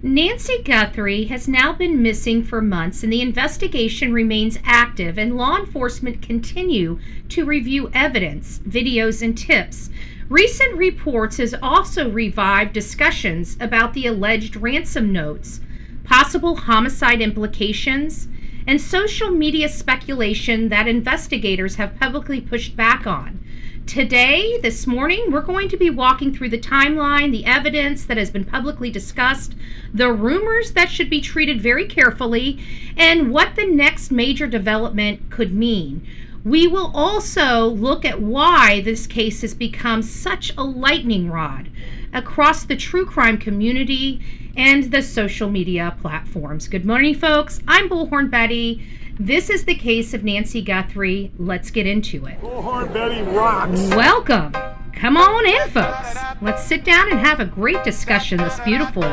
Nancy Guthrie has now been missing for months, and the investigation remains active, and law enforcement continue to review evidence, videos, and tips. Recent reports has also revived discussions about the alleged ransom notes, possible homicide implications, and social media speculation that investigators have publicly pushed back on. Today, this morning, we're going to be walking through the timeline, the evidence that has been publicly discussed, the rumors that should be treated very carefully, and what the next major development could mean. We will also look at why this case has become such a lightning rod across the true crime community and the social media platforms. Good morning, folks. I'm Bullhorn Betty. This is the case of Nancy Guthrie. Let's get into it. Bullhorn Betty rocks. Welcome. Come on in, folks. Let's sit down and have a great discussion this beautiful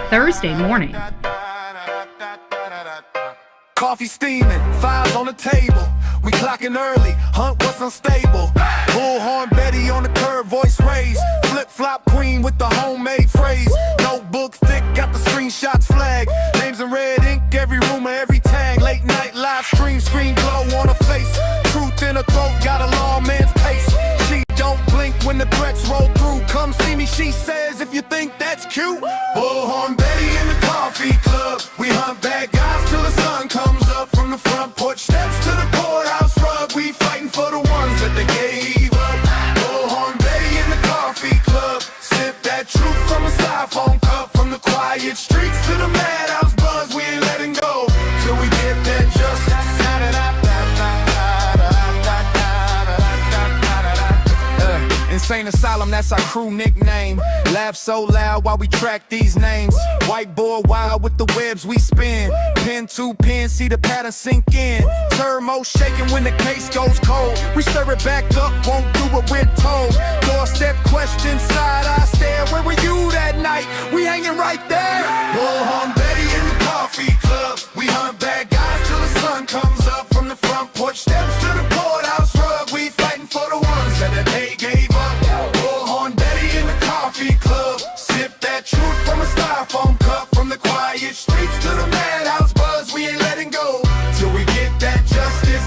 Thursday morning. Coffee steaming, files on the table. We clocking early, hunt what's unstable. Bullhorn Betty on the curb, voice raised. Flip-flop queen with the homemade phrase. Notebook thick, got the screenshots flag. Names in red ink, every rumor, every tag. Late night live stream, screen glow on her face. Truth in her throat, got a lawman's pace. She don't blink when the threats roll through. Come see me, she says, if you think that's cute. Bullhorn Betty in the coffee club. We hunt bad guys till the sun comes up. From the front porch steps to the courthouse rug. We fighting for the ones that they gave up. Bullhorn Betty in the coffee club. Sip that truth from a styrofoam cup. From the quiet streets to the madhouse buzz. We ain't letting go till we get that justice. Insane Asylum, that's our crew nickname. Laugh so loud while we track these names. Whiteboard wild with the webs we spin. Pen to pen, see the pattern sink in. Turbo shaking when the case goes cold. We stir it back up, won't do what we're told. Doorstep question, side eye stare. Where were you that night? We hanging right there. Bullhorn Betty in the coffee club. We hunt bad guys till the sun comes up. From the front porch steps to the courthouse rug. We fighting for the ones that they gave up. Bullhorn Betty in the coffee club. Sip that truth from a styrofoam cup. From the quiet streets to the madhouse buzz. We ain't letting go till we get that justice.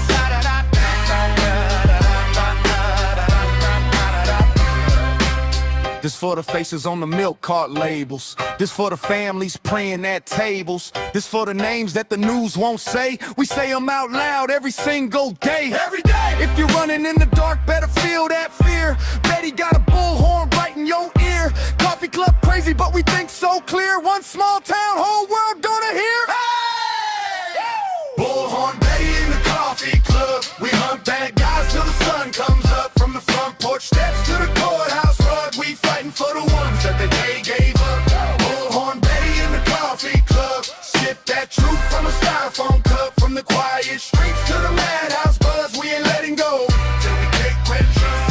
This for the faces on the milk cart labels. This for the families praying at tables. This for the names that the news won't say. We say them out loud every single day. Every day. If you're running in the dark, better feel that fear. Betty got a bullhorn right in your ear. Coffee club crazy, but we think so clear. One small town, whole world gonna hear. Hey! Bullhorn Betty in the coffee club. We hunt bad guys till the sun comes up. From the front porch steps to the courthouse rug. We fighting for the ones that the day gave up. Bullhorn Betty in the coffee club. Sip that truth from a styrofoam cup. From the quiet streets to the madhouse buzz. We ain't letting go till we take vengeance.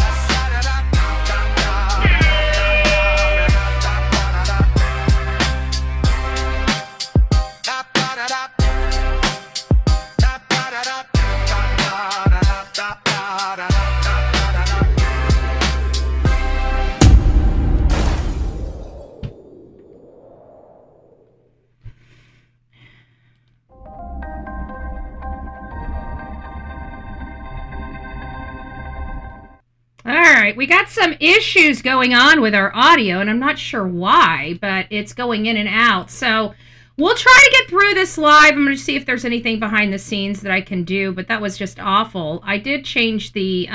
All right, we got some issues going on with our audio, and I'm not sure why, but it's going in and out. So we'll try to get through this live. I'm going to see if there's anything behind the scenes that I can do, but that was just awful. I did change the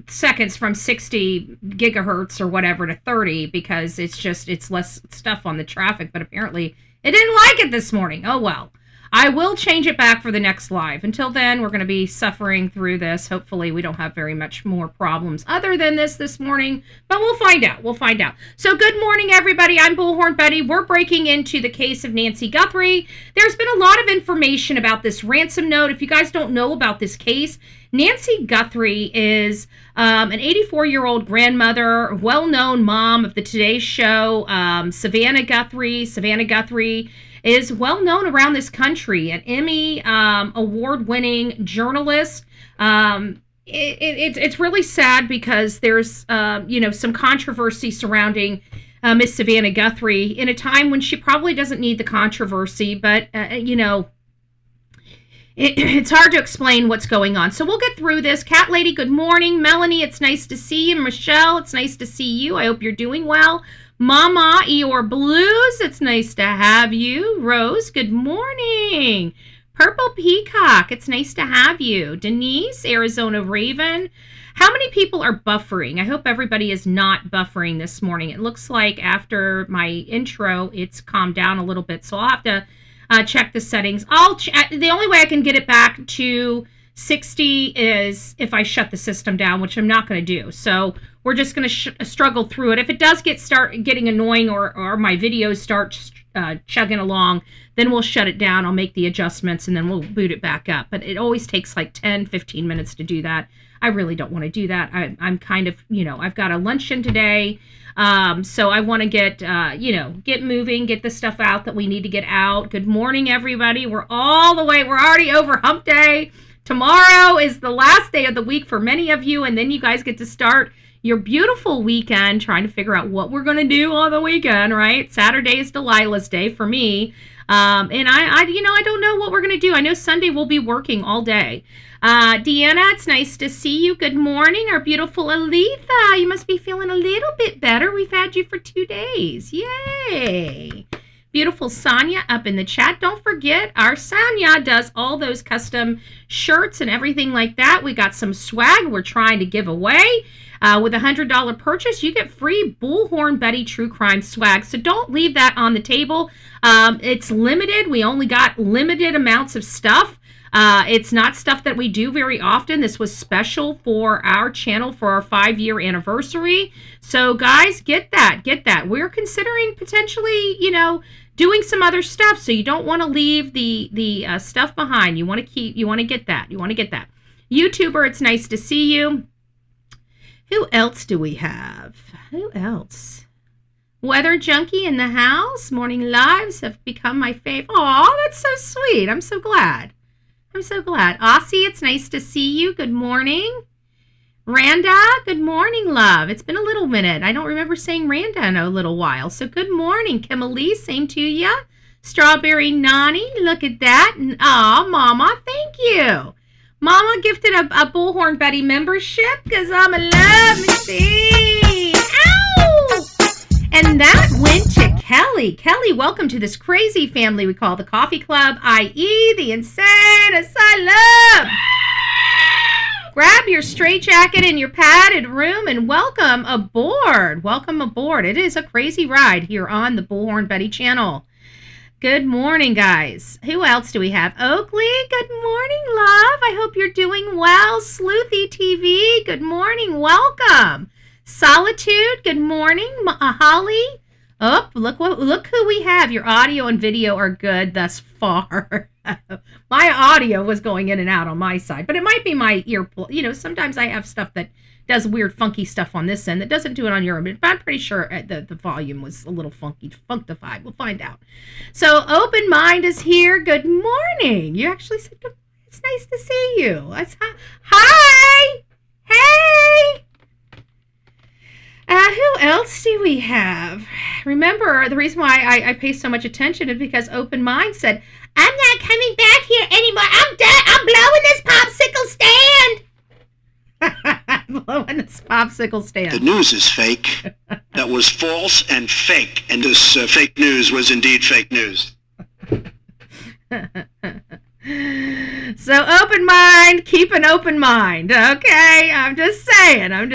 seconds from 60 gigahertz or whatever to 30 because it's less stuff on the traffic, but apparently it didn't like it this morning. Oh, well. I will change it back for the next live. Until then, we're going to be suffering through this. Hopefully, we don't have very much more problems other than this morning, but we'll find out. We'll find out. So good morning, everybody. I'm Bullhorn Betty. We're breaking into the case of Nancy Guthrie. There's been a lot of information about this ransom note. If you guys don't know about this case, Nancy Guthrie is an 84-year-old grandmother, well-known mom of the Today Show, Savannah Guthrie. Savannah Guthrie is well known around this country, an Emmy award-winning journalist. It's really sad because there's, some controversy surrounding Miss Savannah Guthrie in a time when she probably doesn't need the controversy, but, it's hard to explain what's going on. So we'll get through this. Cat Lady, good morning. Melanie, it's nice to see you. Michelle, it's nice to see you. I hope you're doing well. Mama Eeyore Blues, it's nice to have you. Rose, good morning. Purple Peacock, it's nice to have you. Denise, Arizona Raven. How many people are buffering? I hope everybody is not buffering this morning. It looks like after my intro, it's calmed down a little bit. So I'll have to check the settings. The only way I can get it back to 60 is if I shut the system down, which I'm not going to do. So we're just going to struggle through it. If it does start getting annoying or my videos start chugging along, then we'll shut it down. I'll make the adjustments and then we'll boot it back up. But it always takes like 10, 15 minutes to do that. I really don't want to do that. I'm kind of, I've got a luncheon today. So I want to get moving, get the stuff out that we need to get out. Good morning, everybody. We're already over hump day. Tomorrow is the last day of the week for many of you. And then you guys get to start your beautiful weekend trying to figure out what we're going to do on the weekend, right? Saturday is Delilah's day for me. And I don't know what we're going to do. I know Sunday we'll be working all day. Deanna, it's nice to see you. Good morning. Our beautiful Aletha. You must be feeling a little bit better. We've had you for 2 days. Yay. Beautiful Sonia up in the chat. Don't forget, our Sonia does all those custom shirts and everything like that. We got some swag we're trying to give away. With a $100 purchase, you get free Bullhorn Betty True Crime swag. So don't leave that on the table. It's limited. We only got limited amounts of stuff. It's not stuff that we do very often. This was special for our channel for our 5-year anniversary. So guys, get that. We're considering potentially, doing some other stuff. So you don't want to leave the stuff behind. You want to get that. YouTuber, it's nice to see you. Who else do we have? Who else? Weather Junkie in the house. Morning lives have become my fave. Oh, that's so sweet. I'm so glad. Aussie, it's nice to see you. Good morning. Randa, good morning, love. It's been a little minute. I don't remember saying Randa in a little while. So good morning, Kimberly. Same to ya. Strawberry Nani, look at that. Aw, Mama, thank you. Mama gifted a Bullhorn Betty membership because I'm in love. Let me see. Ow! And that went to Kelly. Kelly, welcome to this crazy family we call the Coffee Club, i.e. the Insane Asylum. Grab your straitjacket and your padded room and welcome aboard. It is a crazy ride here on the Bullhorn Betty channel. Good morning, guys. Who else do we have? Oakley, good morning, love. I hope you're doing well. Sleuthy TV, good morning. Welcome. Solitude, good morning. Holly. Oh, look who we have. Your audio and video are good thus far. My audio was going in and out on my side, but it might be my ear. Sometimes I have stuff that does weird, funky stuff on this end that doesn't do it on your end. But I'm pretty sure the volume was a little funkified. We'll find out. So Open Mind is here. Good morning. You actually said good. It's nice to see you. Hi. Hey. Who else do we have? Remember, the reason why I pay so much attention is because Open Mind said, I'm not coming back here anymore. I'm done. I'm blowing this popsicle stand. Blowing this popsicle stand. The news is fake. That was false and fake. And this fake news was indeed fake news. So Open Mind, keep an open mind, okay? I'm just saying. I'm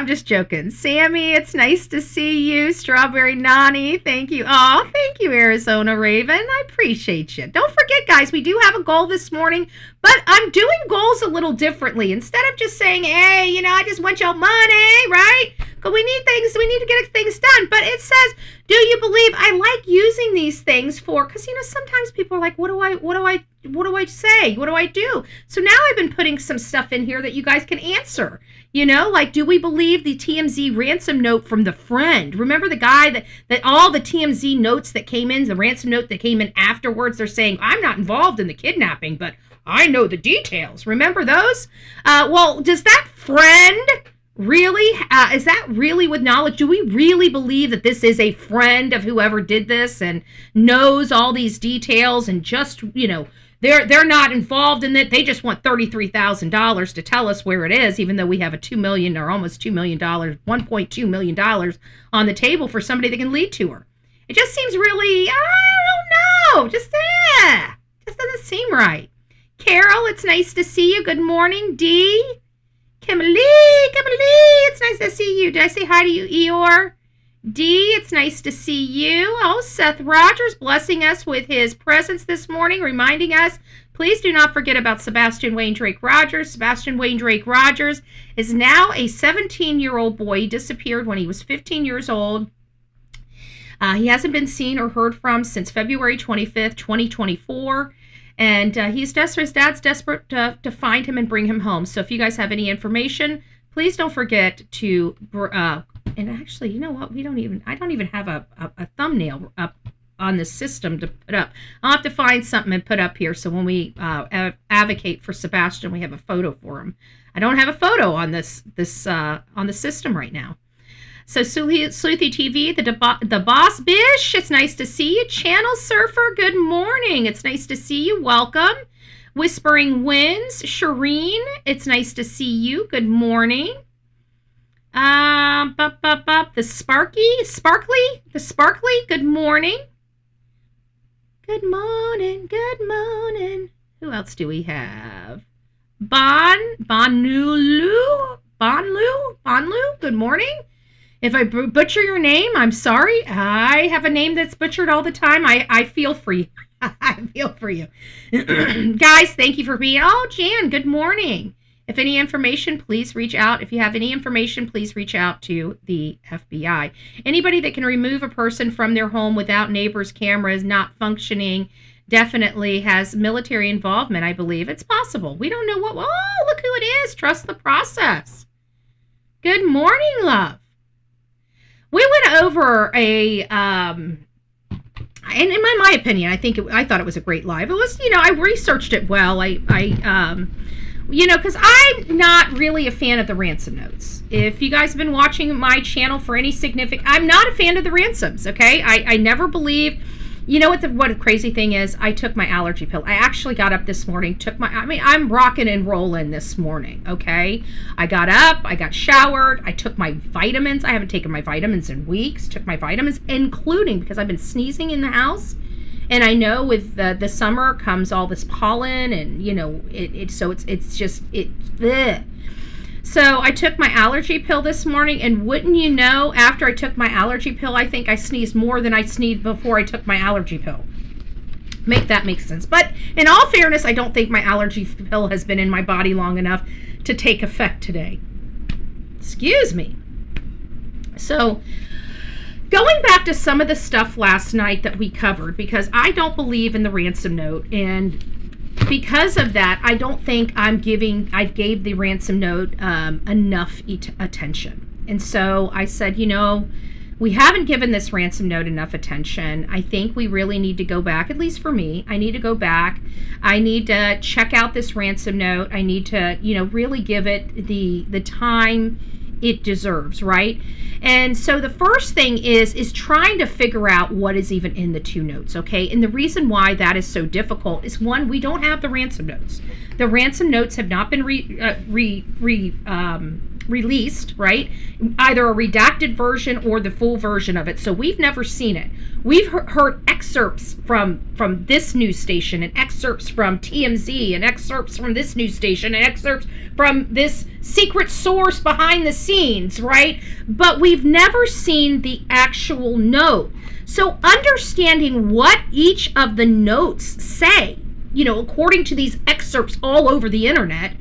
just joking. Sammy, it's nice to see you. Strawberry Nani, thank you. Oh, thank you, Arizona Raven. I appreciate you. Don't forget, guys, we do have a goal this morning, but I'm doing goals a little differently. Instead of just saying, hey, I just want your money, right? Because we need to get things done. But it says, do you believe? I like using these things because sometimes people are like, what do I say? What do I do? So now I've been putting some stuff in here that you guys can answer. Like, do we believe the TMZ ransom note from the friend? Remember the guy that all the TMZ notes that came in, the ransom note that came in afterwards, they're saying, I'm not involved in the kidnapping, but I know the details. Remember those? Well, does that friend really, is that really with knowledge? Do we really believe that this is a friend of whoever did this and knows all these details and just, they're not involved in it. They just want $33,000 to tell us where it is, even though we have a $2 million or almost $2 million, $1.2 million on the table for somebody that can lead to her. It just seems really, I don't know, just doesn't seem right. Carol, it's nice to see you. Good morning. Dee, Kimberly, it's nice to see you. Did I say hi to you, Eeyore? Dee, it's nice to see you. Oh, Seth Rogers blessing us with his presence this morning, reminding us, please do not forget about Sebastian Wayne Drake Rogers. Sebastian Wayne Drake Rogers is now a 17-year-old boy. He disappeared when he was 15 years old. He hasn't been seen or heard from since February 25th, 2024. And his dad's desperate to find him and bring him home. So if you guys have any information, please don't forget to, and actually, you know what? I don't even have a thumbnail up on the system to put up. I'll have to find something and put up here. So when we advocate for Sebastian, we have a photo for him. I don't have a photo on this on the system right now. So Sleuthy TV, the Boss Bish, it's nice to see you. Channel Surfer, good morning. It's nice to see you. Welcome. Whispering Winds, Shireen, it's nice to see you. Good morning. The Sparkly, good morning. Good morning. Who else do we have? Bonlu, good morning. If I butcher your name, I'm sorry. I have a name that's butchered all the time. I feel for you. I feel for you. Guys, thank you for being. Oh, Jan, good morning. If any information, please reach out. If you have any information, please reach out to the FBI. Anybody that can remove a person from their home without neighbors' cameras not functioning definitely has military involvement, I believe. It's possible. We don't know what. Oh, look who it is. Trust the process. Good morning, love. We went over and in my opinion, I thought it was a great live. It was, I researched it well. Because I'm not really a fan of the ransom notes. If you guys have been watching my channel for any significant, I'm not a fan of the ransoms, okay? I never believe, what a crazy thing is, I took my allergy pill. I actually got up this morning, I'm rocking and rolling this morning, okay? I got up, I got showered, I took my vitamins. I haven't taken my vitamins in weeks. Took my vitamins, including, because I've been sneezing in the house. And I know with the summer comes all this pollen and, bleh. So I took my allergy pill this morning, and wouldn't you know, after I took my allergy pill, I think I sneezed more than I sneezed before I took my allergy pill. Make that make sense. But in all fairness, I don't think my allergy pill has been in my body long enough to take effect today. Excuse me. So going back to some of the stuff last night that we covered, because I don't believe in the ransom note, and because of that, I don't think I gave the ransom note enough attention. And so I said, we haven't given this ransom note enough attention. I think we really need to go back, at least for me. I need to go back. I need to check out this ransom note. I need to, really give it the time it deserves, right? And so the first thing is trying to figure out what is even in the two notes, okay? And the reason why that is so difficult is, one, we don't have the ransom notes. The ransom notes have not been released, right? Either a redacted version or the full version of it. So we've never seen it. We've heard excerpts from this news station, and excerpts from TMZ, and excerpts from this news station, and excerpts from this secret source behind the scenes, right? But we've never seen the actual note. So understanding what each of the notes say, according to these excerpts all over the internet,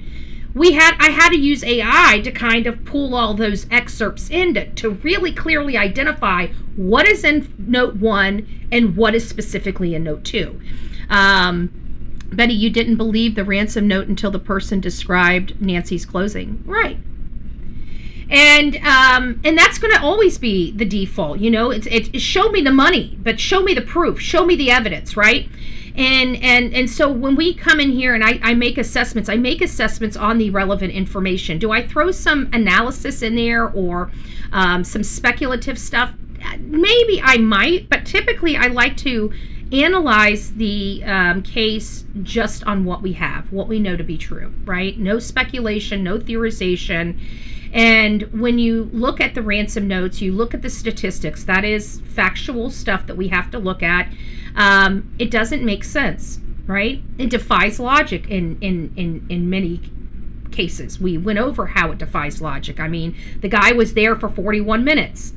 I had to use AI to kind of pull all those excerpts in to really clearly identify what is in note 1 and what is specifically in note 2. Betty, you didn't believe the ransom note until the person described Nancy's closing. Right. And that's going to always be the default. It's show me the money, but show me the proof, show me the evidence, right? And so when we come in here and I make assessments on the relevant information. Do I throw some analysis in there or some speculative stuff? Maybe I might, but typically I like to analyze the case just on what we have, what we know to be true, right? No speculation, no theorization. And when you look at the ransom notes, you look at the statistics, that is factual stuff that we have to look at. It doesn't make sense, right? It defies logic in many cases. We went over how it defies logic. I mean, the guy was there for 41 minutes.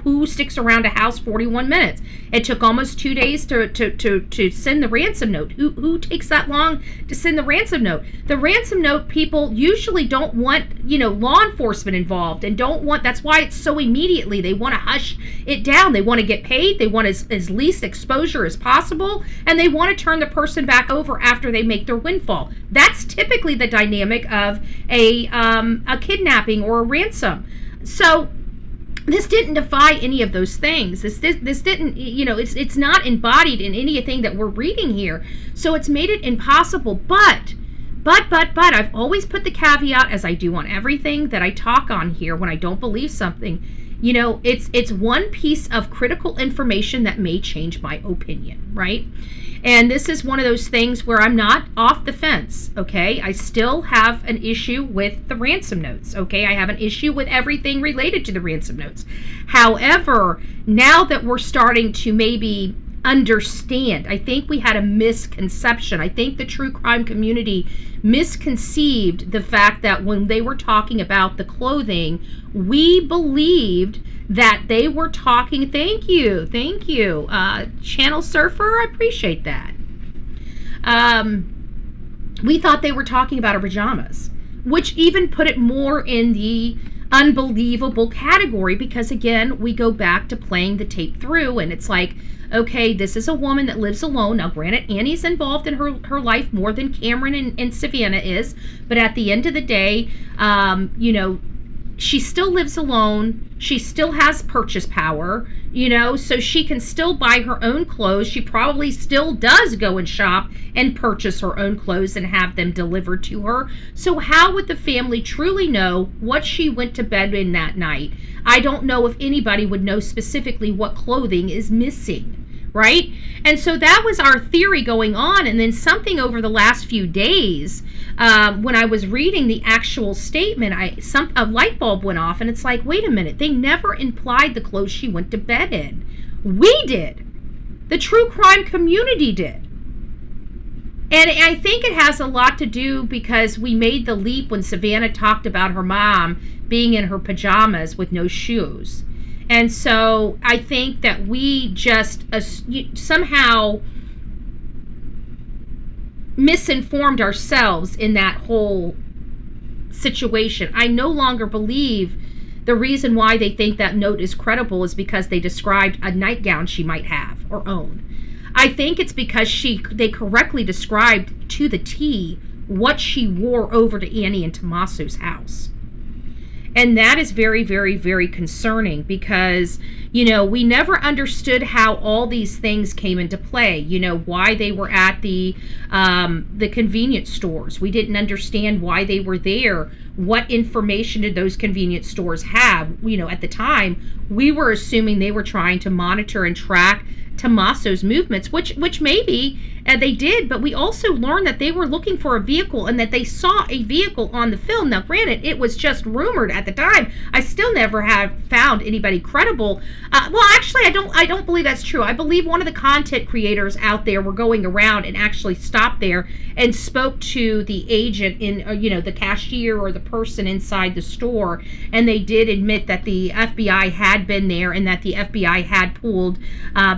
Who sticks around a house 41 minutes? It took almost 2 days to send the ransom note. Who takes that long to send the ransom note? The ransom note people usually don't want, law enforcement involved and don't want, that's why it's so immediately. They want to hush it down. They want to get paid. They want as least exposure as possible. And they want to turn the person back over after they make their windfall. That's typically the dynamic of a kidnapping or a ransom. So this didn't defy any of those things. This didn't, it's not embodied in anything that we're reading here. So it's made it impossible. But I've always put the caveat, as I do on everything that I talk on here when I don't believe something. It's one piece of critical information that may change my opinion, right? And this is one of those things where I'm not off the fence, okay? I still have an issue with the ransom notes, okay? I have an issue with everything related to the ransom notes. However, now that we're starting to maybe understand, I think we had a misconception. I think the true crime community misconceived the fact that when they were talking about the clothing, we believed that they were talking, thank you, Channel Surfer, I appreciate that. We thought they were talking about our pajamas, which even put it more in the unbelievable category, because again, we go back to playing the tape through, and it's like, okay, this is a woman that lives alone. Now, granted, Annie's involved in her life more than Cameron and Savannah is, but at the end of the day, she still lives alone. She still has purchase power, so she can still buy her own clothes. She probably still does go and shop and purchase her own clothes and have them delivered to her. So how would the family truly know what she went to bed in that night? I don't know if anybody would know specifically what clothing is missing. Right? And so that was our theory going on. And then something over the last few days, when I was reading the actual statement, a light bulb went off, and it's like, wait a minute, they never implied the clothes she went to bed in. We did. The true crime community did. And I think it has a lot to do because we made the leap when Savannah talked about her mom being in her pajamas with no shoes. And so I think that we just somehow misinformed ourselves in that whole situation. I no longer believe the reason why they think that note is credible is because they described a nightgown she might have or own. I think it's because they correctly described to the T what she wore over to Annie and Tommaso's house. And that is very, very, very concerning because, we never understood how all these things came into play, why they were at the convenience stores. We didn't understand why they were there. What information did those convenience stores have? At the time, we were assuming they were trying to monitor and track Tommaso's movements, which maybe they did, but we also learned that they were looking for a vehicle and that they saw a vehicle on the film. Now, granted, it was just rumored at the time. I still never have found anybody credible. Well, actually, I don't believe that's true. I believe one of the content creators out there were going around and actually stopped there and spoke to the agent in, the cashier or the person inside the store, and they did admit that the FBI had been there and that the FBI had pulled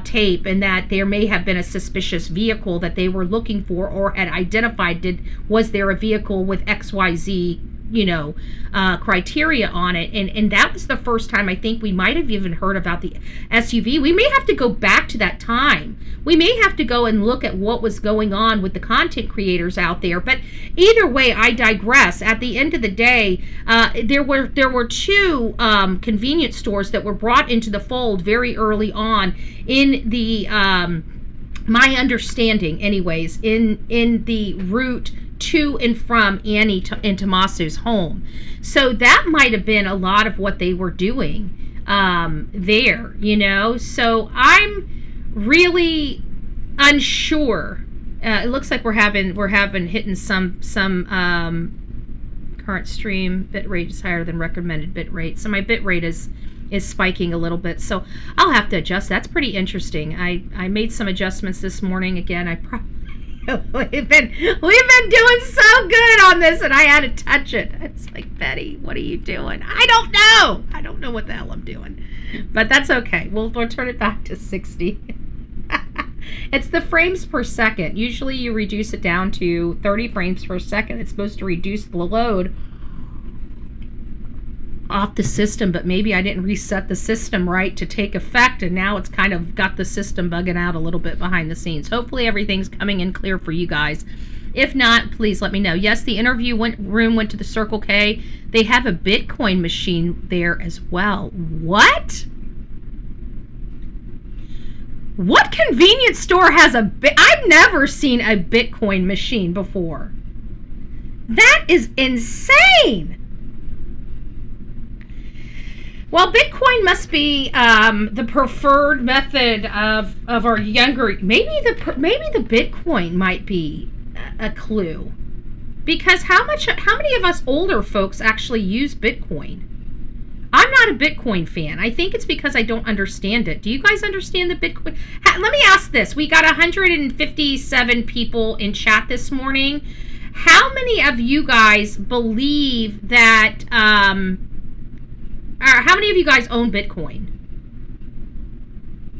tape and that there may have been a suspicious vehicle that they were looking for or had identified. Was there a vehicle with XYZ criteria on it, and that was the first time I think we might have even heard about the SUV. We may have to go back to that time. We may have to go and look at what was going on with the content creators out there, but either way, I digress. At the end of the day, there were two convenience stores that were brought into the fold very early on in the my understanding anyways, in the route to and from Annie and Tomasu's home. So that might have been a lot of what they were doing there, you know. So I'm really unsure. It looks like we're hitting some current stream bit rate is higher than recommended bit rate. So my bit rate is spiking a little bit. So I'll have to adjust. That's pretty interesting. I made some adjustments this morning. Again, we've been doing so good on this, and I had to touch it. It's like, Betty, what are you doing? I don't know what the hell I'm doing, but that's okay. We'll turn it back to 60. It's the frames per second. Usually you reduce it down to 30 frames per second. It's supposed to reduce the load off the system, but maybe I didn't reset the system right to take effect, and now it's kind of got the system bugging out a little bit behind the scenes. Hopefully everything's coming in clear for you guys. If not, please let me know. Yes, the interview room went to the Circle K. They have a Bitcoin machine there as well. What? What convenience store has I've never seen a Bitcoin machine before. That is insane. Well, Bitcoin must be the preferred method of our younger. Maybe the Bitcoin might be a clue, because how many of us older folks actually use Bitcoin? I'm not a Bitcoin fan. I think it's because I don't understand it. Do you guys understand the Bitcoin? Let me ask this. We got 157 people in chat this morning. How many of you guys believe that, how many of you guys own Bitcoin?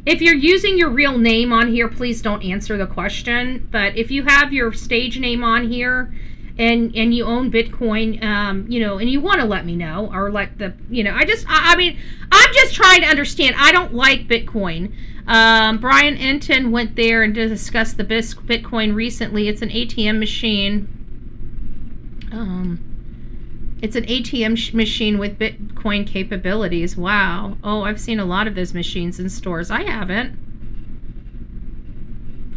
If you're using your real name on here, please don't answer the question. But if you have your stage name on here, and you own Bitcoin, and you want to let me know, or let the, I'm just trying to understand. I don't like Bitcoin. Brian Enton went there and discussed the Bitcoin recently. It's an ATM machine. It's an ATM machine with Bitcoin capabilities. Wow. Oh, I've seen a lot of those machines in stores. I haven't.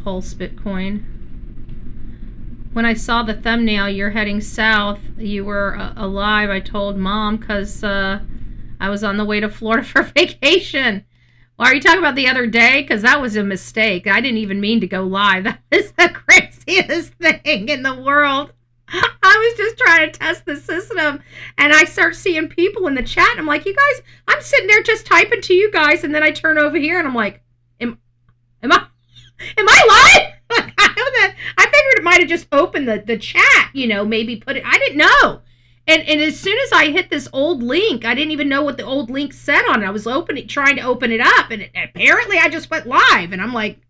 Pulse Bitcoin. When I saw the thumbnail, you're heading south, you were alive, I told Mom, because I was on the way to Florida for vacation. Well, are you talking about the other day? Because that was a mistake. I didn't even mean to go live. That was the craziest thing in the world. I was just trying to test the system, and I start seeing people in the chat, and I'm like, you guys, I'm sitting there just typing to you guys, and then I turn over here, and I'm like, am I live? I figured it might have just opened the chat, maybe put it, I didn't know. And as soon as I hit this old link, I didn't even know what the old link said on it. I was trying to open it up, and apparently I just went live, and I'm like,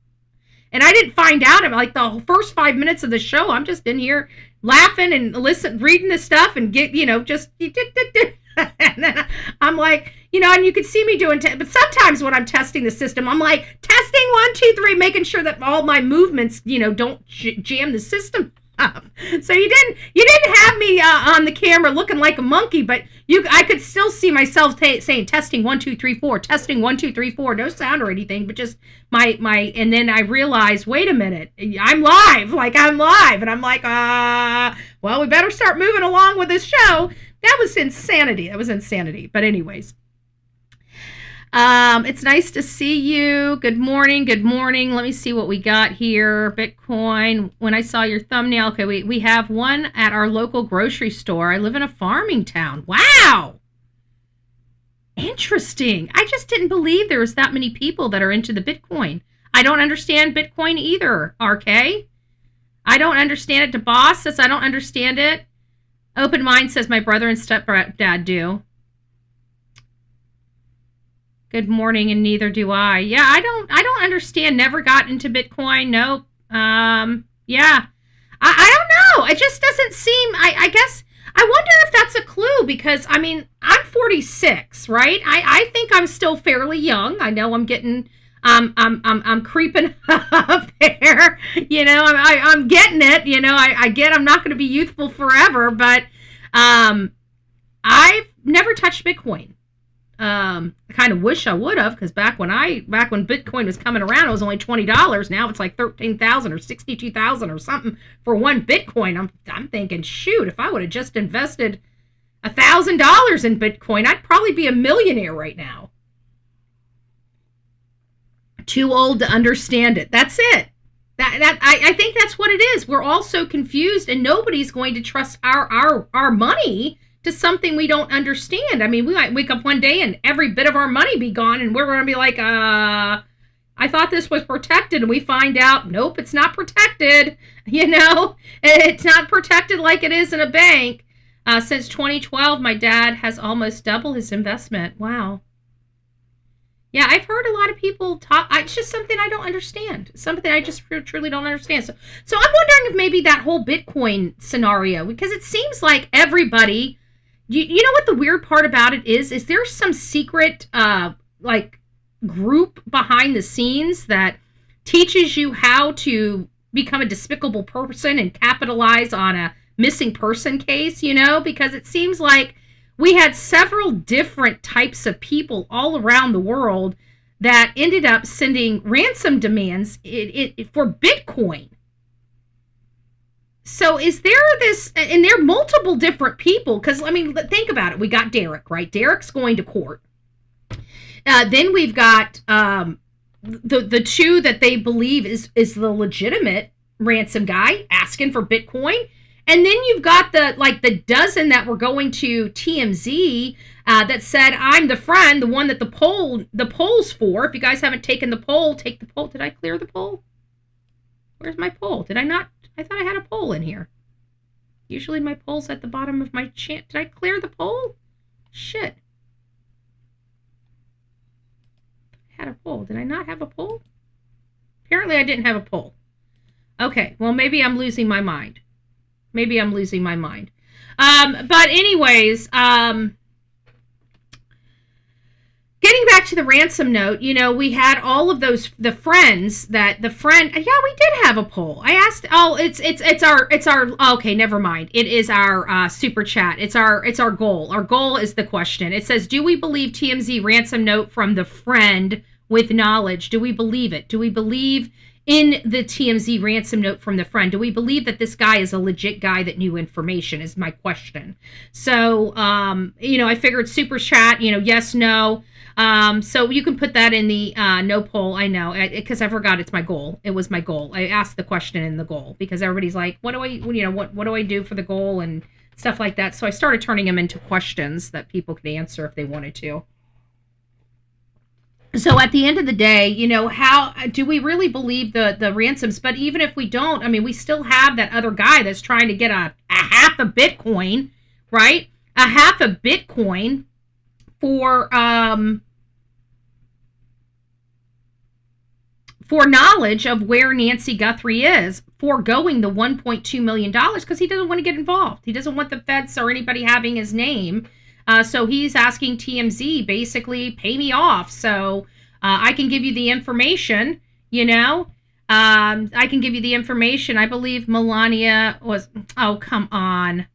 and I didn't find out about like the first 5 minutes of the show. I'm just in here laughing and reading this stuff and just, and then I'm like, and you could see me doing, but sometimes when I'm testing the system, I'm like, testing 1, 2, 3, making sure that all my movements, don't jam the system up. So you didn't have me on the camera looking like a monkey, but I could still see myself saying testing 1, 2, 3, 4, testing 1, 2, 3, 4, no sound or anything, but just my, and then I realized, wait a minute, I'm live, and I'm like, well, we better start moving along with this show. That was insanity. But anyways, it's nice to see you. Good morning. Let me see what we got here. Bitcoin. When I saw your thumbnail, okay, we have one at our local grocery store. I live in a farming town. Wow. Interesting. I just didn't believe there was that many people that are into the Bitcoin. I don't understand Bitcoin either, RK. I don't understand it. The boss says I don't understand it. Open Mind says my brother and stepdad do. Good morning, and neither do I. Yeah, I don't understand. Never got into Bitcoin. Nope. Yeah. I don't know. It just doesn't seem, I guess, I wonder if that's a clue, because, I'm 46, right? I think I'm still fairly young. I know I'm getting, I'm creeping up there. I'm getting it. I get I'm not going to be youthful forever, but I've never touched Bitcoin. I kind of wish I would have, because back when Bitcoin was coming around, it was only $20. Now it's like 13,000 or 62,000 or something for one Bitcoin. I'm thinking, shoot, if I would have just invested $1,000 in Bitcoin, I'd probably be a millionaire right now. Too old to understand it. That's it. I think that's what it is. We're all so confused, and nobody's going to trust our money to something we don't understand. I mean, we might wake up one day and every bit of our money be gone, and we're going to be like, I thought this was protected, and we find out, nope, it's not protected. It's not protected like it is in a bank. Since 2012, my dad has almost doubled his investment. Wow. Yeah, I've heard a lot of people talk. It's just something I don't understand. Something I just truly don't understand. So I'm wondering if maybe that whole Bitcoin scenario, because it seems like everybody, you know what the weird part about it is there some secret group behind the scenes that teaches you how to become a despicable person and capitalize on a missing person case, because it seems like we had several different types of people all around the world that ended up sending ransom demands for Bitcoin. So is there this, and there are multiple different people, because, I mean, think about it. We got Derek, right? Derek's going to court. Then we've got the two that they believe is the legitimate ransom guy asking for Bitcoin. And then you've got the dozen that were going to TMZ that said, I'm the friend, the one that the poll's for. If you guys haven't taken the poll, take the poll. Did I clear the poll? Where's my poll? Did I not? I thought I had a poll in here. Usually my poll's at the bottom of my chant. Did I clear the poll? Shit. I had a poll. Did I not have a poll? Apparently I didn't have a poll. Okay, well, maybe I'm losing my mind. But anyways, getting back to the ransom note, we had all of those, we did have a poll. I asked, okay, never mind. It is our super chat. It's our goal. Our goal is the question. It says, do we believe TMZ ransom note from the friend with knowledge? Do we believe it? Do we believe in the TMZ ransom note from the friend? Do we believe that this guy is a legit guy that knew information, is my question. So, I figured super chat, yes, no. So you can put that in the no poll. I know, because I forgot it's my goal. It was my goal. I asked the question in the goal because everybody's like, what do I do for the goal and stuff like that. So I started turning them into questions that people could answer if they wanted to. So at the end of the day, how do we really believe the ransoms? But even if we don't, I mean, we still have that other guy that's trying to get a half a Bitcoin, right? A half a Bitcoin for knowledge of where Nancy Guthrie is, foregoing the $1.2 million because he doesn't want to get involved. He doesn't want the feds or anybody having his name. So he's asking TMZ, basically, pay me off so I can give you the information, I can give you the information. I believe Melania was, oh, come on.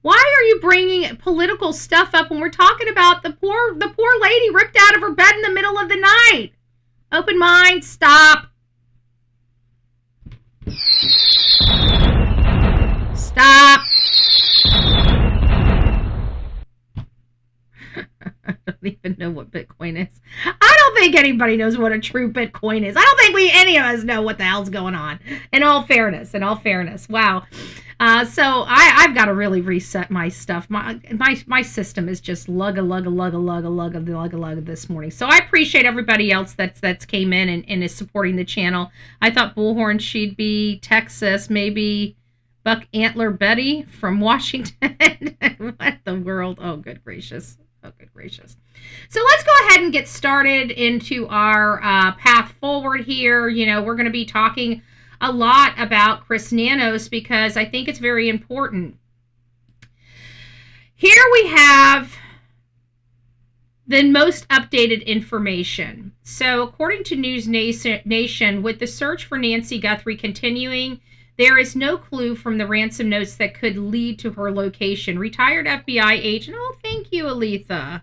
Why are you bringing political stuff up when we're talking about the poor lady ripped out of her bed in the middle of the night? Open mind, stop. Stop. I don't even know what Bitcoin is. I don't think anybody knows what a true Bitcoin is. I don't think any of us know what the hell's going on. In all fairness. Wow. So I've got to really reset my stuff. My system is just lugga this morning. So I appreciate everybody else that's came in and is supporting the channel. I thought Bullhorn, she'd be Texas, maybe Buck Antler Betty from Washington. What the world? Oh, good gracious. So let's go ahead and get started into our path forward here. We're going to be talking a lot about Chris Nanos because I think it's very important. Here we have the most updated information. So according to News Nation, with the search for Nancy Guthrie continuing, There is no clue from the ransom notes that could lead to her location. Retired FBI agent. Oh, thank you, Aletha.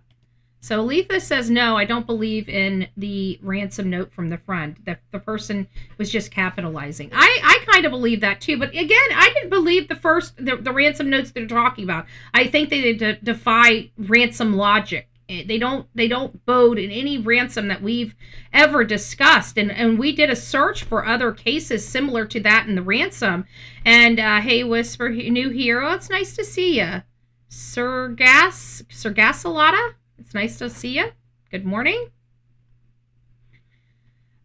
So Aletha says, no, I don't believe in the ransom note from the front. That the person was just capitalizing. I kind of believe that too. But again, I didn't believe the ransom notes they're talking about. I think they defy ransom logic. They don't bode in any ransom that we've ever discussed. And we did a search for other cases similar to that in the ransom. And hey, Whisper, new hero, it's nice to see you. Sir Gasolata, it's nice to see you. Good morning.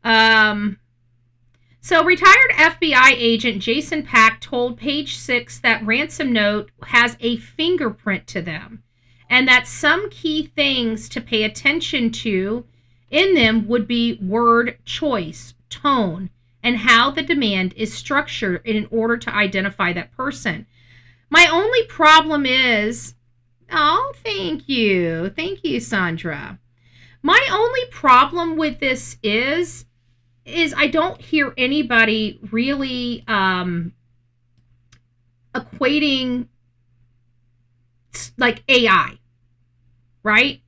So retired FBI agent Jason Pack told Page 6 that ransom note has a fingerprint to them, and that some key things to pay attention to in them would be word choice, tone, and how the demand is structured in order to identify that person. My only problem is, oh, thank you, Sandra. My only problem with this is I don't hear anybody really equating like AI, right?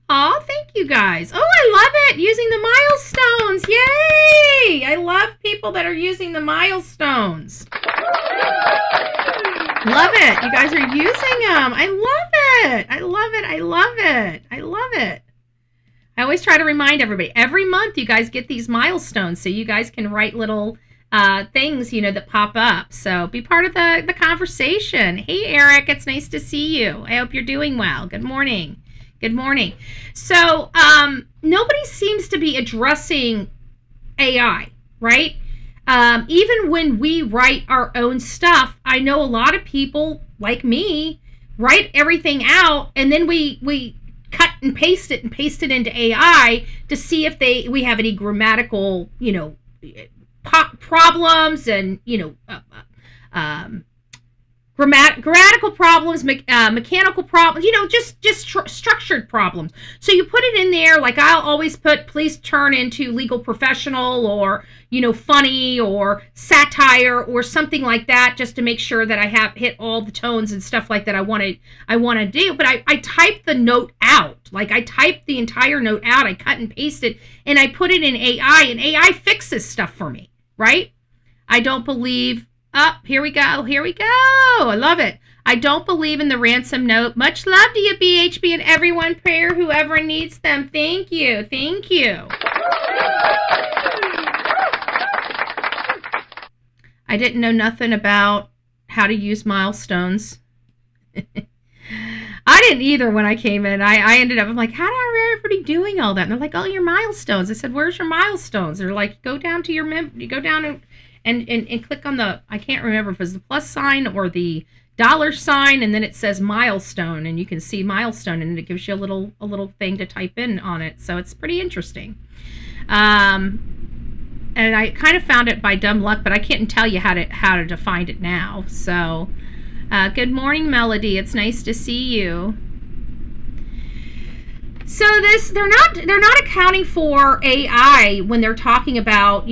Oh, thank you guys. Oh, I love it. Using the milestones. Yay! I love people that are using the milestones. Love it. You guys are using them. I love it. I love it. I love it. I love it. I always try to remind everybody, every month you guys get these milestones so you guys can write little things, that pop up. So be part of the conversation. Hey, Eric, it's nice to see you. I hope you're doing well. Good morning. Good morning. So nobody seems to be addressing AI, right? Even when we write our own stuff, I know a lot of people like me write everything out, and then we cut and paste it into AI to see if we have any grammatical, problems and, grammatical problems, mechanical problems, just structured problems. So you put it in there, like I'll always put, please turn into legal professional or, funny or satire or something like that, just to make sure that I have hit all the tones and stuff like that I want to do. But I type the note out. Like I type the entire note out, I cut and paste it, and I put it in AI, and AI fixes stuff for me, right? I don't believe... here we go. I love it. I don't believe in the ransom note. Much love to you, BHB, and everyone. Prayer, whoever needs them. Thank you. I didn't know nothing about how to use milestones. I didn't either when I came in. I ended up, I'm like, how do I remember everybody doing all that? And they're like, oh, your milestones. I said, where's your milestones? They're like, go down to your you go down and click on the, I can't remember if it was the plus sign or the $sign, and then it says milestone, and you can see milestone, and it gives you a little thing to type in on it. So it's pretty interesting. And I kind of found it by dumb luck, but I can't tell you how to find it now. So good morning, Melody. It's nice to see you. So they're not accounting for AI when they're talking about,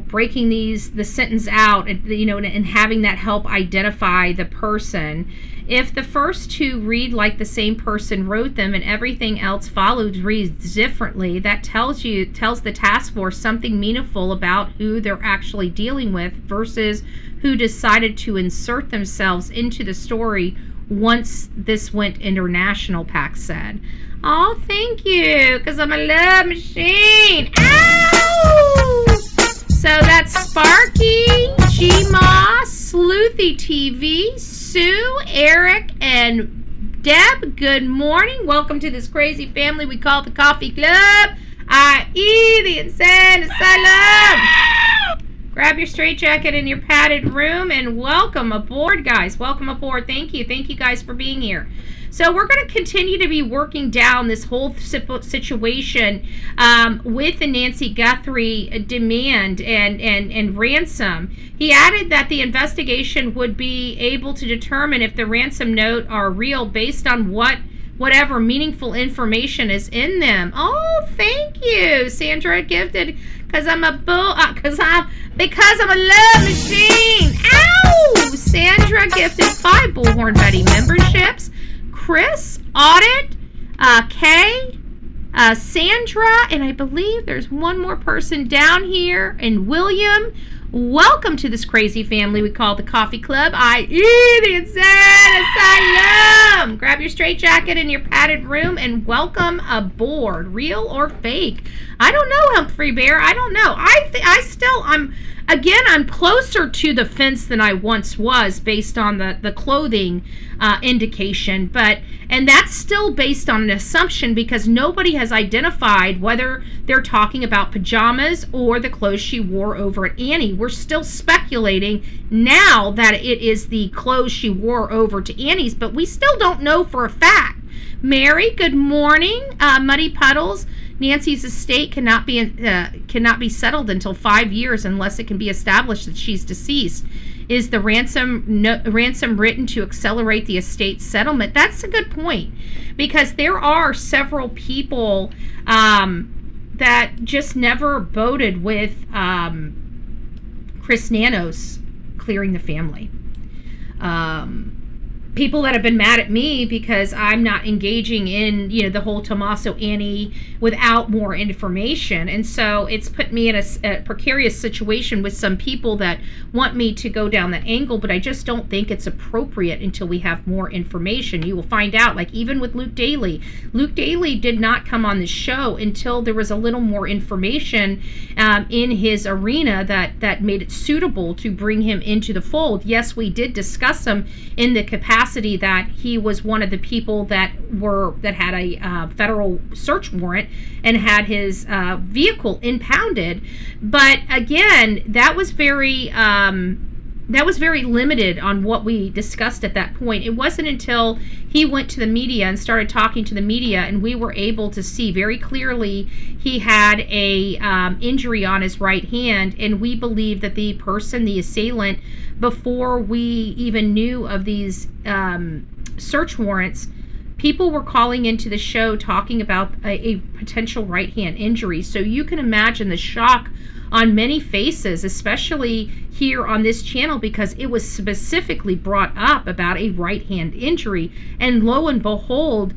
breaking the sentence out and, and having that help identify the person. If the first two read like the same person wrote them and everything else followed reads differently, that tells the task force something meaningful about who they're actually dealing with versus who decided to insert themselves into the story once this went international, Pack said. Oh, thank you, because I'm a love machine. Ow! So that's Sparky, G-Ma, Sleuthy TV, Sue, Eric, and Deb. Good morning. Welcome to this crazy family we call the Coffee Club, i.e. the Insane Asylum. Grab your straitjacket in your padded room and welcome aboard, guys. Welcome aboard. Thank you. Thank you guys for being here. So we're going to continue to be working down this whole situation with the Nancy Guthrie demand and ransom. He added that the investigation would be able to determine if the ransom note are real based on what whatever meaningful information is in them. Oh, thank you, Sandra Gifted, because I'm a because I'm a love machine. Ow! Sandra Gifted 5 Bullhorn Buddy memberships. Chris, Audit, Kay, Sandra, and I believe there's one more person down here, and William. Welcome to this crazy family we call the Coffee Club, i.e. the Insane Asylum. Grab your straitjacket in your padded room and welcome aboard. Real or fake? I don't know, Humphrey Bear. I don't know. I'm closer to the fence than I once was based on the clothing indication, and that's still based on an assumption because nobody has identified whether they're talking about pajamas or the clothes she wore over at Annie. We're still speculating now that it is the clothes she wore over to Annie's, but we still don't know for a fact. Mary, good morning. Muddy Puddles. Nancy's estate cannot be settled until 5 years unless it can be established that she's deceased. Is the ransom written to accelerate the estate settlement? That's a good point, because there are several people that just never voted with Chris Nanos clearing the family. People that have been mad at me because I'm not engaging in, the whole Tommaso Annie without more information. And so it's put me in a precarious situation with some people that want me to go down that angle, but I just don't think it's appropriate until we have more information. You will find out, like even with Luke Daly. Luke Daly did not come on the show until there was a little more information in his arena that made it suitable to bring him into the fold. Yes, we did discuss him in the capacity that he was one of the people that had a federal search warrant and had his vehicle impounded, but again, that was very limited on what we discussed at that point. It wasn't until he went to the media and started talking to the media and we were able to see very clearly he had a injury on his right hand, and we believe that the assailant, before we even knew of these search warrants, people were calling into the show talking about a potential right hand injury. So you can imagine the shock on many faces, especially here on this channel, because it was specifically brought up about a right hand injury, and lo and behold,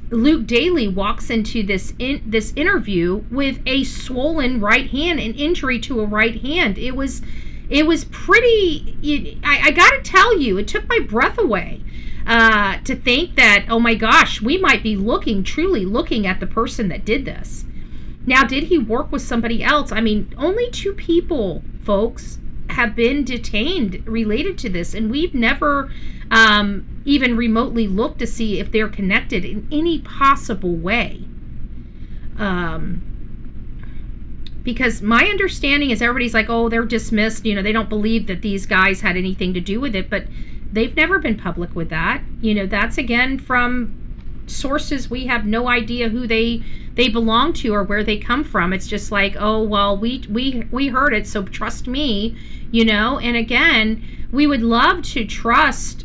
Luke Daly walks into this interview with a swollen right hand, an injury to a right hand. It was pretty. I gotta tell you, it took my breath away to think that, oh my gosh, we might be truly looking at the person that did this. Now, did he work with somebody else? I mean, only 2 people, folks, have been detained related to this, and we've never even remotely looked to see if they're connected in any possible way. Because my understanding is everybody's like, oh, they're dismissed, they don't believe that these guys had anything to do with it, but they've never been public with that. That's again from sources we have no idea who they belong to or where they come from. It's just like, oh well, we heard it, so trust me, and again, we would love to trust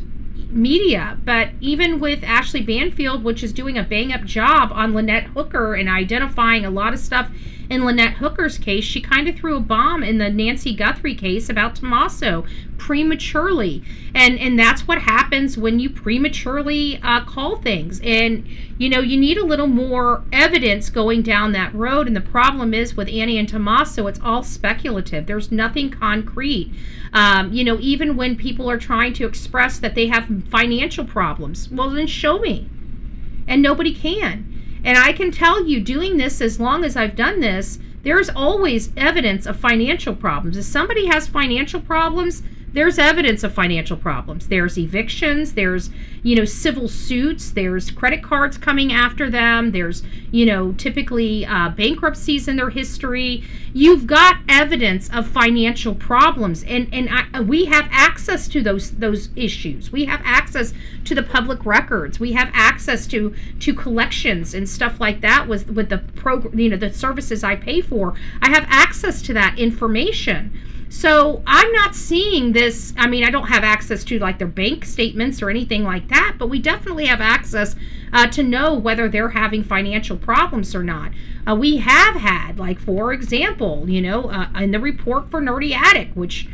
media, but even with Ashley Banfield, which is doing a bang up job on Lynette Hooker and identifying a lot of stuff in Lynette Hooker's case, she kind of threw a bomb in the Nancy Guthrie case about Tommaso prematurely, and that's what happens when you prematurely call things, and you need a little more evidence going down that road. And the problem is with Annie and Tommaso, it's all speculative. There's nothing concrete. Even when people are trying to express that they have financial problems, well then show me, and nobody can. And I can tell you, doing this as long as I've done this, there's always evidence of financial problems. If somebody has financial problems, there's evidence of financial problems. There's evictions, there's, civil suits, there's credit cards coming after them, there's, typically bankruptcies in their history. You've got evidence of financial problems, and we have access to those issues. We have access to the public records. We have access to collections and stuff like that with the program, the services I pay for. I have access to that information. So I'm not seeing this. I mean, I don't have access to like their bank statements or anything like that, but we definitely have access to know whether they're having financial problems or not. We have had, like, for example, in the report for Nerdy Attic, which,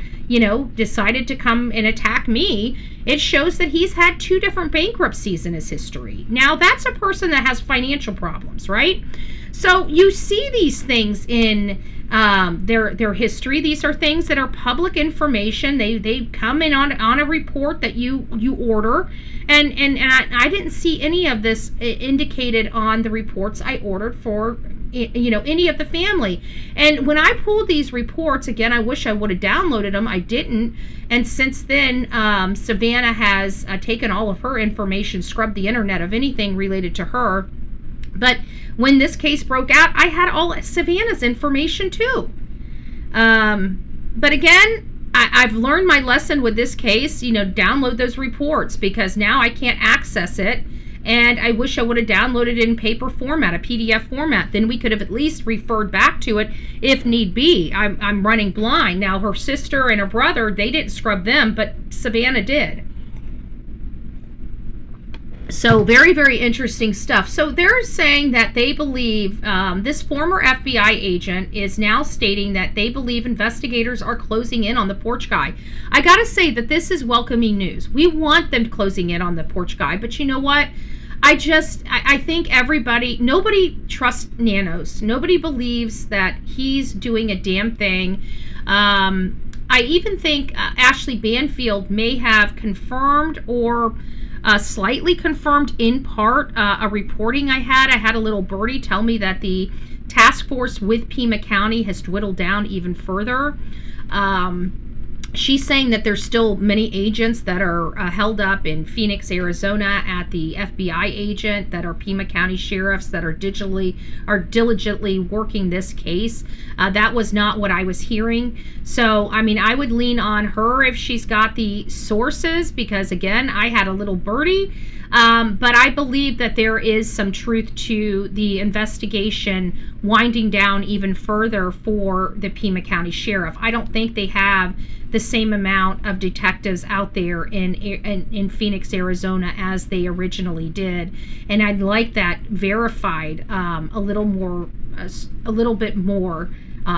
decided to come and attack me, it shows that he's had 2 different bankruptcies in his history. Now, that's a person that has financial problems, right? So you see these things in their history. These are things that are public information. They come in on a report that you order, and I didn't see any of this indicated on the reports I ordered for any of the family. And when I pulled these reports, again, I wish I would have downloaded them. I didn't. And since then, Savannah has taken all of her information, scrubbed the internet of anything related to her. But when this case broke out, I had all Savannah's information too. But again, I've learned my lesson with this case. Download those reports, because now I can't access it. And I wish I would have downloaded it in paper format, a PDF format. Then we could have at least referred back to it if need be. I'm running blind. Now, her sister and her brother, they didn't scrub them, but Savannah did. So very, very interesting stuff. So they're saying that they believe, this former FBI agent is now stating that they believe investigators are closing in on the porch guy. I gotta say that this is welcoming news. We want them closing in on the porch guy, but you know what? I think nobody trusts Nanos. Nobody believes that he's doing a damn thing. I even think Ashley Banfield may have confirmed or slightly confirmed in part a reporting I had. I had a little birdie tell me that the task force with Pima County has dwindled down even further. She's saying that there's still many agents that are held up in Phoenix, Arizona at the FBI agent, that are Pima County sheriffs that are diligently working this case. That was not what I was hearing. So, I mean, I would lean on her if she's got the sources, because again, I had a little birdie. But I believe that there is some truth to the investigation winding down even further for the Pima County Sheriff. I don't think they have the same amount of detectives out there in Phoenix, Arizona as they originally did. And I'd like that verified a little bit more.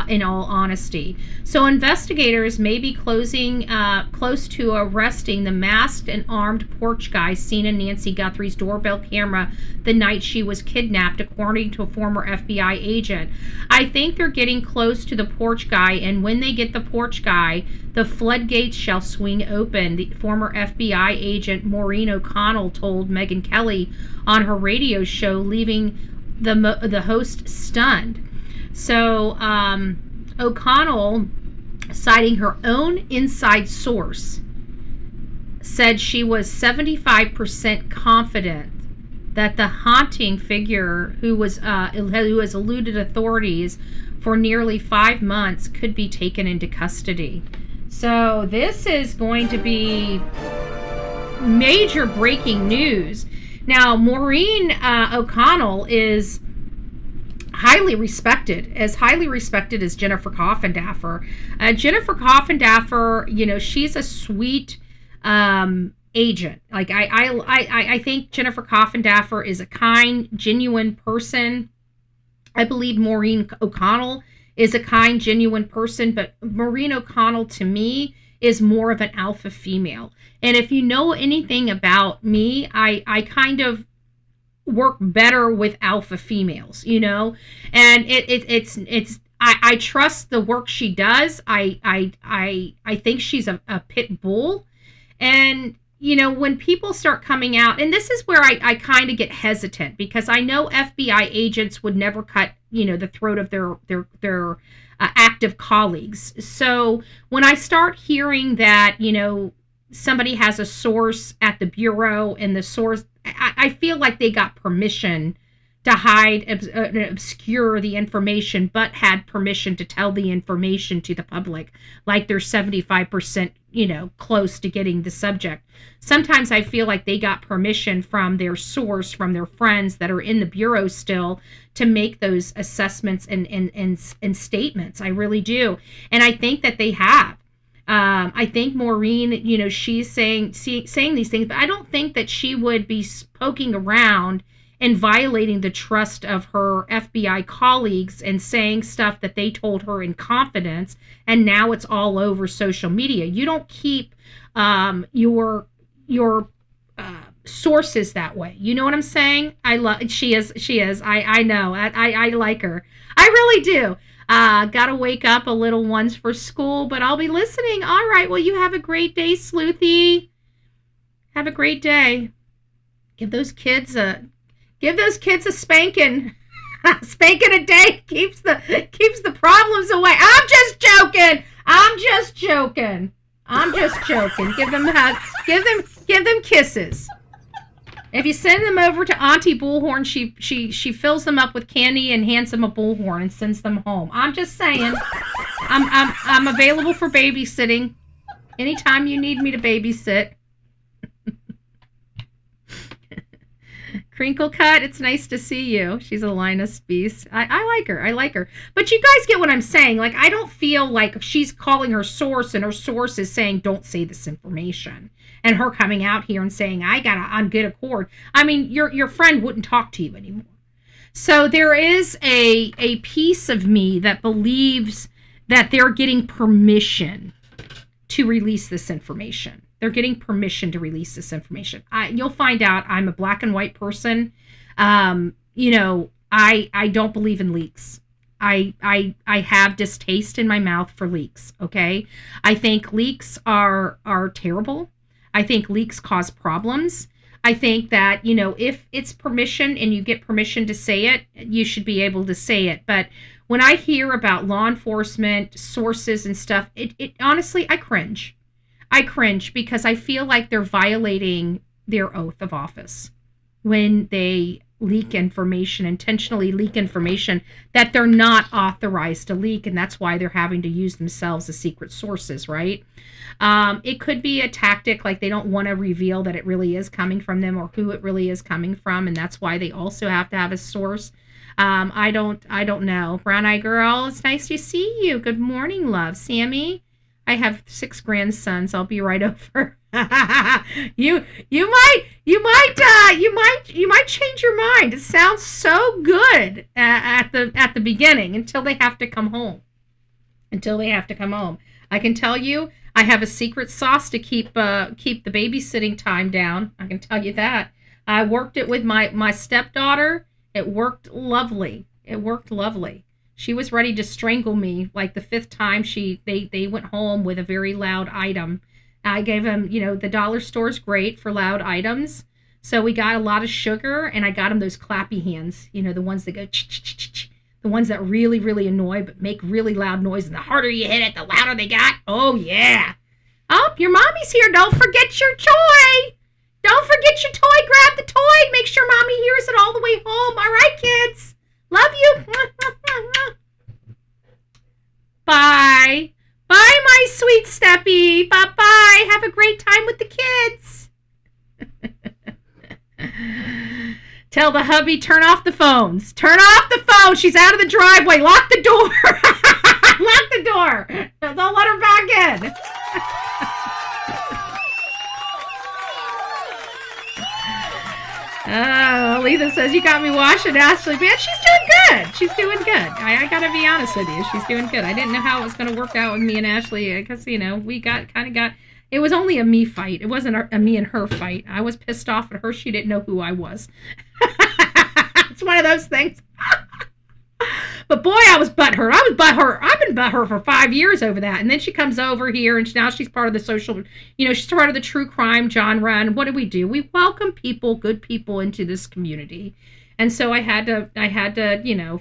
In all honesty. So investigators may be close to arresting the masked and armed porch guy seen in Nancy Guthrie's doorbell camera the night she was kidnapped, according to a former FBI agent. I think they're getting close to the porch guy, and when they get the porch guy, the floodgates shall swing open, the former FBI agent Maureen O'Connell told Megyn Kelly on her radio show, leaving the host stunned. So O'Connell, citing her own inside source, said she was 75% confident that the haunting figure who has eluded authorities for nearly 5 months could be taken into custody. So this is going to be major breaking news. Now, Maureen O'Connell is highly respected as Jennifer Coffindaffer. Jennifer Coffindaffer, she's a sweet agent. Like I think Jennifer Coffindaffer is a kind, genuine person. I believe Maureen O'Connell is a kind, genuine person, but Maureen O'Connell to me is more of an alpha female. And if you know anything about me, I kind of work better with alpha females, and I trust the work she does. I think she's a pit bull. And when people start coming out, and this is where I kind of get hesitant, because I know FBI agents would never cut the throat of their active colleagues. So when I start hearing that somebody has a source at the bureau, and the source, I feel like they got permission to hide, obscure the information, but had permission to tell the information to the public, like they're 75%, close to getting the subject. Sometimes I feel like they got permission from their source, from their friends that are in the bureau still, to make those assessments and statements. I really do. And I think that they have. I think Maureen, she's saying these things, but I don't think that she would be poking around and violating the trust of her FBI colleagues and saying stuff that they told her in confidence, and now it's all over social media. You don't keep your sources that way. You know what I'm saying? She is. I know. I like her. I really do. Gotta wake up a little ones for school, but I'll be listening. All right. Well, you have a great day, Sleuthy. Have a great day. Give those kids a spanking. Spanking a day keeps the problems away. I'm just joking. Give them hugs. Give them kisses. If you send them over to Auntie Bullhorn, she fills them up with candy and hands them a Bullhorn and sends them home. I'm just saying. I'm available for babysitting. Anytime you need me to babysit. Crinkle Cut, it's nice to see you. She's a Linus beast. I like her. But you guys get what I'm saying. Like, I don't feel like she's calling her source and her source is saying, don't say this information. And her coming out here and saying, I got on good accord. I mean, your friend wouldn't talk to you anymore. So there is a piece of me that believes that they're getting permission to release this information. They're getting permission to release this information. You'll find out I'm a black and white person. I don't believe in leaks. I have distaste in my mouth for leaks, okay? I think leaks are terrible. I think leaks cause problems. I think that, if it's permission and you get permission to say it, you should be able to say it. But when I hear about law enforcement sources and stuff, it honestly, I cringe. I cringe because I feel like they're violating their oath of office when they intentionally leak information that they're not authorized to leak, and that's why they're having to use themselves as secret sources, right? It could be a tactic, like they don't want to reveal that it really is coming from them or who it really is coming from, and that's why they also have to have a source. I don't know. Brown Eye Girl, it's nice to see you. Good morning, love. Sammy, I have 6 grandsons. I'll be right over. You might change your mind. It sounds so good at the beginning until they have to come home. I can tell you, I have a secret sauce to keep the babysitting time down. I can tell you that. I worked it with my stepdaughter. It worked lovely. She was ready to strangle me like the 5th time they went home with a very loud item. I gave them, the dollar store's great for loud items. So we got a lot of sugar, and I got them those clappy hands, the ones that go ch-ch-ch-ch, the ones that really, really annoy but make really loud noise. And the harder you hit it, the louder they got. Oh, yeah. Oh, your mommy's here. Don't forget your toy. Don't forget your toy. Grab the toy. Make sure mommy hears it all the way home. All right, kids. Love you. Bye. Bye, my sweet Steppy. Bye-bye. Have a great time with the kids. Tell the hubby, turn off the phones. Turn off the phone. She's out of the driveway. Lock the door. Lock the door. Don't let her back in. Oh, Letha says, you got me watching Ashley. Man, she's doing good. She's doing good. I got to be honest with you. She's doing good. I didn't know how it was going to work out with me and Ashley because, we got, it was only a me fight. It wasn't a me and her fight. I was pissed off at her. She didn't know who I was. It's one of those things. But boy, I was butthurt. I've been butthurt for 5 years over that. And then she comes over here, and now she's part of the social, she's part of the true crime genre. And what do? We welcome people, good people, into this community. And so I had to,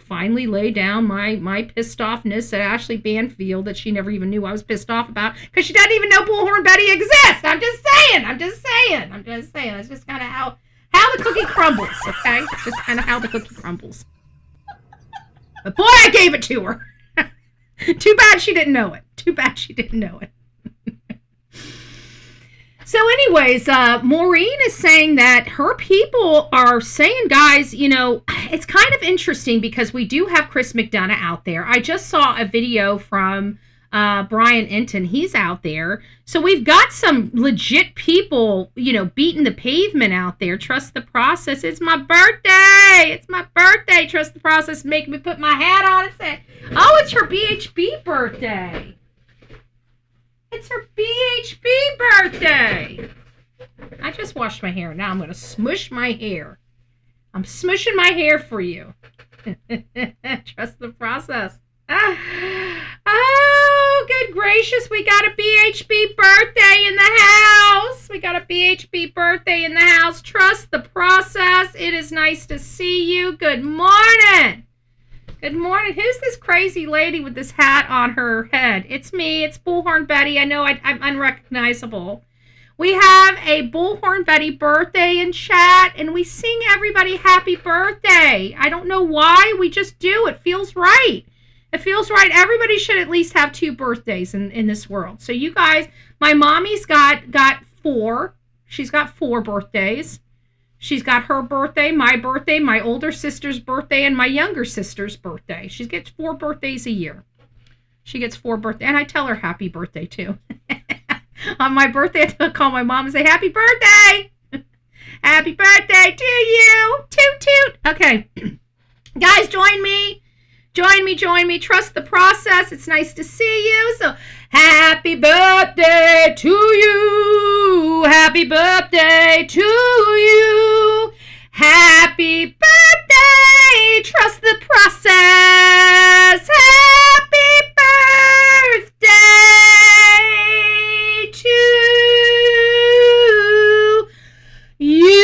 finally lay down my pissed offness at Ashley Banfield that she never even knew I was pissed off about because she doesn't even know Bullhorn Betty exists. I'm just saying. That's just kind of how the cookie crumbles, okay? Just kind of how the cookie crumbles. But boy, I gave it to her. Too bad she didn't know it. Too bad she didn't know it. So anyways, Maureen is saying that her people are saying, guys, you know, it's kind of interesting because we do have Chris McDonough out there. I just saw a video from Brian Enton. He's out there. So we've got some legit people, you know, beating the pavement out there. Trust the process. It's my birthday. It's my birthday. Trust the process. Make me put my hat on and say, oh, it's her BHB birthday. It's her BHB birthday. I just washed my hair. Now I'm going to smush my hair. I'm smushing my hair for you. Trust the process. Oh, good gracious. We got a BHB birthday in the house. We got a BHB birthday in the house. Trust the process. It is nice to see you. Good morning. Good morning. Who's this crazy lady with this hat on her head? It's me. It's Bullhorn Betty. I know I'm unrecognizable. We have a Bullhorn Betty birthday in chat, and we sing everybody happy birthday. I don't know why. We just do. It feels right. It feels right. Everybody should at least have 2 birthdays in this world. So you guys, my mommy's got 4. She's got 4 birthdays. She's got her birthday, my older sister's birthday, and my younger sister's birthday. She gets 4 birthdays a year. She gets 4 birthdays, and I tell her happy birthday, too. On my birthday, I call my mom and say, happy birthday! Happy birthday to you! Toot, toot! Okay. Guys, join me. Join me. Trust the process. It's nice to see you. So, happy birthday to you. Happy birthday to you. Happy birthday. Trust the process. Happy birthday to you.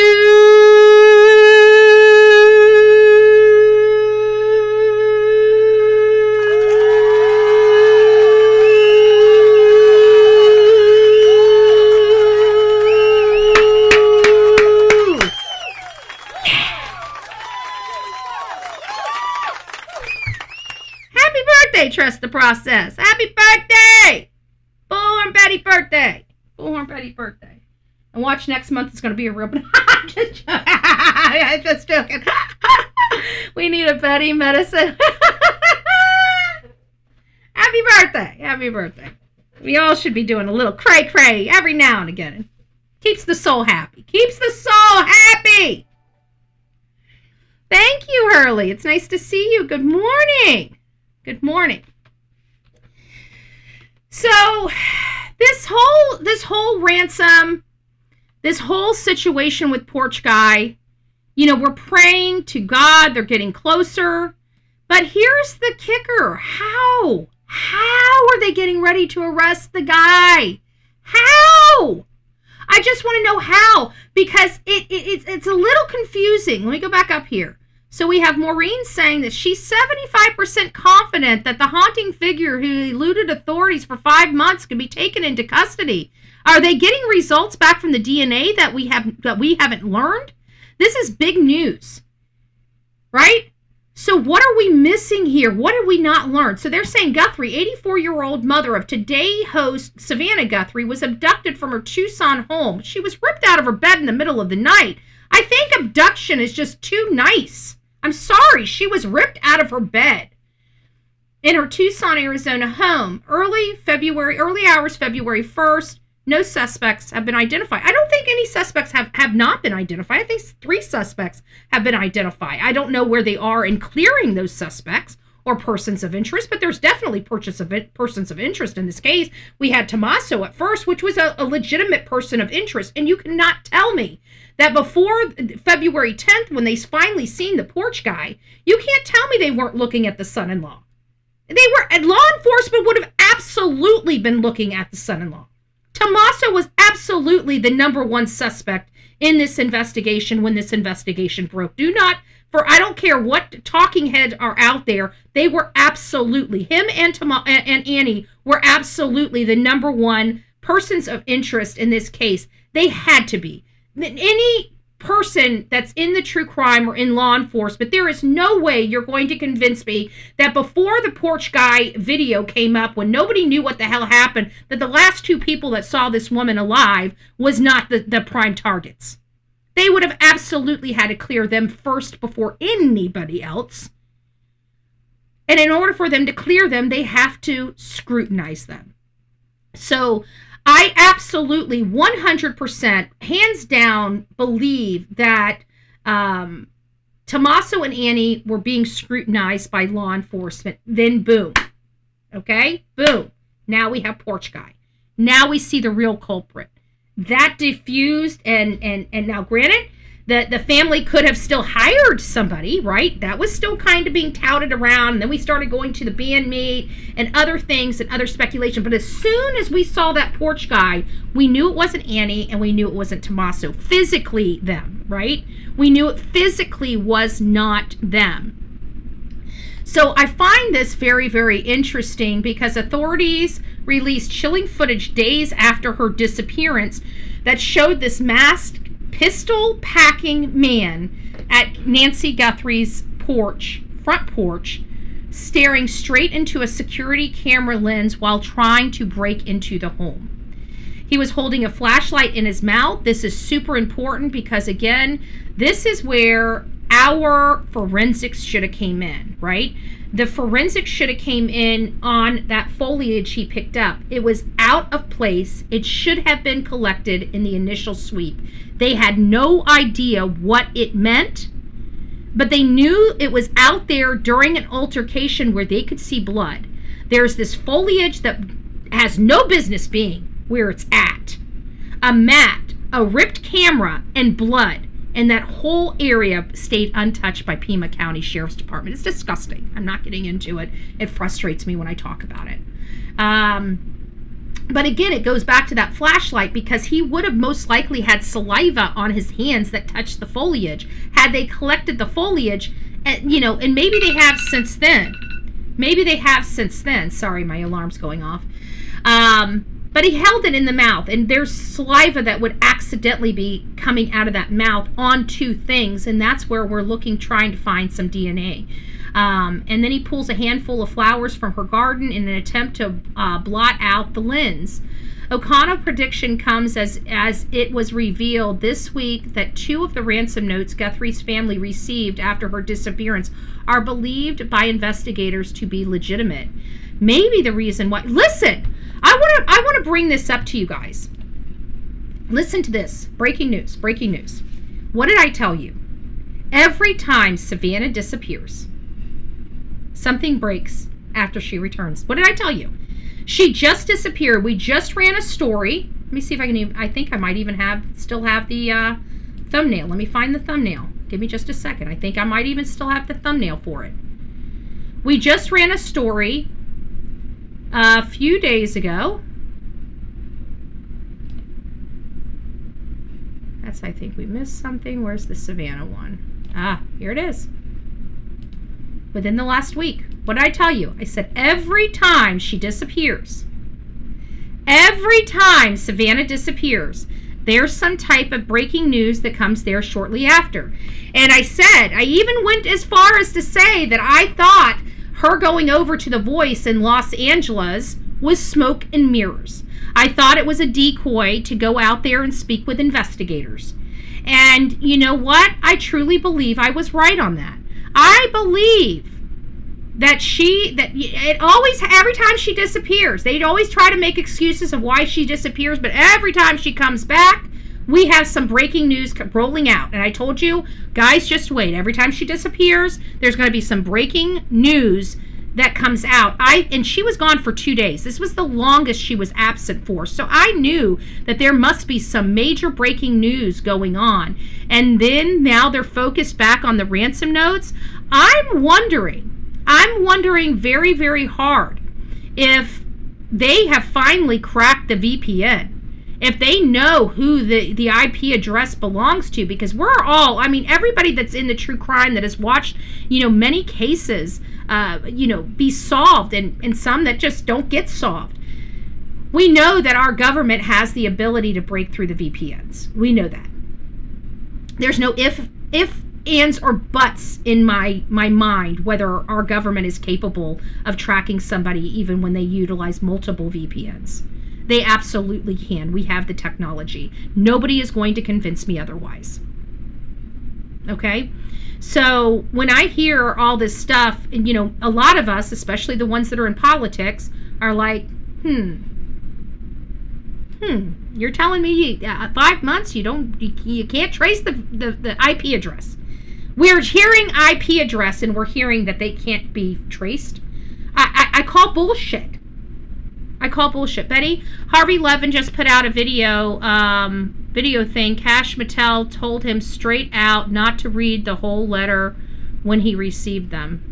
Trust the process. Happy birthday! Bullhorn Betty birthday. Bullhorn Betty birthday. And watch next month. It's going to be a real... I'm just joking. We need a Betty medicine. Happy birthday. Happy birthday. We all should be doing a little cray-cray every now and again. Keeps the soul happy. Keeps the soul happy. Thank you, Hurley. It's nice to see you. Good morning. Good morning. So, this whole ransom, this whole situation with Porch Guy, you know, we're praying to God, they're getting closer. But here's the kicker. How? How are they getting ready to arrest the guy? How? I just want to know how, because it's a little confusing. Let me go back up here. So we have Maureen saying that she's 75% confident that the haunting figure who eluded authorities for 5 months can be taken into custody. Are they getting results back from the DNA that we haven't learned? This is big news, right? So what are we missing here? What did we not learn? So they're saying Guthrie, 84-year-old mother of Today host Savannah Guthrie, was abducted from her Tucson home. She was ripped out of her bed in the middle of the night. I think abduction is just too nice. I'm sorry, she was ripped out of her bed in her Tucson, Arizona home. Early hours, February 1st. No suspects have been identified. I don't think any suspects have not been identified. I think 3 suspects have been identified. I don't know where they are in clearing those suspects or persons of interest, but there's definitely persons of interest in this case. We had Tommaso at first, which was a legitimate person of interest, and you cannot tell me that before February 10th, when they finally seen the Porch Guy, you can't tell me they weren't looking at the son-in-law. Law enforcement would have absolutely been looking at the son-in-law. Tommaso was absolutely the number 1 suspect in this investigation when this investigation broke. I don't care what talking heads are out there, they were absolutely, him and Annie were absolutely the number 1 persons of interest in this case. They had to be. Any person that's in the true crime or in law enforcement, there is no way you're going to convince me that before the Porch Guy video came up, when nobody knew what the hell happened, that the last 2 people that saw this woman alive was not the prime targets. They would have absolutely had to clear them first before anybody else. And in order for them to clear them, they have to scrutinize them. So I absolutely 100% hands down believe that Tommaso and Annie were being scrutinized by law enforcement. Then boom. Okay? Boom. Now we have Porch Guy. Now we see the real culprit. That diffused and now granted, the family could have still hired somebody, right? That was still kind of being touted around. And then we started going to the bandmate and other things and other speculation. But as soon as we saw that Porch Guy, we knew it wasn't Annie and we knew it wasn't Tommaso. Physically them, right? We knew it physically was not them. So I find this very, very interesting because authorities released chilling footage days after her disappearance that showed this masked pistol-packing man at Nancy Guthrie's front porch, staring straight into a security camera lens while trying to break into the home. He was holding a flashlight in his mouth. This is super important because, again, this is where our forensics should have came in, right? The forensics should have came in on that foliage he picked up. It was out of place. It should have been collected in the initial sweep. They had no idea what it meant, but they knew it was out there during an altercation where they could see blood. There's this foliage that has no business being where it's at. A mat, a ripped camera, and blood. And that whole area stayed untouched by Pima County Sheriff's Department. It's disgusting. I'm not getting into it. It frustrates me when I talk about it. But again, it goes back to that flashlight because he would have most likely had saliva on his hands that touched the foliage. Had they collected the foliage, and maybe they have since then. Sorry, my alarm's going off. But he held it in the mouth, and there's saliva that would accidentally be coming out of that mouth onto things, and that's where we're trying to find some DNA. And then he pulls a handful of flowers from her garden in an attempt to blot out the lens. O'Connell's prediction comes as it was revealed this week that 2 of the ransom notes Guthrie's family received after her disappearance are believed by investigators to be legitimate. Maybe the reason why... Listen! I want to bring this up to you guys. Listen to this. Breaking news. What did I tell you? Every time Savannah disappears, something breaks after she returns. What did I tell you? She just disappeared. We just ran a story. Let me see if I can I think I might even still have the thumbnail. Let me find the thumbnail. Give me just a second. I think I might even still have the thumbnail for it. We just ran a story a few days ago. I think we missed something. Where's the Savannah one? Here it is. Within the last week. What did I tell you? I said every time she disappears, every time Savannah disappears, there's some type of breaking news that comes there shortly after. And I even went as far as to say that I thought her going over to the Voice in Los Angeles was smoke and mirrors. I thought it was a decoy to go out there and speak with investigators. And you know what? I truly believe I was right on that. I believe that every time she disappears, they'd always try to make excuses of why she disappears, but every time she comes back, we have some breaking news rolling out. And I told you, guys, just wait. Every time she disappears, there's going to be some breaking news that comes out. And she was gone for 2 days. This was the longest she was absent for. So I knew that there must be some major breaking news going on. And then now they're focused back on the ransom notes. I'm wondering very, very hard if they have finally cracked the VPN. If they know who the IP address belongs to, because everybody that's in the true crime that has watched, many cases, be solved and some that just don't get solved. We know that our government has the ability to break through the VPNs. We know that. There's no if, ands, or buts in my mind whether our government is capable of tracking somebody even when they utilize multiple VPNs. They absolutely can. We have the technology. Nobody is going to convince me otherwise. Okay? So when I hear all this stuff, and you know, a lot of us, especially the ones that are in politics, are like, you're telling me 5 months you can't trace the IP address. We're hearing IP address and we're hearing that they can't be traced. I call bullshit. I call bullshit. Betty, Harvey Levin just put out a video thing. Kash Mattel told him straight out not to read the whole letter when he received them.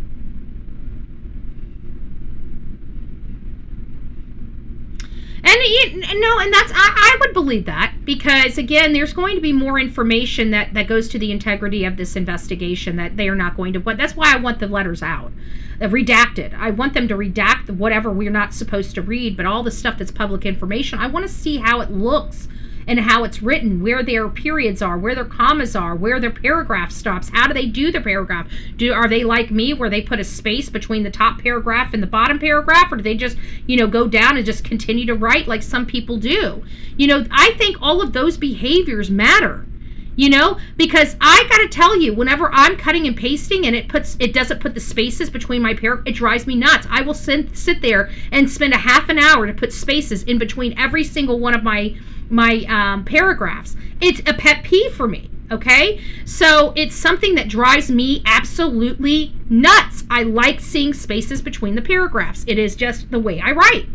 And that's, I would believe that, because again, there's going to be more information that goes to the integrity of this investigation that they are not going to, but that's why I want the letters out, redacted. I want them to redact whatever we're not supposed to read, but all the stuff that's public information, I want to see how it looks and how it's written, where their periods are, where their commas are, where their paragraph stops. How do they do their paragraph? Are they like me where they put a space between the top paragraph and the bottom paragraph, or do they just, go down and just continue to write like some people do? I think all of those behaviors matter. Because I gotta tell you, whenever I'm cutting and pasting and it doesn't put the spaces between my it drives me nuts. I will sit there and spend a half an hour to put spaces in between every single one of my paragraphs. It's a pet peeve for me. Okay, so it's something that drives me absolutely nuts. I like seeing spaces between the paragraphs. It is just the way I write.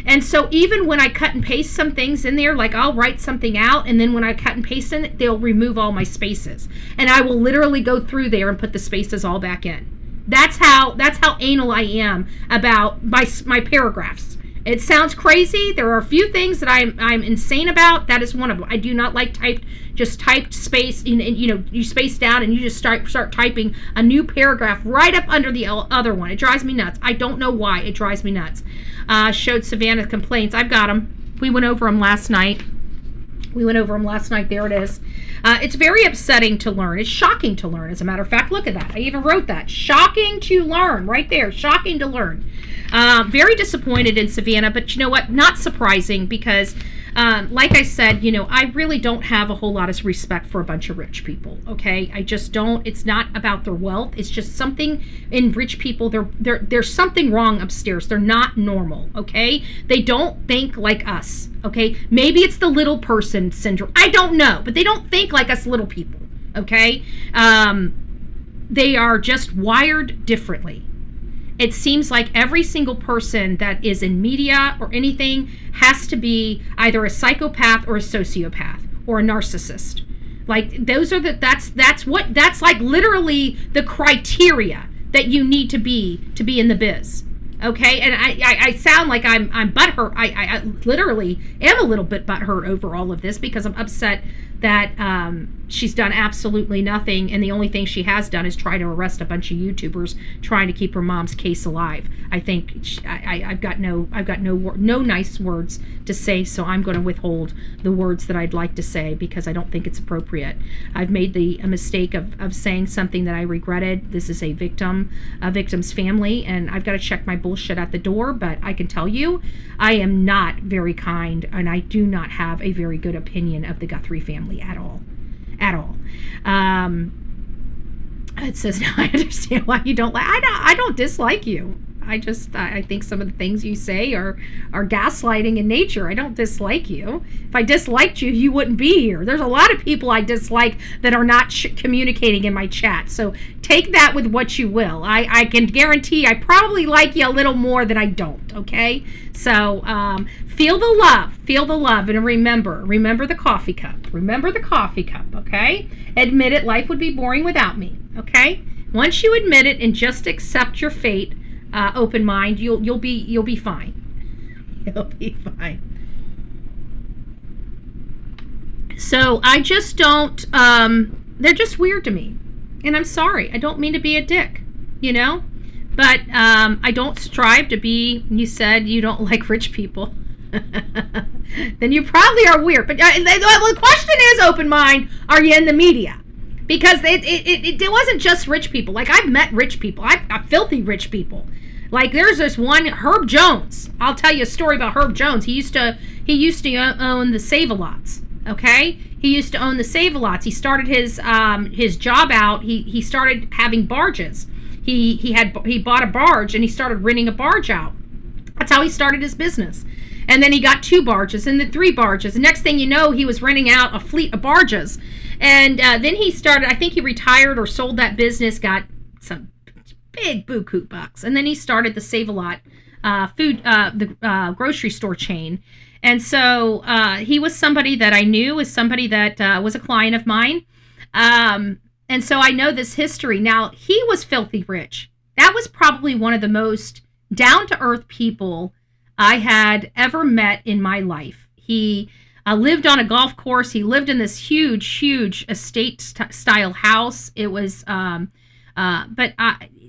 And so even when I cut and paste some things in there, like I'll write something out, and then when I cut and paste in it, they'll remove all my spaces. And I will literally go through there and put the spaces all back in. That's how anal I am about my paragraphs. It sounds crazy. There are a few things that I'm insane about. That is one of them. I do not like typed space. You space down and you just start typing a new paragraph right up under the other one. It drives me nuts. I don't know why. It drives me nuts. Showed Savannah complaints. I've got them. We went over them last night. There it is. It's very upsetting to learn. It's shocking to learn, as a matter of fact. Look at that. I even wrote that. Shocking to learn. Right there. Shocking to learn. Very disappointed in Savannah, but you know what? Not surprising, because like I said, I really don't have a whole lot of respect for a bunch of rich people, okay? I just don't. It's not about their wealth. It's just something in rich people. There's something wrong upstairs. They're not normal, okay? They don't think like us, okay? Maybe it's the little person syndrome. I don't know, but they don't think like us little people, okay? They are just wired differently. It seems like every single person that is in media or anything has to be either a psychopath or a sociopath or a narcissist. Like that's like literally the criteria that you need to be in the biz. Okay, and I sound like I'm butthurt. I literally am a little bit butthurt over all of this, because I'm upset that she's done absolutely nothing, and the only thing she has done is try to arrest a bunch of YouTubers trying to keep her mom's case alive. I think I've got no nice words to say, so I'm going to withhold the words that I'd like to say, because I don't think it's appropriate. I've made a mistake of saying something that I regretted. This is a victim's family, and I've got to check my bullshit at the door. But I can tell you, I am not very kind, and I do not have a very good opinion of the Guthrie family at all. It says, now I understand why you don't like. I don't dislike you. I think some of the things you say are gaslighting in nature. I don't dislike you. If I disliked you, you wouldn't be here. There's a lot of people I dislike that are not communicating in my chat. So take that with what you will. I can guarantee I probably like you a little more than I don't, okay? So feel the love, and remember the coffee cup. Remember the coffee cup, okay? Admit it, life would be boring without me, okay? Once you admit it and just accept your fate, open mind, you'll be fine. You'll be fine. So I just don't, they're just weird to me. And I'm sorry, I don't mean to be a dick, but I don't strive to be. You said you don't like rich people. Then you probably are weird. But the question is, open mind, are you in the media? Because it wasn't just rich people. Like, I've met rich people. I've filthy rich people. Like, there's this one, Herb Jones. I'll tell you a story about Herb Jones. He used to own the Save-A-Lots. Okay? He used to own the Save-A-Lots. He started his job out. He started having barges. He bought a barge and he started renting a barge out. That's how he started his business. And then he got 2 barges and then 3 barges. The next thing you know, he was renting out a fleet of barges. And then he started, I think he retired or sold that business, got some big buku bucks. And then he started the Save-A-Lot grocery store chain. And so he was somebody that I knew, was somebody that was a client of mine. And so I know this history. Now, he was filthy rich. That was probably one of the most down-to-earth people I had ever met in my life. He lived on a golf course. He lived in this huge estate-style house. It was,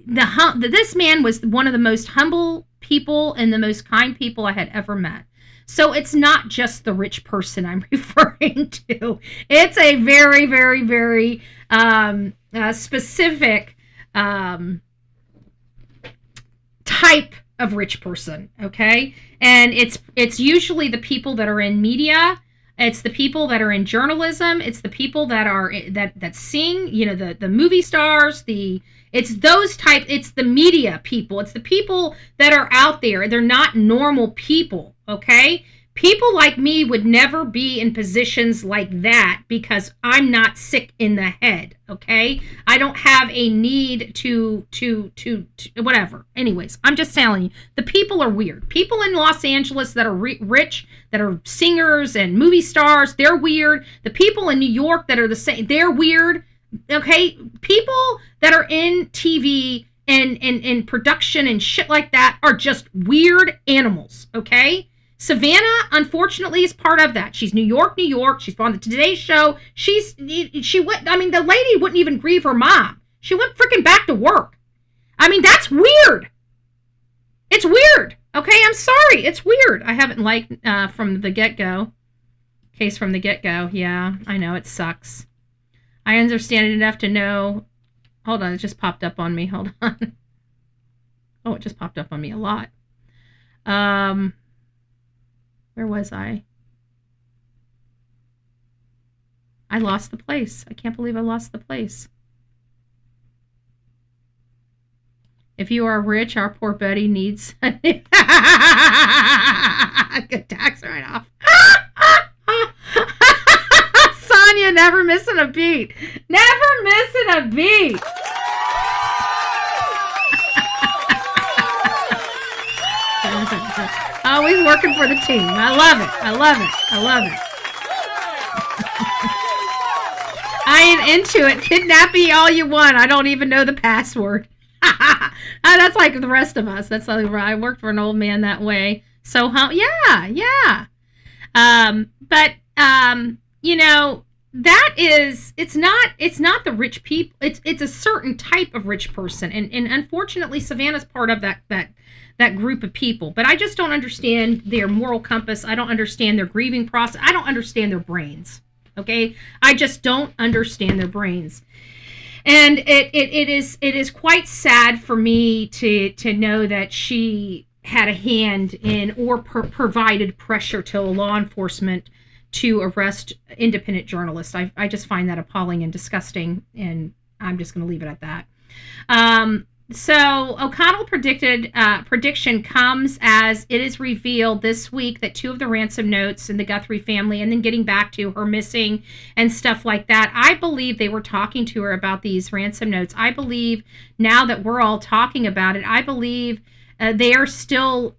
this man was one of the most humble people and the most kind people I had ever met. So it's not just the rich person I'm referring to. It's a very, very, very specific type of rich person, okay? And it's usually the people that are in media. It's the people that are in journalism. It's the people that are that sing, the movie stars, it's the media people. It's the people that are out there. They're not normal people, okay? People like me would never be in positions like that because I'm not sick in the head, okay? I don't have a need to whatever. Anyways, I'm just telling you, the people are weird. People in Los Angeles that are rich, that are singers and movie stars, they're weird. The people in New York that are the same, they're weird, okay? People that are in TV and production and shit like that are just weird animals, okay? Savannah, unfortunately, is part of that. She's New York. She's on the Today Show. The lady wouldn't even grieve her mom. She went freaking back to work. I mean, that's weird. It's weird. Okay, I'm sorry. It's weird. I haven't liked from the get-go. Case from the get-go. Yeah, I know. It sucks. I understand it enough to know. Hold on. It just popped up on me. Hold on. Oh, it just popped up on me a lot. Where was I? I lost the place. I can't believe I lost the place. If you are rich, our poor Betty needs a good tax write-off. Sonia, never missing a beat. Never missing a beat. Always working for the team. I love it. I love it. I love it. I am into it. Kidnap me all you want. I don't even know the password. That's like the rest of us. That's like, I worked for an old man that way. So, yeah. That is, it's not the rich people. It's a certain type of rich person. And unfortunately, Savannah's part of that group of people. But I just don't understand their moral compass. I don't understand their grieving process. I don't understand their brains. Okay? I just don't understand their brains. And it is quite sad for me to know that she had a hand in or provided pressure to law enforcement to arrest independent journalists. I just find that appalling and disgusting, and I'm just going to leave it at that. So O'Connell prediction comes as it is revealed this week that 2 of the ransom notes in the Guthrie family, and then getting back to her missing and stuff like that, I believe they were talking to her about these ransom notes. I believe now that we're all talking about it, I believe they are still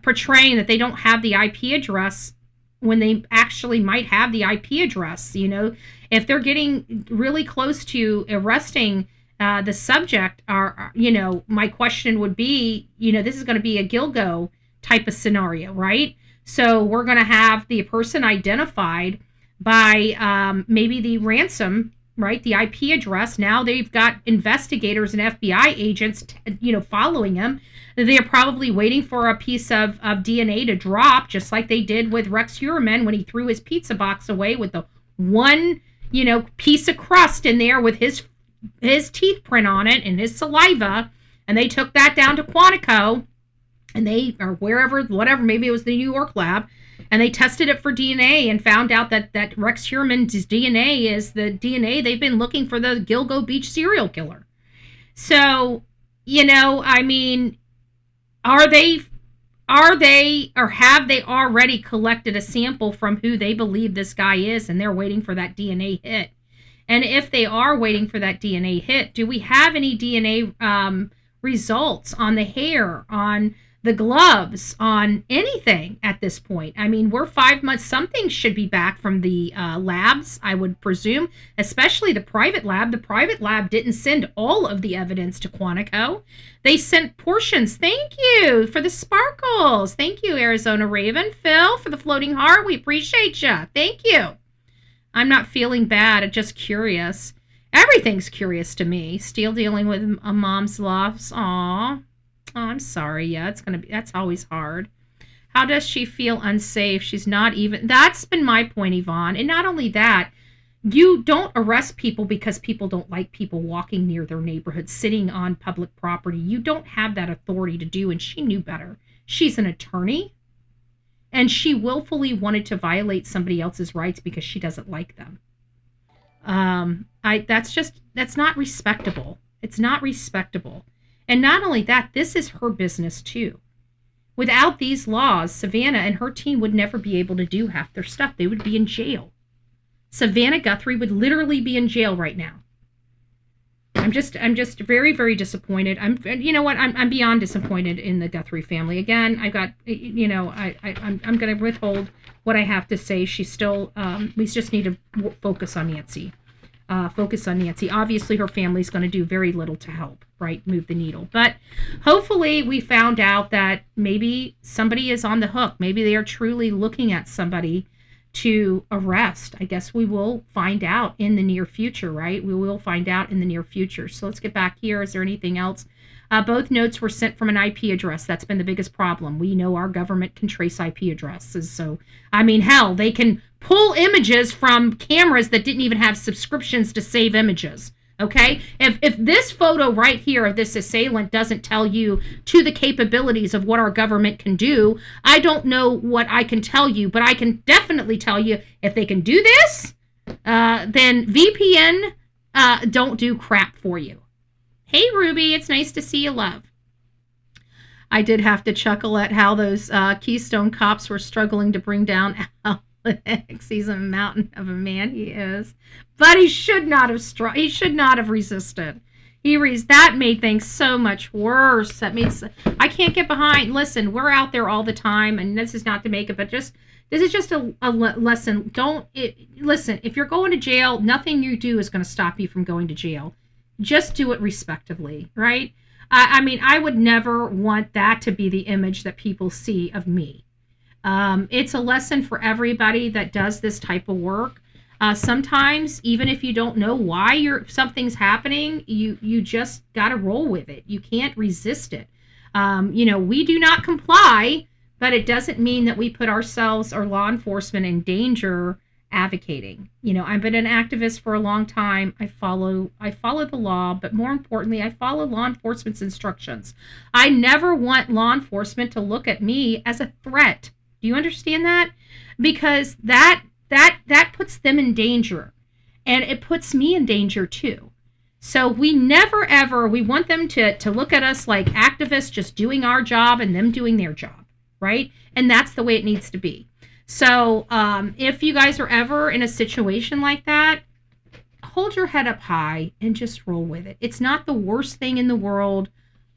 portraying that they don't have the IP address when they actually might have the IP address. If they're getting really close to arresting the subject, my question would be, this is going to be a Gilgo type of scenario, right? So we're going to have the person identified by maybe the ransom, right? The IP address. Now they've got investigators and FBI agents, following him. They're probably waiting for a piece of DNA to drop, just like they did with Rex Heuermann when he threw his pizza box away with the one piece of crust in there with his teeth print on it and his saliva, and they took that down to Quantico, and or wherever, whatever, maybe it was the New York lab, and they tested it for DNA and found out that Rex Heuermann's DNA is the DNA they've been looking for the Gilgo Beach serial killer. So, I mean, are they, or have they already collected a sample from who they believe this guy is, and they're waiting for that DNA hit? And if they are waiting for that DNA hit, do we have any DNA results on the hair, on the gloves, on anything at this point? I mean, we're 5 months. Something should be back from the labs, I would presume, especially the private lab. The private lab didn't send all of the evidence to Quantico. They sent portions. Thank you for the sparkles. Thank you, Arizona Raven. Phil, for the floating heart. We appreciate you. Thank you. I'm not feeling bad. I'm just curious. Everything's curious to me. Still dealing with a mom's loss. Aw. Oh, I'm sorry. Yeah, that's always hard. How does she feel unsafe? She's not even, that's been my point, Yvonne. And not only that, you don't arrest people because people don't like people walking near their neighborhood, sitting on public property. You don't have that authority to do, and she knew better. She's an attorney, and she willfully wanted to violate somebody else's rights because she doesn't like them. That's not respectable. It's not respectable. And not only that, this is her business too. Without these laws, Savannah and her team would never be able to do half their stuff. They would be in jail. Savannah Guthrie would literally be in jail right now. I'm just very, very disappointed. I'm beyond disappointed in the Guthrie family. Again, I'm going to withhold what I have to say. She's still, we just need to focus on Nancy. Obviously, her family's going to do very little to help, right? Move the needle. But hopefully we found out that maybe somebody is on the hook. Maybe they are truly looking at somebody to arrest. I guess we will find out in the near future, right? We will find out in the near future. So let's get back here. Is there anything else? Both notes were sent from an IP address. That's been the biggest problem. We know our government can trace IP addresses. So, I mean, hell, they can pull images from cameras that didn't even have subscriptions to save images. Okay? If this photo right here of this assailant doesn't tell you to the capabilities of what our government can do, I don't know what I can tell you, but I can definitely tell you if they can do this, then VPN don't do crap for you. Hey, Ruby, it's nice to see you, love. I did have to chuckle at how those Keystone cops were struggling to bring down Alex. He's a mountain of a man, he is. But he should not have resisted. That made things so much worse. I can't get behind. Listen, we're out there all the time, and this is not to make it, but this is just a lesson. Listen, if you're going to jail, nothing you do is going to stop you from going to jail. Just do it respectively, right? I mean, I would never want that to be the image that people see of me. It's a lesson for everybody that does this type of work. Sometimes, even if you don't know why something's happening, you just got to roll with it. You can't resist it. We do not comply, but it doesn't mean that we put ourselves or law enforcement in danger advocating. I've been an activist for a long time. I follow the law, but more importantly, I follow law enforcement's instructions. I never want law enforcement to look at me as a threat. Do you understand that? Because that puts them in danger, and it puts me in danger too. So we never ever, we want them to look at us like activists just doing our job and them doing their job, right? And that's the way it needs to be. So if you guys are ever in a situation like that, hold your head up high and just roll with it. It's not the worst thing in the world.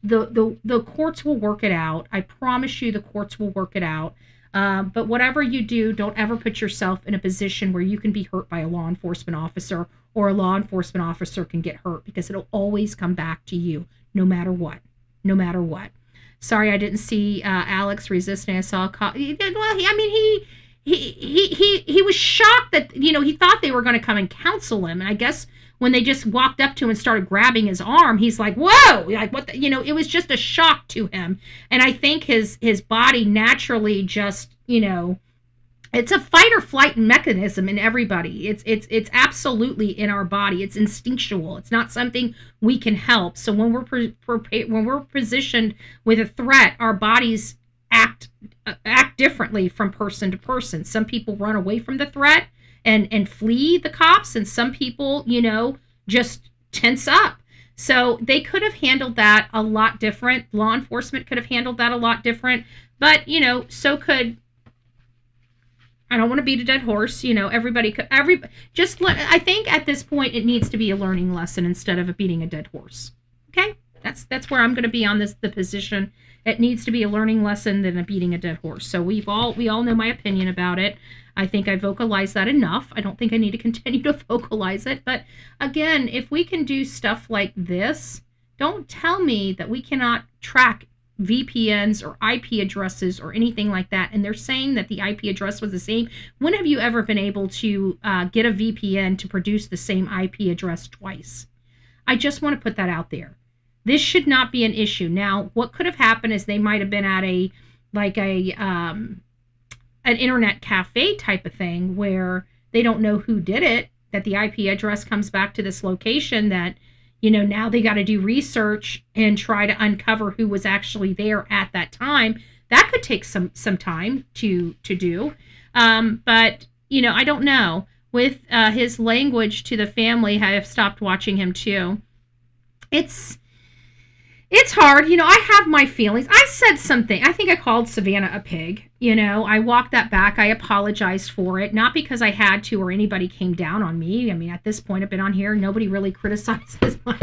The courts will work it out. I promise you the courts will work it out. But whatever you do, don't ever put yourself in a position where you can be hurt by a law enforcement officer, or a law enforcement officer can get hurt, because it'll always come back to you, no matter what. No matter what. Sorry, I didn't see Alex resisting. I saw a cop. He was shocked that, he thought they were going to come and counsel him. And I guess when they just walked up to him and started grabbing his arm, he's like, whoa, like what it was just a shock to him. And I think his body naturally just, it's a fight or flight mechanism in everybody. It's absolutely in our body. It's instinctual. It's not something we can help. So when we're positioned with a threat, our bodies act differently from person to person. Some people run away from the threat and flee the cops, and some people, just tense up. So they could have handled that a lot different. Law enforcement could have handled that a lot different. But, so could, I don't want to beat a dead horse. Everybody could, I think at this point it needs to be a learning lesson instead of beating a dead horse. Okay? That's where I'm going to be on the position. It needs to be a learning lesson than a beating a dead horse. So we all know my opinion about it. I think I vocalized that enough. I don't think I need to continue to vocalize it. But again, if we can do stuff like this, don't tell me that we cannot track VPNs or IP addresses or anything like that. And they're saying that the IP address was the same. When have you ever been able to get a VPN to produce the same IP address twice? I just want to put that out there. This should not be an issue. Now, what could have happened is they might have been at an internet cafe type of thing where they don't know who did it, that the IP address comes back to this location, that now they got to do research and try to uncover who was actually there at that time. That could take some time to do. But, I don't know. With his language to the family, I have stopped watching him too. It's hard. I have my feelings. I said something. I think I called Savannah a pig. I walked that back. I apologized for it. Not because I had to or anybody came down on me. I mean, at this point, I've been on here. Nobody really criticizes my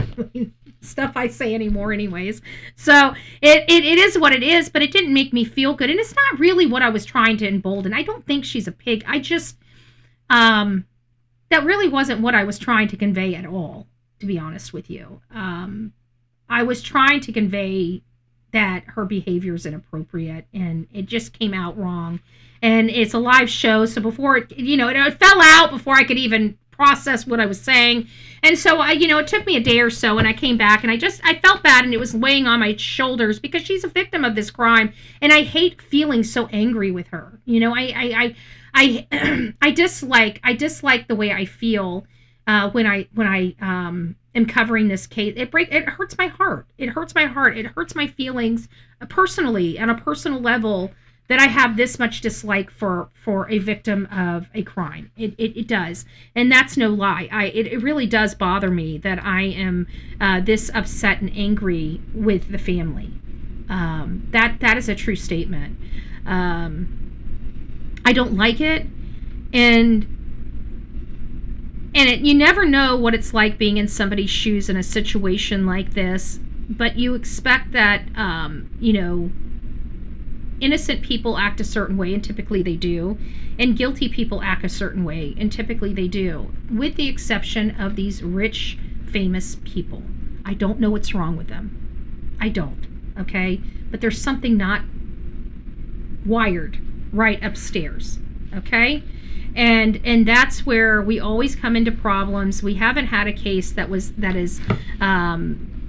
stuff I say anymore anyways. So it is what it is, but it didn't make me feel good. And it's not really what I was trying to embolden. I don't think she's a pig. I just, that really wasn't what I was trying to convey at all, to be honest with you. I was trying to convey that her behavior is inappropriate, and it just came out wrong. And it's a live show, so before it fell out before I could even process what I was saying. And so it took me a day or so, and I came back, and I felt bad, and it was weighing on my shoulders because she's a victim of this crime, and I hate feeling so angry with her. I dislike the way I feel when I am covering this case. It hurts my heart. It hurts my heart. It hurts my feelings personally, on a personal level, that I have this much dislike for a victim of a crime. It does. And that's no lie. It really does bother me that I am this upset and angry with the family. That is a true statement. I don't like it. And you never know what it's like being in somebody's shoes in a situation like this, but you expect that, innocent people act a certain way, and typically they do, and guilty people act a certain way, and typically they do, with the exception of these rich, famous people. I don't know what's wrong with them. I don't, okay? But there's something not wired right upstairs, okay? And that's where we always come into problems. We haven't had a case that is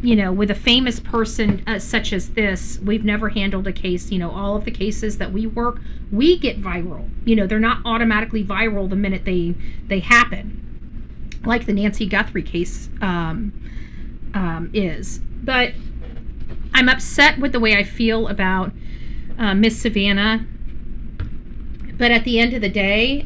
with a famous person such as this. We've never handled a case. All of the cases that we work, we get viral. They're not automatically viral the minute they happen, like the Nancy Guthrie case is. But I'm upset with the way I feel about Miss Savannah. But at the end of the day,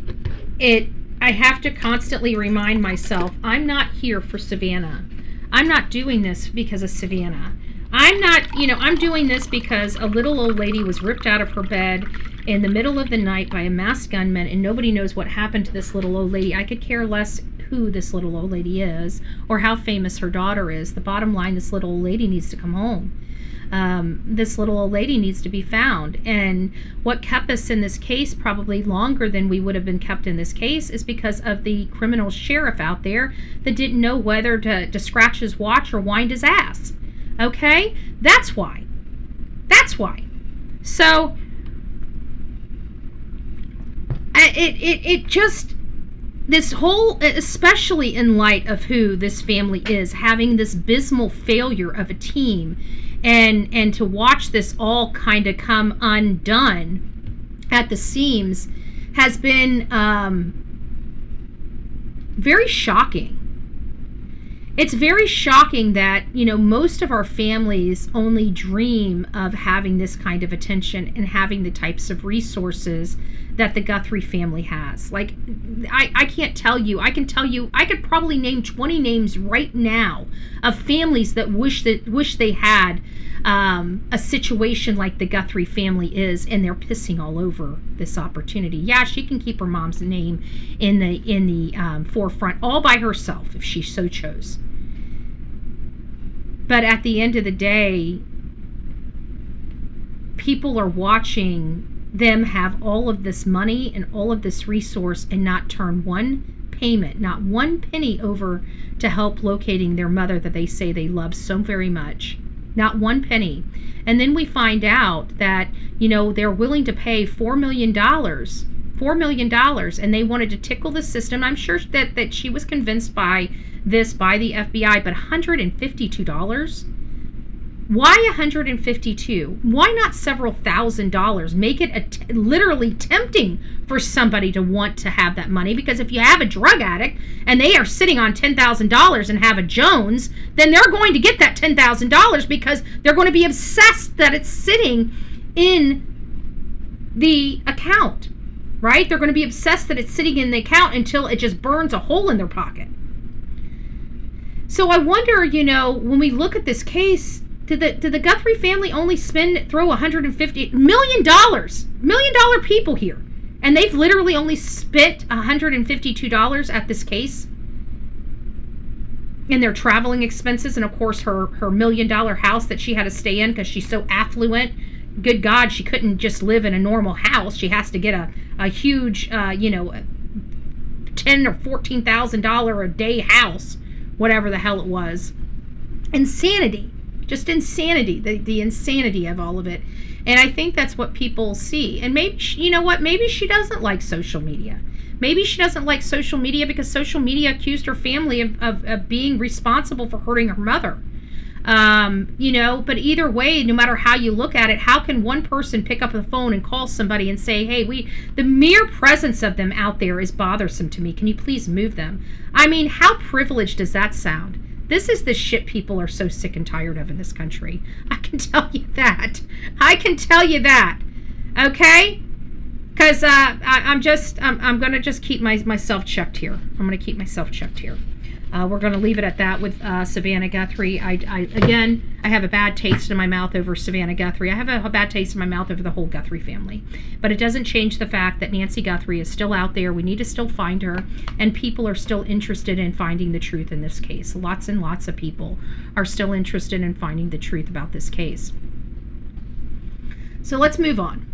I have to constantly remind myself, I'm not here for Savannah. I'm not doing this because of Savannah. I'm doing this because a little old lady was ripped out of her bed in the middle of the night by a masked gunman, and nobody knows what happened to this little old lady. I could care less who this little old lady is or how famous her daughter is. The bottom line, this little old lady needs to come home. This little old lady needs to be found. And what kept us in this case probably longer than we would have been kept in this case is because of the criminal sheriff out there that didn't know whether to scratch his watch or wind his ass. Okay? That's why. So it just, this whole, especially in light of who this family is, having this abysmal failure of a team, and to watch this all kind of come undone at the seams, has been very shocking. It's very shocking that, you know, most of our families only dream of having this kind of attention and having the types of resources that the Guthrie family has. Like, I can't tell you. I can tell you, I could probably name 20 names right now of families that wish they had a situation like the Guthrie family is, and they're pissing all over this opportunity. Yeah, she can keep her mom's name in the forefront all by herself if she so chose. But at the end of the day, people are watching them have all of this money and all of this resource and not turn one payment, not one penny over to help locating their mother that they say they love so very much. Not one penny. And then we find out that, you know, they're willing to pay $4 million, and they wanted to tickle the system. I'm sure that she was convinced by the FBI, but $152? Why $152? Why not several $1,000s? Make it literally tempting for somebody to want to have that money. Because if you have a drug addict and they are sitting on $10,000 and have a Jones, then they're going to get that $10,000 because they're going to be obsessed that it's sitting in the account, right? They're going to be obsessed that it's sitting in the account until it just burns a hole in their pocket. So I wonder, you know, when we look at this case, did the Guthrie family only throw $150 million? $1 million people here. And they've literally only spent $152 at this case in their traveling expenses, and of course her $1 million house that she had to stay in because she's so affluent. Good God, she couldn't just live in a normal house. She has to get a huge, $10,000 or $14,000 a day house, whatever the hell it was. Insanity. Just insanity, the insanity of all of it. And I think that's what people see. And maybe, you know what, maybe she doesn't like social media. Maybe she doesn't like social media because social media accused her family of being responsible for hurting her mother. You know, but either way, no matter how you look at it, how can one person pick up the phone and call somebody and say, hey, the mere presence of them out there is bothersome to me. Can you please move them? I mean, how privileged does that sound? This is the shit people are so sick and tired of in this country. I can tell you that. I can tell you that. Okay? Because I'm going to just keep myself checked here. I'm going to keep myself checked here. We're going to leave it at that with Savannah Guthrie. I have a bad taste in my mouth over Savannah Guthrie. I have a bad taste in my mouth over the whole Guthrie family. But it doesn't change the fact that Nancy Guthrie is still out there. We need to still find her. And people are still interested in finding the truth in this case. Lots and lots of people are still interested in finding the truth about this case. So let's move on.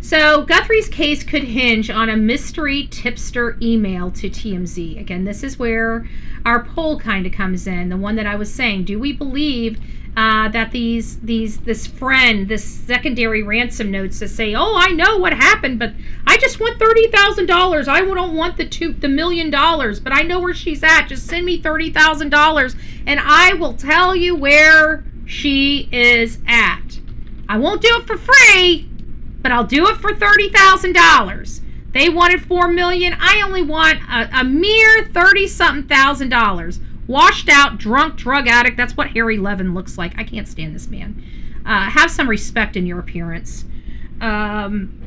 So Guthrie's case could hinge on a mystery tipster email to TMZ. Again, this is where our poll kind of comes in. The one that I was saying, do we believe that this secondary ransom notes that say, oh, I know what happened, but I just want $30,000. I don't want the $1 million, but I know where she's at. Just send me $30,000 and I will tell you where she is at. I won't do it for free, but I'll do it for $30,000. They wanted $4 million. I only want a mere $30-something thousand. Washed out, drunk, drug addict. That's what Harry Levin looks like. I can't stand this man. Have some respect in your appearance.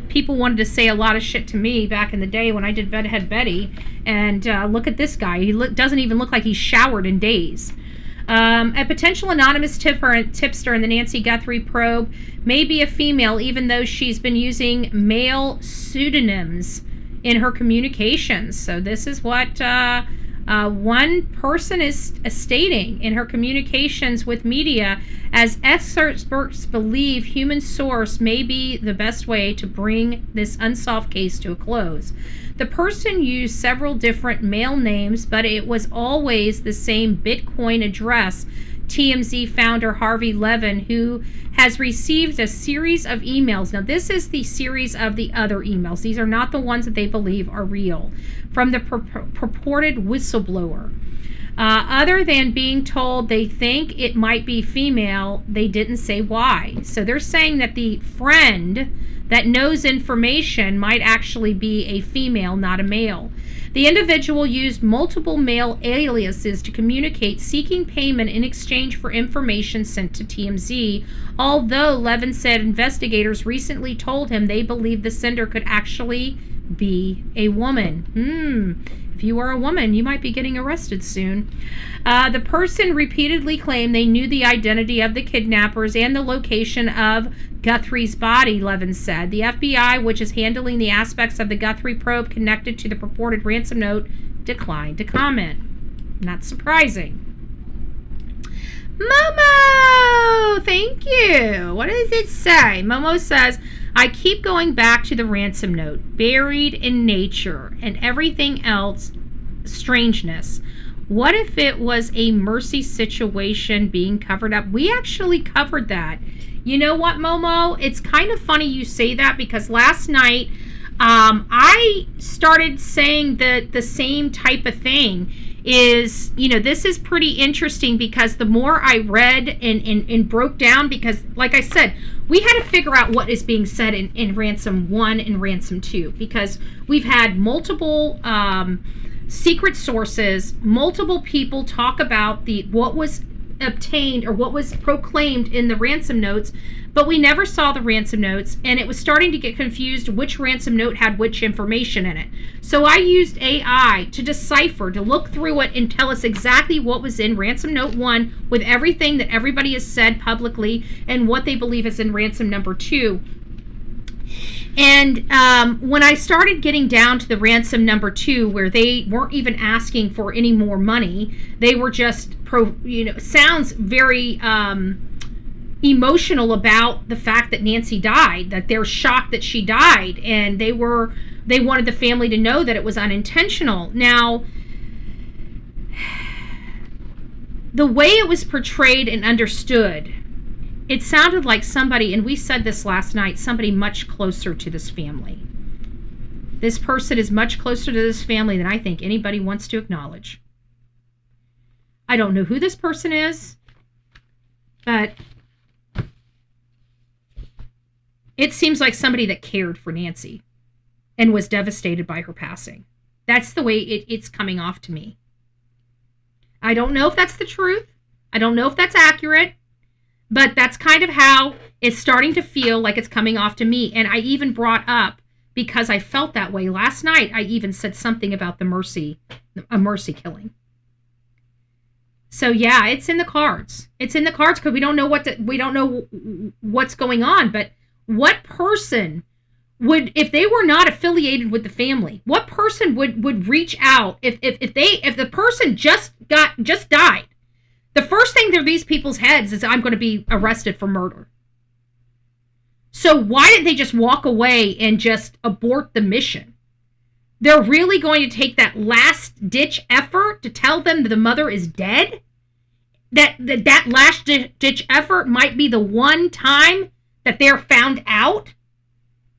People wanted to say a lot of shit to me back in the day when I did Bedhead Betty. And look at this guy. He doesn't even look like he's showered in days. A potential anonymous tipster in the Nancy Guthrie probe may be a female, even though she's been using male pseudonyms in her communications. So this is what one person is stating in her communications with media, as experts believe human source may be the best way to bring this unsolved case to a close. The person used several different male names, but it was always the same Bitcoin address. TMZ founder Harvey Levin, who has received a series of emails. Now, this is the series of the other emails. These are not the ones that they believe are real. From the purported whistleblower. Other than being told they think it might be female, they didn't say why. So they're saying that the friend that knows information might actually be a female, not a male. The individual used multiple male aliases to communicate, seeking payment in exchange for information sent to TMZ, although Levin said investigators recently told him they believe the sender could actually be a woman. If you are a woman, you might be getting arrested soon. The person repeatedly claimed they knew the identity of the kidnappers and the location of Guthrie's body, Levin said. The FBI, which is handling the aspects of the Guthrie probe connected to the purported ransom note, declined to comment. Not surprising. Momo! Thank you. What does it say? Momo says, I keep going back to the ransom note, buried in nature, and everything else, strangeness. What if it was a mercy situation being covered up? We actually covered that. You know what, Momo? It's kind of funny you say that, because last night I started saying the same type of thing. Is, this is pretty interesting, because the more I read and broke down, because like I said, we had to figure out what is being said in Ransom 1 and Ransom 2, because we've had multiple secret sources, multiple people talk about what was obtained or what was proclaimed in the ransom notes, but we never saw the ransom notes, and it was starting to get confused which ransom note had which information in it. So I used AI to decipher, to look through it and tell us exactly what was in ransom note 1 with everything that everybody has said publicly and what they believe is in ransom number 2. And when I started getting down to the ransom number 2, where they weren't even asking for any more money, they were just, sounds very emotional about the fact that Nancy died, that they're shocked that she died, and they wanted the family to know that it was unintentional. Now, the way it was portrayed and understood, it sounded like somebody, and we said this last night, somebody much closer to this family. This person is much closer to this family than I think anybody wants to acknowledge. I don't know who this person is, but it seems like somebody that cared for Nancy and was devastated by her passing. That's the way it's coming off to me. I don't know if that's the truth. I don't know if that's accurate. But that's kind of how it's starting to feel like it's coming off to me. And I even brought up, because I felt that way last night, I even said something about a mercy killing. So yeah, it's in the cards. It's in the cards, because we don't know what's going on. But what person would, if they were not affiliated with the family, what person would reach out if the person just died? The first thing through these people's heads is, I'm going to be arrested for murder. So why didn't they just walk away and just abort the mission? They're really going to take that last-ditch effort to tell them that the mother is dead? That last-ditch effort might be the one time that they're found out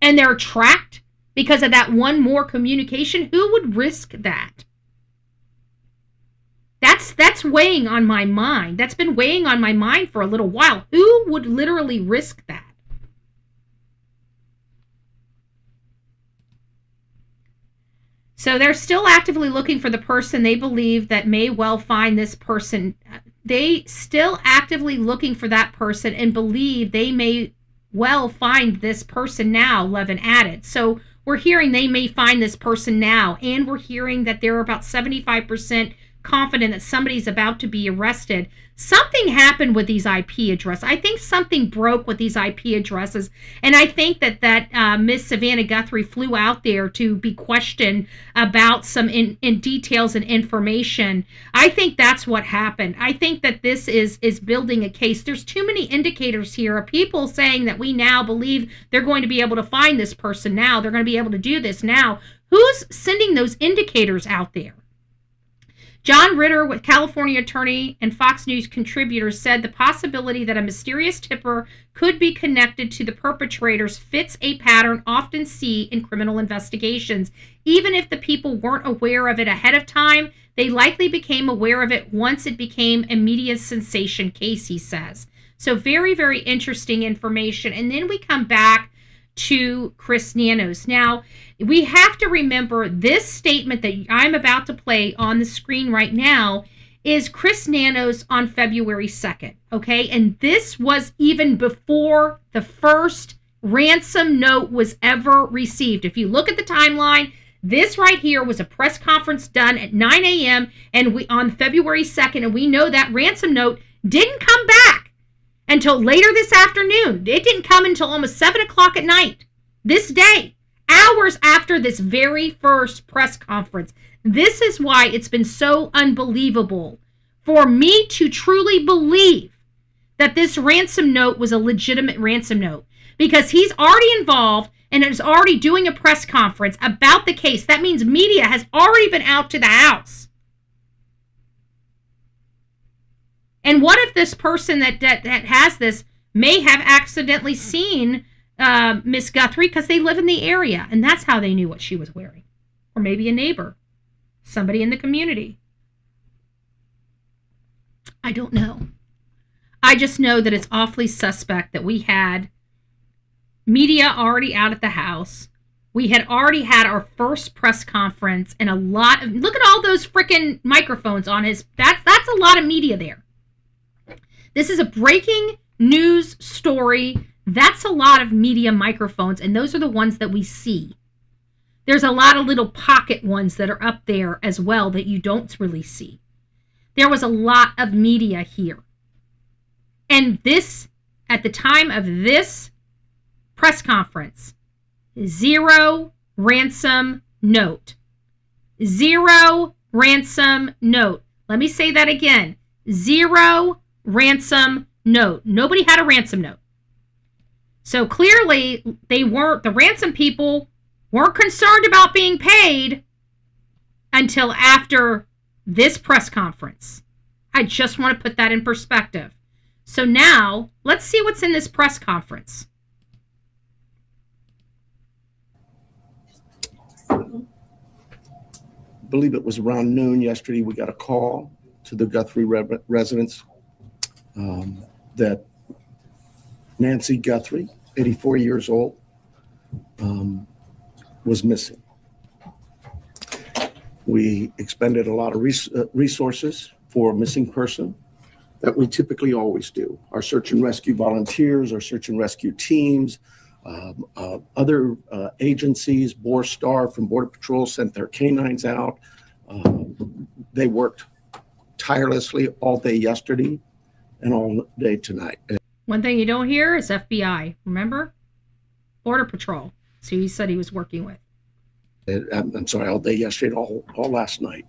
and they're tracked because of that one more communication? Who would risk that? That's weighing on my mind. That's been weighing on my mind for a little while. Who would literally risk that? So they're still actively looking for the person they believe that may well find this person. They still actively looking for that person and believe they may well find this person now, Levin added. So we're hearing they may find this person now, and we're hearing that they're about 75% confident that somebody's about to be arrested. Something happened with these IP addresses. I think something broke with these IP addresses, and I think that Miss Savannah Guthrie flew out there to be questioned about some in details and information. I think that's what happened. I think that this is building a case. There's too many indicators here of people saying that we now believe they're going to be able to find this person now. They're going to be able to do this now. Who's sending those indicators out there? John Ritter, with California attorney and Fox News contributor, said the possibility that a mysterious tipper could be connected to the perpetrators fits a pattern often seen in criminal investigations. Even if the people weren't aware of it ahead of time, they likely became aware of it once it became a media sensation case, he says. So very, very interesting information. And then we come back to Chris Nanos. Now, we have to remember this statement that I'm about to play on the screen right now is Chris Nanos on February 2nd, okay? And this was even before the first ransom note was ever received. If you look at the timeline, this right here was a press conference done at 9 a.m. and we on February 2nd, and we know that ransom note didn't come back until later this afternoon. It didn't come until almost 7 o'clock at night this day, hours after this very first press conference. This is why it's been so unbelievable for me to truly believe that this ransom note was a legitimate ransom note, because he's already involved and is already doing a press conference about the case. That means media has already been out to the house. And what if this person that has this may have accidentally seen Miss Guthrie because they live in the area, and that's how they knew what she was wearing? Or maybe a neighbor, somebody in the community. I don't know. I just know that it's awfully suspect that we had media already out at the house. We had already had our first press conference, and a lot of, look at all those freaking microphones on his, that's a lot of media there. This is a breaking news story. That's a lot of media microphones, and those are the ones that we see. There's a lot of little pocket ones that are up there as well that you don't really see. There was a lot of media here. And this, at the time of this press conference, 0 ransom note. 0 ransom note. Let me say that again. 0 ransom note. Nobody had a ransom note. So clearly the ransom people weren't concerned about being paid until after this press conference. I just want to put that in perspective. So now let's see what's in this press conference. I believe it was around noon yesterday. We got a call to the Guthrie residence that Nancy Guthrie, 84 years old, was missing. We expended a lot of resources for a missing person that we typically always do. Our search and rescue volunteers, our search and rescue teams, other agencies, Borstar from Border Patrol sent their canines out. They worked tirelessly all day yesterday and all day tonight. One thing you don't hear is FBI. Remember? Border Patrol. So he said he was working with. I'm sorry, all day yesterday, all last night.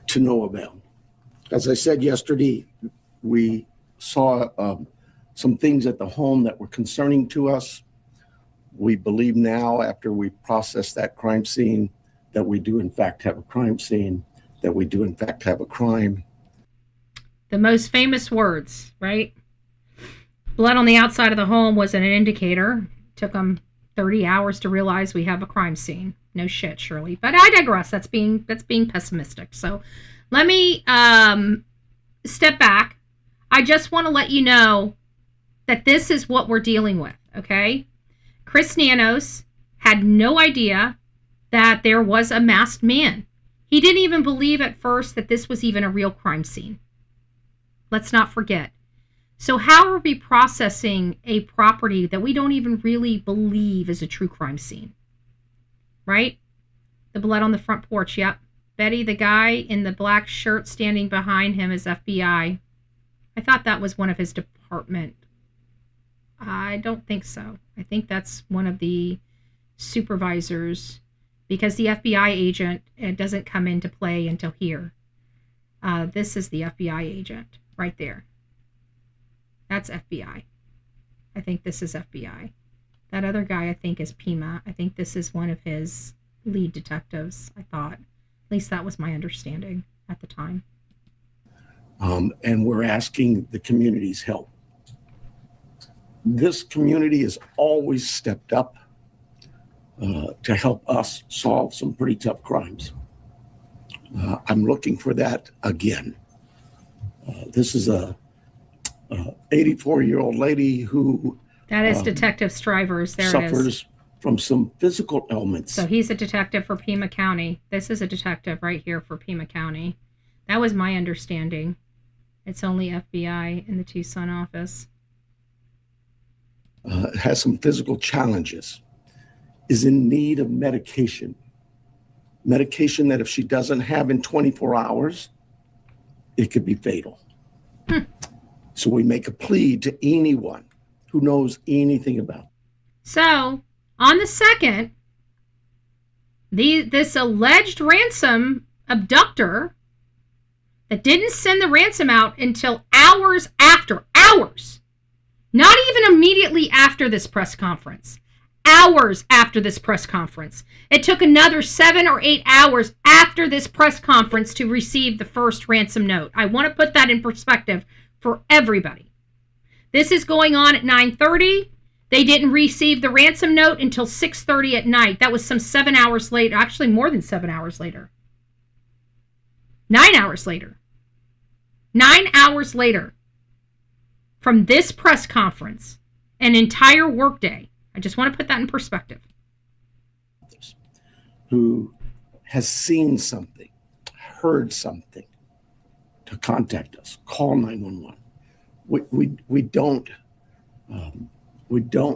To no avail. As I said yesterday, we saw some things at the home that were concerning to us. We believe now, after we processed that crime scene, that we do in fact have a crime scene, that we do in fact have a crime. The most famous words, right? Blood on the outside of the home wasn't an indicator. It took them 30 hours to realize we have a crime scene. No shit, Shirley. But I digress. That's being pessimistic. So let me step back. I just want to let you know that this is what we're dealing with, okay? Chris Nanos had no idea that there was a masked man. He didn't even believe at first that this was even a real crime scene. Let's not forget. So how are we processing a property that we don't even really believe is a true crime scene? Right? The blood on the front porch, yep. Betty, the guy in the black shirt standing behind him is FBI. I thought that was one of his department. I don't think so. I think that's one of the supervisors, because the FBI agent, it doesn't come into play until here. This is the FBI agent right there. That's FBI. I think this is FBI. That other guy, I think, is Pima. I think this is one of his lead detectives, I thought. At least that was my understanding at the time. And we're asking the community's help. This community has always stepped up to help us solve some pretty tough crimes. I'm looking for that again. This is a 84-year-old lady who That is Detective Strivers. There it is. suffers from some physical ailments. So he's a detective for Pima County. This is a detective right here for Pima County. That was my understanding. It's only FBI in the Tucson office. Has some physical challenges, is in need of medication. Medication that if she doesn't have in 24 hours, it could be fatal. So we make a plea to anyone who knows anything about it. So, on the 2nd, this alleged ransom abductor that didn't send the ransom out until hours after. Hours! Not even immediately after this press conference. Hours after this press conference. It took another 7 or 8 hours after this press conference to receive the first ransom note. I want to put that in perspective for everybody. This is going on at 9:30. They didn't receive the ransom note until 6:30 at night. That was some 7 hours later. Actually, more than 7 hours later. 9 hours later. 9 hours later. From this press conference, an entire workday. I just want to put that in perspective. Who has seen something, heard something, to contact us. Call 911. We don't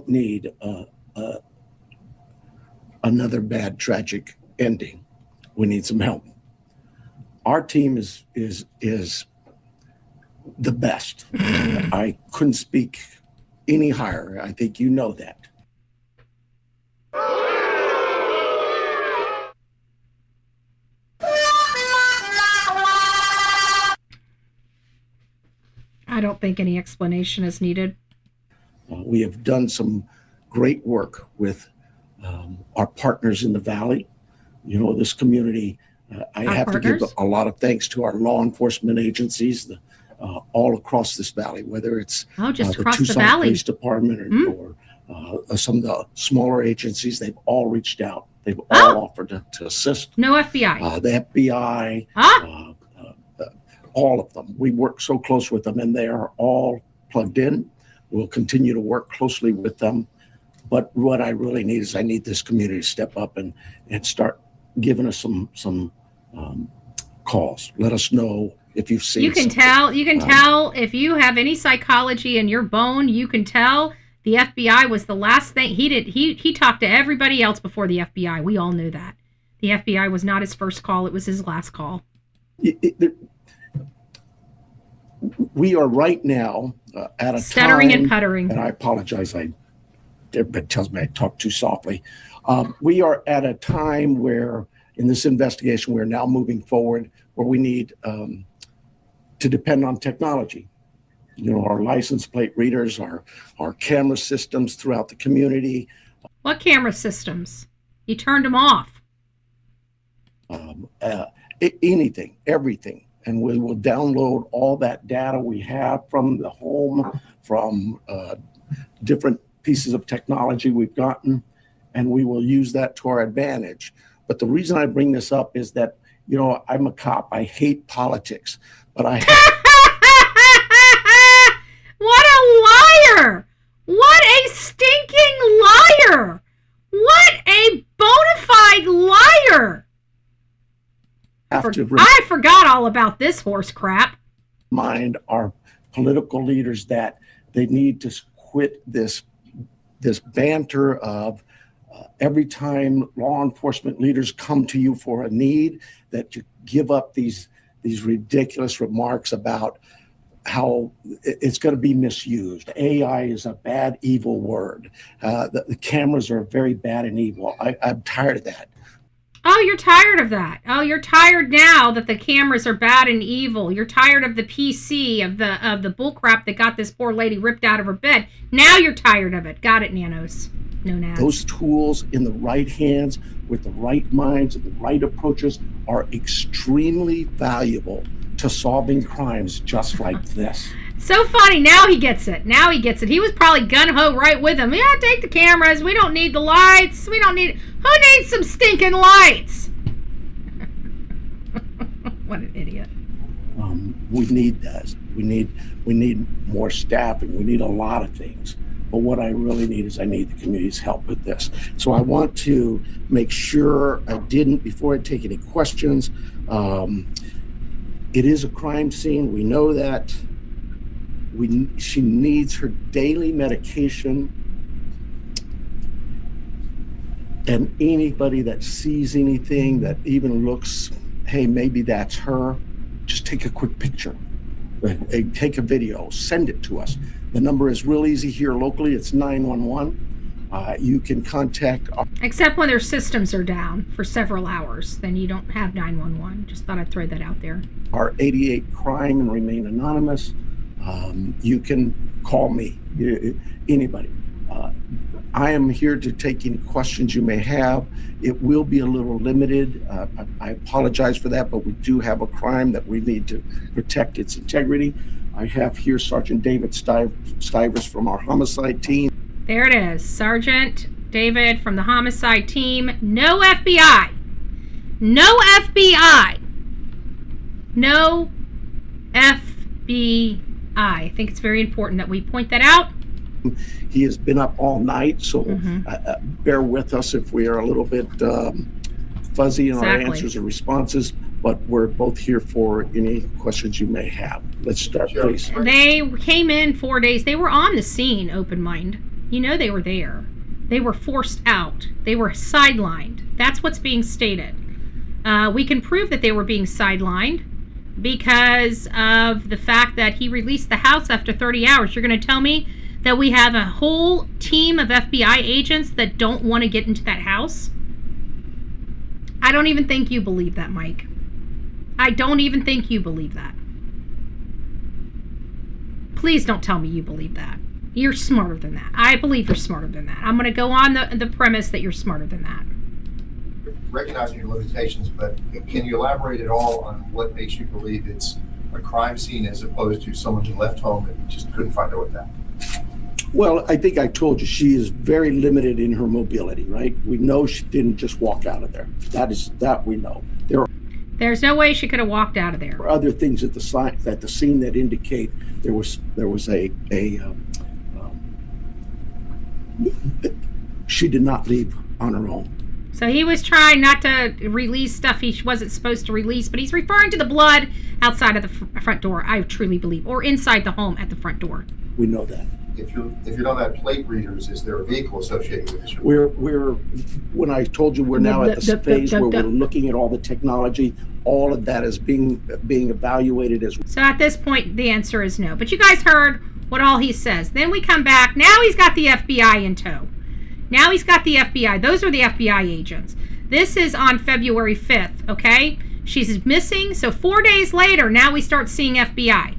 need another bad tragic ending. We need some help. Our team is the best. I couldn't speak any higher. I think you know that. I don't think any explanation is needed. We have done some great work with our partners in the Valley. You know, this community, I have to give a lot of thanks to our law enforcement agencies all across this valley, whether it's just the across the Tucson valley. Police Department or some of the smaller agencies. They've all reached out. They've all offered to assist. No FBI. The FBI, all of them. We work so close with them, and they are all plugged in. We'll continue to work closely with them. But what I really need is I need this community to step up and start giving us some calls. Let us know if you've seen. You can tell if you have any psychology in your bone. You can tell the FBI was the last thing he did. He talked to everybody else before the FBI. We all knew that. The FBI was not his first call. It was his last call. We are right now at a stuttering time, and puttering. And I apologize. Everybody tells me I talk too softly. We are at a time where, in this investigation, we're now moving forward where we need to depend on technology. You know, our license plate readers, our camera systems throughout the community. What camera systems? You turned them off. Anything, everything. And we will download all that data we have from the home, from different pieces of technology we've gotten, and we will use that to our advantage. But the reason I bring this up is that, you know, I'm a cop. I hate politics, but I What a liar! What a stinking liar! What a bona fide liar! I forgot all about this horse crap. Mind our political leaders that they need to quit this banter of every time law enforcement leaders come to you for a need, that you give up these ridiculous remarks about how it's going to be misused. AI is a bad, evil word. The cameras are very bad and evil. I'm tired of that. Oh, you're tired of that. Oh, you're tired now that the cameras are bad and evil. You're tired of the PC, of the bullcrap that got this poor lady ripped out of her bed. Now you're tired of it. Got it, Nanos. known as. Those tools in the right hands, with the right minds and the right approaches, are extremely valuable to solving crimes just like this. So funny. Now he gets it. Now he gets it. He was probably gung-ho right with him. Yeah, take the cameras. We don't need the lights. We don't need... Who needs some stinking lights? What an idiot. We need this. We need more staffing. We need a lot of things. But what I really need is I need the community's help with this. So I want to make sure I didn't, before I take any questions, it is a crime scene. We know that. She needs her daily medication. And anybody that sees anything that even looks, hey, maybe that's her, just take a quick picture. Take a video, send it to us. The number is real easy here locally. It's 911. You can contact... Except when their systems are down for several hours, then you don't have 911. Just thought I'd throw that out there. Our 88 crime and remain anonymous. You can call me, anybody. I am here to take any questions you may have. It will be a little limited. I apologize for that, but we do have a crime that we need to protect its integrity. I have here Sergeant David Stivers from our homicide team. There it is. Sergeant David from the homicide team. No FBI. No FBI. No FBI. I think it's very important that we point that out. He has been up all night, so bear with us if we are a little bit fuzzy in our answers and responses, but we're both here for any questions you may have. Let's start, please. They came in 4 days. They were on the scene, open mind. You know they were there. They were forced out. They were sidelined. That's what's being stated. We can prove that they were being sidelined because of the fact that he released the house after 30 hours. You're going to tell me that we have a whole team of FBI agents that don't want to get into that house? I don't even think you believe that, Mike. I don't even think you believe that. Please don't tell me you believe that. You're smarter than that. I believe you're smarter than that. I'm going to go on the premise that you're smarter than that. Recognizing your limitations, but can you elaborate at all on what makes you believe it's a crime scene as opposed to someone who left home and just couldn't find out what that? Well, I think I told you she is very limited in her mobility, right? We know she didn't just walk out of there. That we know. There's no way she could have walked out of there. There are other things at the scene that indicate there was she did not leave on her own. So he was trying not to release stuff he wasn't supposed to release, but he's referring to the blood outside of the front door, I truly believe, or inside the home at the front door. We know that. If you don't have plate readers, is there a vehicle associated with this? We're when I told you we're now at the phase where we're looking at all the technology, all of that is being evaluated as well. So at this point, the answer is no. But you guys heard what all he says. Then we come back. Now he's got the FBI in tow. Now he's got the FBI. Those are the FBI agents. This is on February 5th, okay? She's missing. So 4 days later, now we start seeing FBI.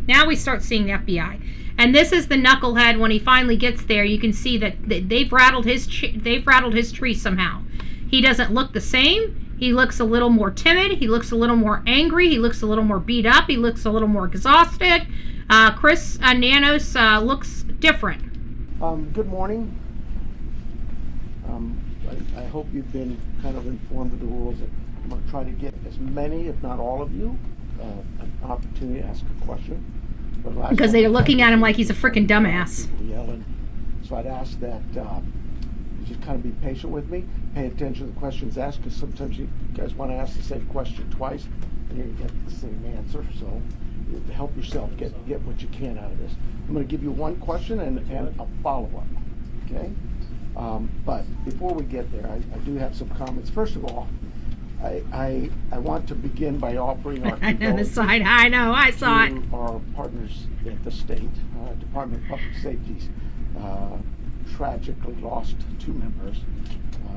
Now we start seeing the FBI. And this is the knucklehead. When he finally gets there, you can see that they've rattled his tree somehow. He doesn't look the same. He looks a little more timid. He looks a little more angry. He looks a little more beat up. He looks a little more exhausted. Chris Nanos looks different. Good morning. I hope you've been kind of informed of the rules. I'm going to try to get as many, if not all of you, an opportunity to ask a question. Because they're looking at him like he's a freaking dumbass. So I'd ask that you just kind of be patient with me, pay attention to the questions asked, because sometimes you guys want to ask the same question twice, and you're going to get the same answer. So to help yourself get what you can out of this. I'm going to give you one question and a follow-up, okay? But before we get there, I do have some comments. First of all, I want to begin by offering our I know the side. I know. I saw it. Our partners at the state Department of Public Safety's tragically lost 2 members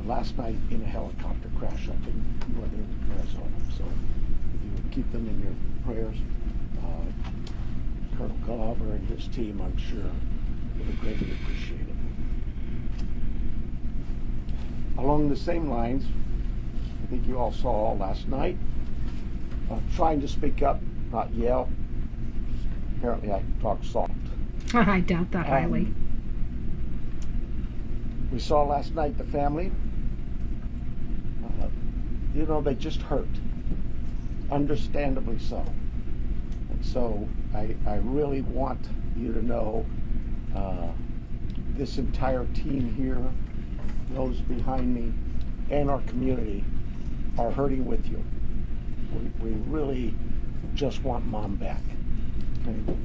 last night in a helicopter crash up in northern Arizona. So if you would keep them in your prayers, Colonel Glover and his team, I'm sure, would greatly appreciate it. along the same lines, I think you all saw last night, trying to speak up, not yell. Apparently I talk soft. I doubt that highly. We saw last night the family, they just hurt, understandably so. And so I really want you to know this entire team here, those behind me, and our community are hurting with you. We really just want Mom back. Okay?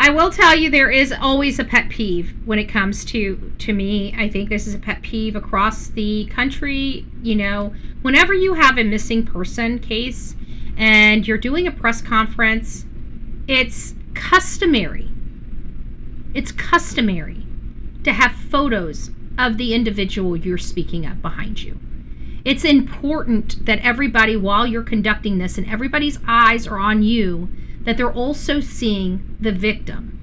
I will tell you, there is always a pet peeve when it comes to me. I think this is a pet peeve across the country. Whenever you have a missing person case and you're doing a press conference, it's customary to have photos of the individual you're speaking of behind you. It's important that everybody, while you're conducting this and everybody's eyes are on you, that they're also seeing the victim.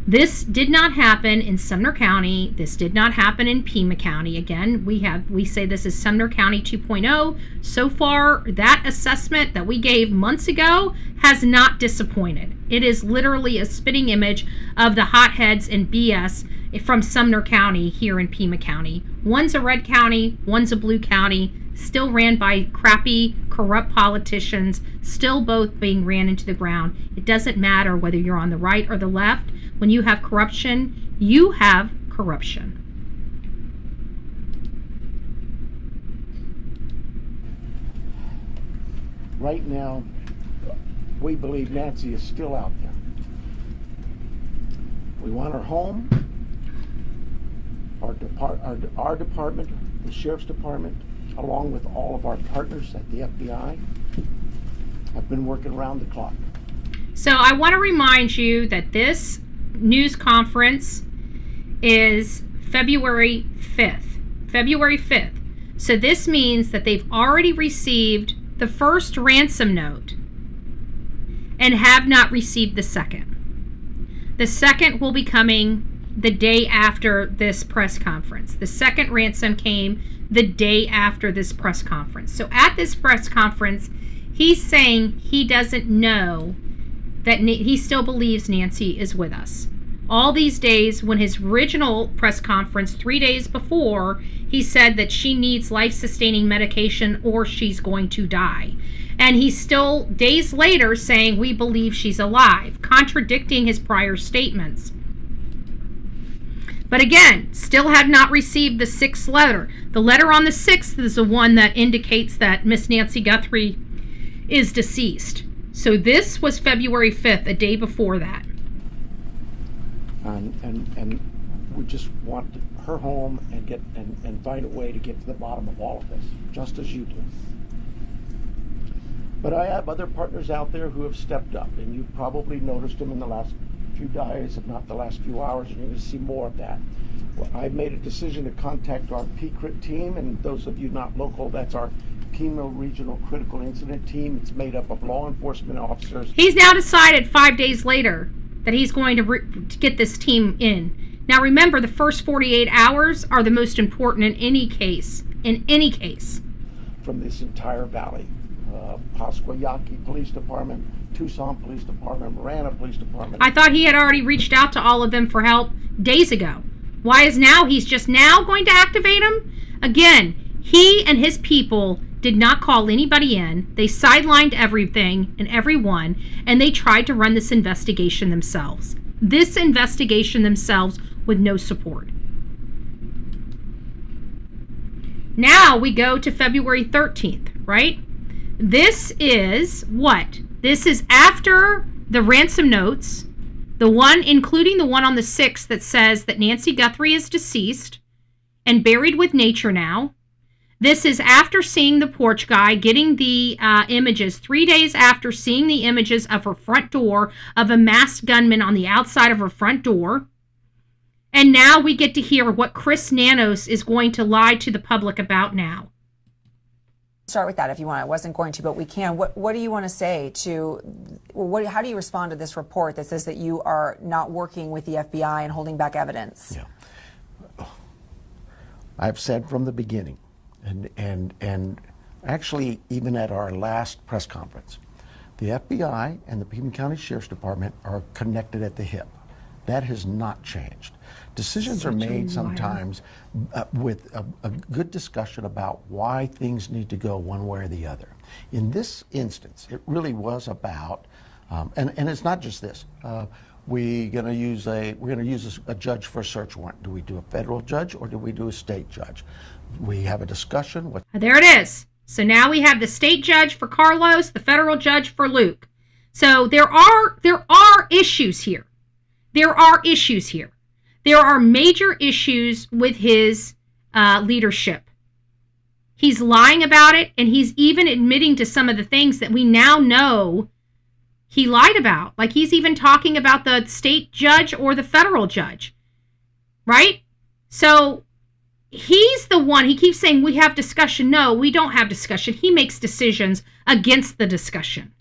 This did not happen in Sumner County. This did not happen in Pima County. Again, we say this is Sumner County 2.0. So far, that assessment that we gave months ago has not disappointed. It is literally a spitting image of the hotheads and BS from Sumner County here in Pima County. One's a red county, one's a blue county, still ran by crappy, corrupt politicians, still both being ran into the ground. It doesn't matter whether you're on the right or the left. When you have corruption, you have corruption. Right now, we believe Nancy is still out there. We want her home. Our department, the Sheriff's Department, along with all of our partners at the FBI, have been working around the clock. So I want to remind you that this news conference is February 5th. February 5th. So this means that they've already received the first ransom note and have not received the second. The second will be coming the day after this press conference. The second ransom came the day after this press conference. So at this press conference, he's saying he doesn't know that he still believes Nancy is with us. All these days, when his original press conference 3 days before, he said that she needs life-sustaining medication or she's going to die. And he's still, days later, saying we believe she's alive, contradicting his prior statements. But again, still had not received the 6th letter. The letter on the 6th is the one that indicates that Miss Nancy Guthrie is deceased. So this was February 5th, a day before that. And we just want her home and find a way to get to the bottom of all of this, just as you do. But I have other partners out there who have stepped up, and you've probably noticed them in the last few days, if not the last few hours, and you're going to see more of that. Well, I've made a decision to contact our PCRIT team, and those of you not local, that's our Pima Regional Critical Incident Team. It's made up of law enforcement officers. He's now decided 5 days later that he's going to get this team in. Now remember, the first 48 hours are the most important in any case. From this entire valley. Pasquayaki Police Department, Tucson Police Department, Marana Police Department. I thought he had already reached out to all of them for help days ago. Why is he's just now going to activate them? Again, he and his people did not call anybody in. They sidelined everything and everyone, and they tried to run this investigation themselves. With no support. Now we go to February 13th, right? This is what? This is after the ransom notes, the one, including the one on the 6th that says that Nancy Guthrie is deceased and buried with nature now. This is after seeing the porch guy, getting the images, 3 days after seeing the images of her front door, of a masked gunman on the outside of her front door. And now we get to hear what Chris Nanos is going to lie to the public about now. Start with that if you want. I wasn't going to, but we can. What do you want to say to, how do you respond to this report that says that you are not working with the FBI and holding back evidence? Yeah. I've said from the beginning, and actually even at our last press conference, the FBI and the Pima County Sheriff's Department are connected at the hip. That has not changed. Decisions are made sometimes with a good discussion about why things need to go one way or the other. In this instance, it really was about, and it's not just this. We're going to use a judge for a search warrant. Do we do a federal judge or do we do a state judge? We have a discussion. There it is. So now we have the state judge for Carlos, the federal judge for Luke. So there are issues here. There are issues here. There are major issues with his leadership. He's lying about it, and he's even admitting to some of the things that we now know he lied about. Like he's even talking about the state judge or the federal judge, right? So he's the one, he keeps saying we have discussion. No, we don't have discussion. He makes decisions against the discussion.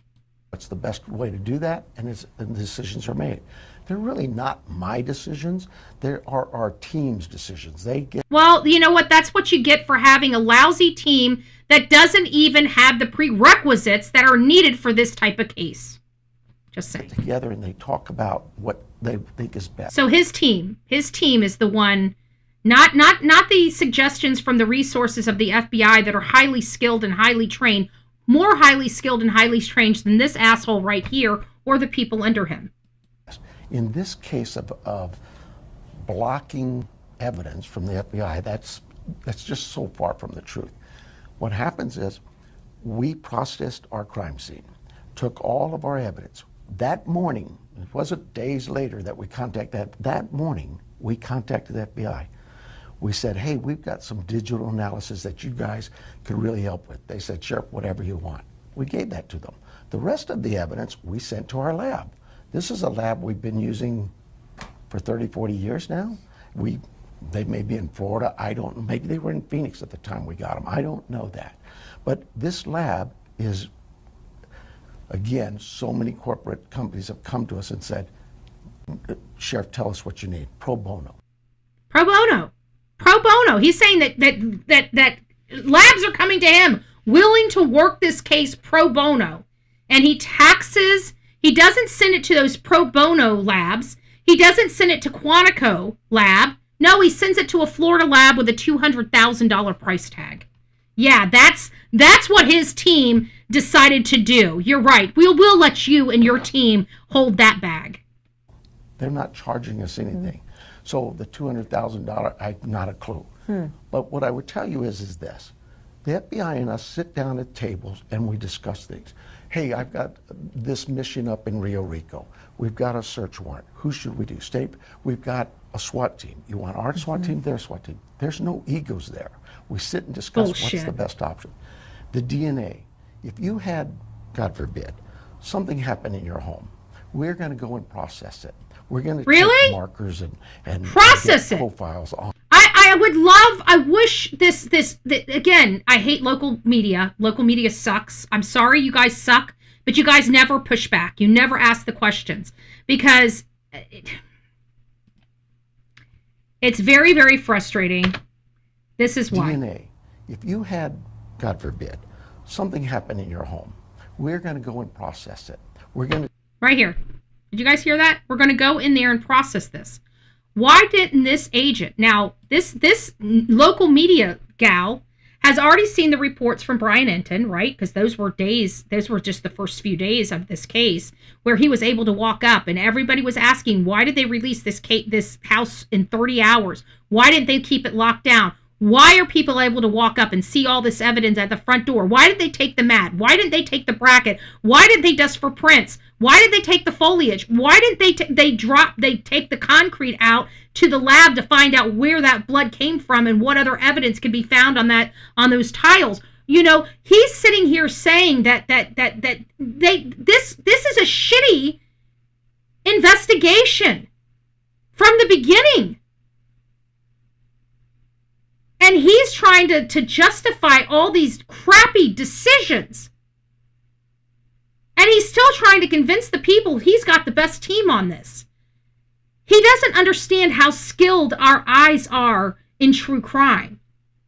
What's the best way to do that? And the decisions are made. They're really not my decisions. They are our team's decisions. Well, you know what? That's what you get for having a lousy team that doesn't even have the prerequisites that are needed for this type of case. Just saying. Together and they talk about what they think is best. So his team is the one, not the suggestions from the resources of the FBI that are highly skilled and highly trained, more highly skilled and highly trained than this asshole right here or the people under him. In this case of blocking evidence from the FBI, that's just so far from the truth. What happens is we processed our crime scene, took all of our evidence. That morning, it wasn't days later that we contacted that morning, we contacted the FBI. We said, hey, we've got some digital analysis that you guys could really help with. They said, Sheriff, whatever you want. We gave that to them. The rest of the evidence we sent to our lab. This is a lab we've been using for 30, 40 years now. They may be in Florida. I don't know. Maybe they were in Phoenix at the time we got them. I don't know that. But this lab is, again, so many corporate companies have come to us and said, Sheriff, tell us what you need. Pro bono. Pro bono. Pro bono. He's saying that labs are coming to him willing to work this case pro bono. And he taxes. He doesn't send it to those pro bono labs. He doesn't send it to Quantico lab. No, he sends it to a Florida lab with a $200,000 price tag. Yeah, that's what his team decided to do. You're right. We'll let you and your team hold that bag. They're not charging us anything. So the $200,000, I have not a clue. But what I would tell you is this. The FBI and us sit down at tables and we discuss things. Hey, I've got this mission up in Rio Rico. We've got a search warrant. Who should we do? State? We've got a SWAT team. You want our SWAT team, their SWAT team. There's no egos there. We sit and discuss what's the best option. The DNA. If you had, God forbid, something happen in your home, we're going to go and process it. We're going to take markers and process it. Profiles on. I wish this, again, I hate local media. Local media sucks. I'm sorry you guys suck, but you guys never push back. You never ask the questions because it's very, very frustrating. This is why. DNA. If you had, God forbid, something happen in your home, we're going to go and process it. We're going to... Right here. Did you guys hear that? We're going to go in there and process this. Why didn't this agent, now this local media gal has already seen the reports from Brian Enton, right? Because those were just the first few days of this case where he was able to walk up and everybody was asking, why did they release this house in 30 hours? Why didn't they keep it locked down? Why are people able to walk up and see all this evidence at the front door? Why did they take the mat? Why didn't they take the bracket? Why did they dust for prints? Why did they take the foliage? Why didn't they take the concrete out to the lab to find out where that blood came from and what other evidence could be found on those tiles? You know, he's sitting here saying that this is a shitty investigation from the beginning. And he's trying to justify all these crappy decisions. And he's still trying to convince the people he's got the best team on this. He doesn't understand how skilled our eyes are in true crime.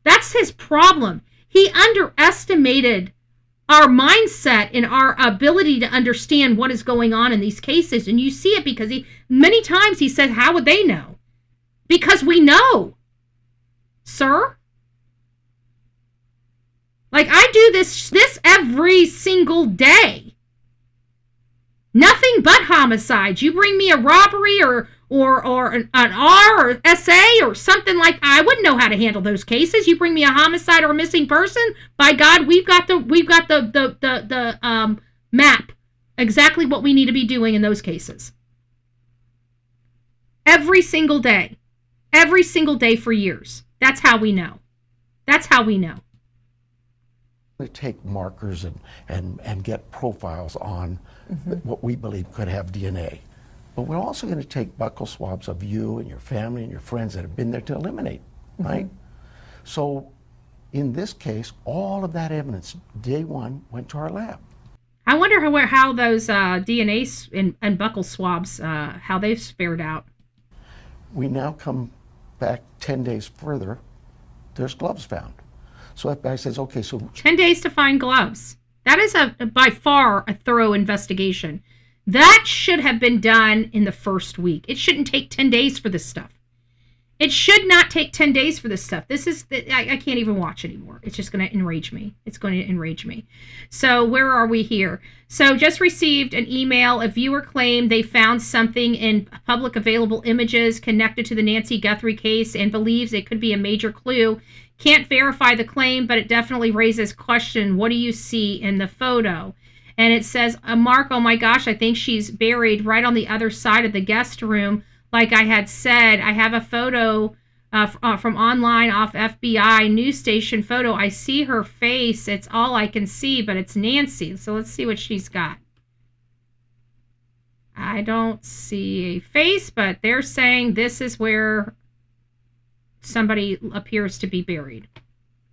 That's his problem. He underestimated our mindset and our ability to understand what is going on in these cases. And you see it because many times he said, how would they know? Because we know, sir. Like, I do this every single day. Nothing but homicides. You bring me a robbery or an R or SA or something like, I wouldn't know how to handle those cases. You bring me a homicide or a missing person, by God, we've got the map, exactly what we need to be doing in those cases. Every single day for years. That's how we know. We take markers and get profiles on what we believe could have DNA. But we're also going to take buccal swabs of you and your family and your friends that have been there to eliminate, right? So in this case, all of that evidence, day one, went to our lab. I wonder how those DNA and buccal swabs, how they've fared out. We now come back 10 days further, there's gloves found. So FBI says, okay, so 10 days to find gloves. That is by far a thorough investigation. That should have been done in the first week. It shouldn't take 10 days for this stuff. It should not take 10 days for this stuff. I can't even watch anymore. It's just going to enrage me. So where are we here? So just received an email. A viewer claimed they found something in public available images connected to the Nancy Guthrie case and believes it could be a major clue. Can't verify the claim, but it definitely raises question. What do you see in the photo? And it says, Mark, oh my gosh, I think she's buried right on the other side of the guest room. Like I had said, I have a photo from online off FBI news station photo. I see her face. It's all I can see, but it's Nancy. So let's see what she's got. I don't see a face, but they're saying this is where somebody appears to be buried.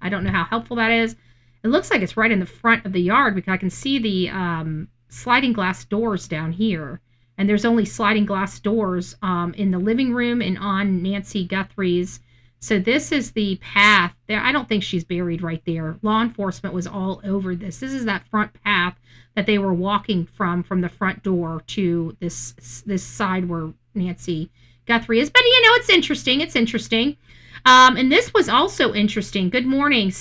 I don't know how helpful that is. It looks like it's right in the front of the yard because I can see the sliding glass doors down here. And there's only sliding glass doors in the living room and on Nancy Guthrie's. So this is the path there. I don't think she's buried right there. Law enforcement was all over this. This is that front path that they were walking from the front door to this side where Nancy Guthrie is. But, it's interesting. And this was also interesting. Good morning.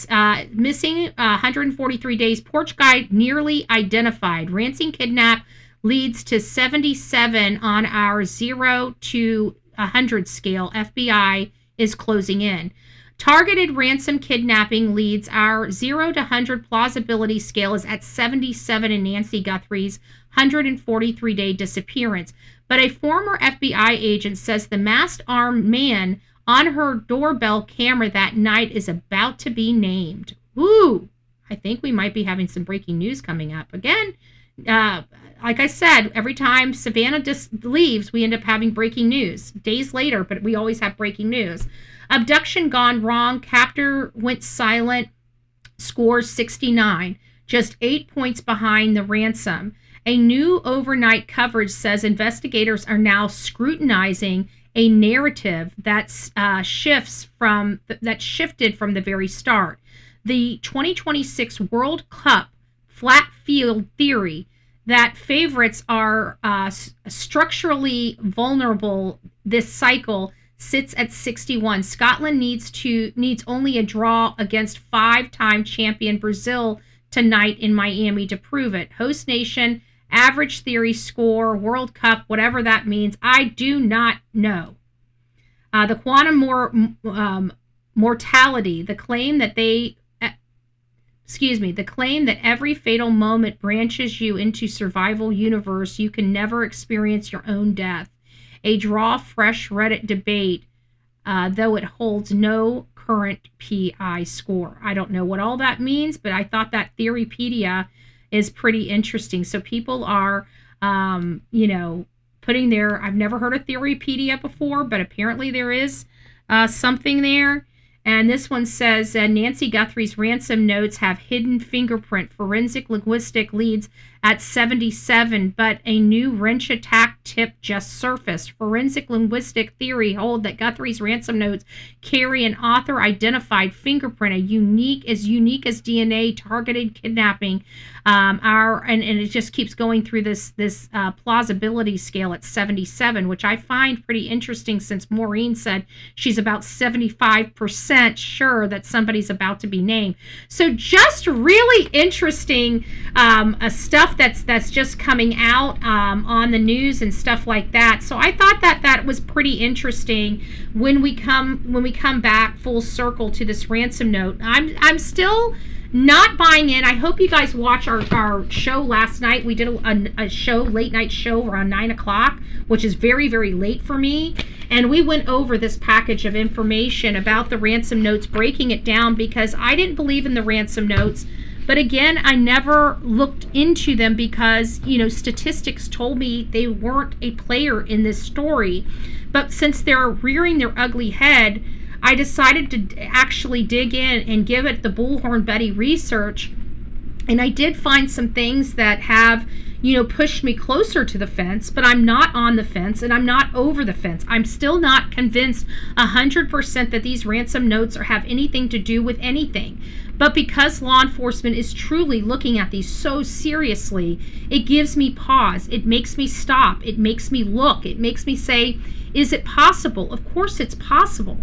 Missing 143 days. Porch guy nearly identified. Ransom kidnap leads to 77 on our 0 to 100 scale. FBI is closing in. Targeted ransom kidnapping leads our 0 to 100 plausibility scale is at 77 in Nancy Guthrie's 143-day disappearance. But a former FBI agent says the masked armed man on her doorbell camera that night is about to be named. Ooh, I think we might be having some breaking news coming up. Again, like I said, every time Savannah just leaves, we end up having breaking news. Days later, but we always have breaking news. Abduction gone wrong. Captor went silent. Scores 69. Just 8 points behind the ransom. A new overnight coverage says investigators are now scrutinizing a narrative that shifted from the very start. The 2026 World Cup flat field theory that favorites are structurally vulnerable this cycle sits at 61. Scotland needs only a draw against 5-time champion Brazil tonight in Miami to prove it. Host nation, average theory score, World Cup, whatever that means, I do not know. The quantum mortality, the claim that every fatal moment branches you into survival universe, you can never experience your own death. A draw fresh Reddit debate, though it holds no current PI score. I don't know what all that means, but I thought that Theorypedia is pretty interesting. So people are, putting their, I've never heard of Theorypedia before, but apparently there is something there. And this one says, Nancy Guthrie's ransom notes have hidden fingerprint. Forensic linguistic leads at 77, but a new wrench attack tip just surfaced. Forensic linguistic theory hold that Guthrie's ransom notes carry an author-identified fingerprint, unique as DNA, targeted kidnapping. And it just keeps going through this plausibility scale at 77, which I find pretty interesting, since Maureen said she's about 75% sure that somebody's about to be named. So just really interesting stuff that's just coming out on the news and stuff like that. So I thought that was pretty interesting when we come back full circle to this ransom note. I'm still not buying in. I hope you guys watch our show last night. We did a show, late night show around 9 o'clock, which is very, very late for me. And we went over this package of information about the ransom notes, breaking it down, because I didn't believe in the ransom notes. But again, I never looked into them because, statistics told me they weren't a player in this story. But since they're rearing their ugly head, I decided to actually dig in and give it the Bullhorn Betty research. And I did find some things that have, pushed me closer to the fence, but I'm not on the fence and I'm not over the fence. I'm still not convinced 100% that these ransom notes have anything to do with anything. But because law enforcement is truly looking at these so seriously, it gives me pause. It makes me stop. It makes me look. It makes me say, is it possible? Of course it's possible.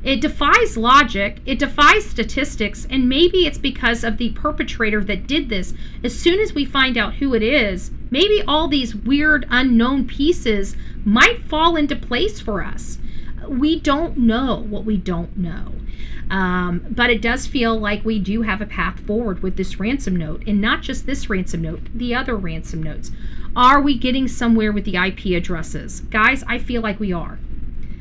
It defies logic, it defies statistics, and maybe it's because of the perpetrator that did this. As soon as we find out who it is, maybe all these weird unknown pieces might fall into place for us. We don't know what we don't know. But it does feel like we do have a path forward with this ransom note, and not just this ransom note, the other ransom notes. Are we getting somewhere with the IP addresses? Guys, I feel like we are.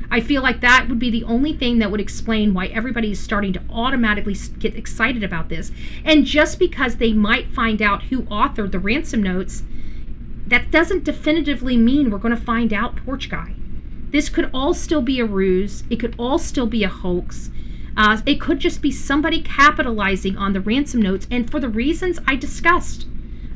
I feel like that would be the only thing that would explain why everybody is starting to automatically get excited about this. And just because they might find out who authored the ransom notes, that doesn't definitively mean we're going to find out Porch Guy. This could all still be a ruse. It could all still be a hoax. It could just be somebody capitalizing on the ransom notes, and for the reasons I discussed.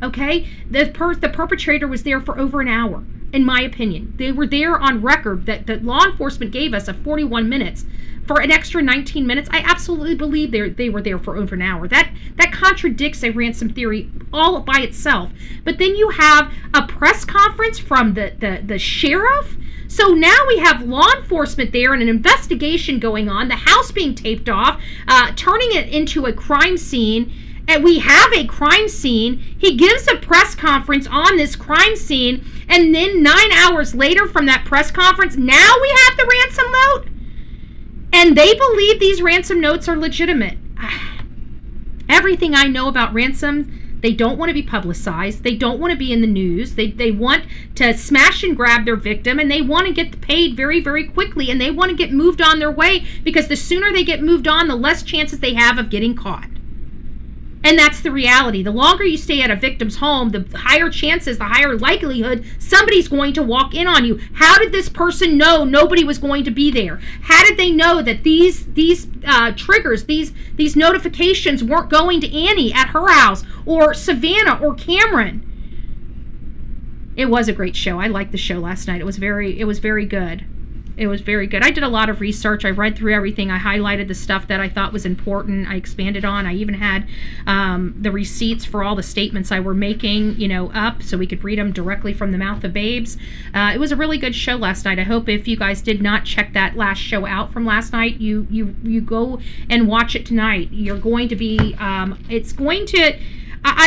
Okay? The perpetrator was there for over an hour. In my opinion, they were there on record that law enforcement gave us of 41 minutes for an extra 19 minutes. I absolutely believe they were there for over an hour. That contradicts a ransom theory all by itself. But then you have a press conference from the sheriff. So now we have law enforcement there and an investigation going on, the house being taped off, turning it into a crime scene. And we have a crime scene. He gives a press conference on this crime scene, and then 9 hours later from that press conference, now we have the ransom note? And they believe these ransom notes are legitimate. Everything I know about ransom, they don't want to be publicized. They don't want to be in the news. They want to smash and grab their victim, and they want to get paid very, very quickly, and they want to get moved on their way, because the sooner they get moved on, the less chances they have of getting caught. And that's the reality. The longer you stay at a victim's home, the higher chances, the higher likelihood somebody's going to walk in on you. How did this person know nobody was going to be there? How did they know that these triggers, these notifications weren't going to Annie at her house, or Savannah, or Cameron? It was a great show. I liked the show last night. It was very good. It was very good. I did a lot of research. I read through everything. I highlighted the stuff that I thought was important. I expanded on. I even had the receipts for all the statements I were making, up so we could read them directly from the mouth of babes. It was a really good show last night. I hope if you guys did not check that last show out from last night, you go and watch it tonight. You're going to be, I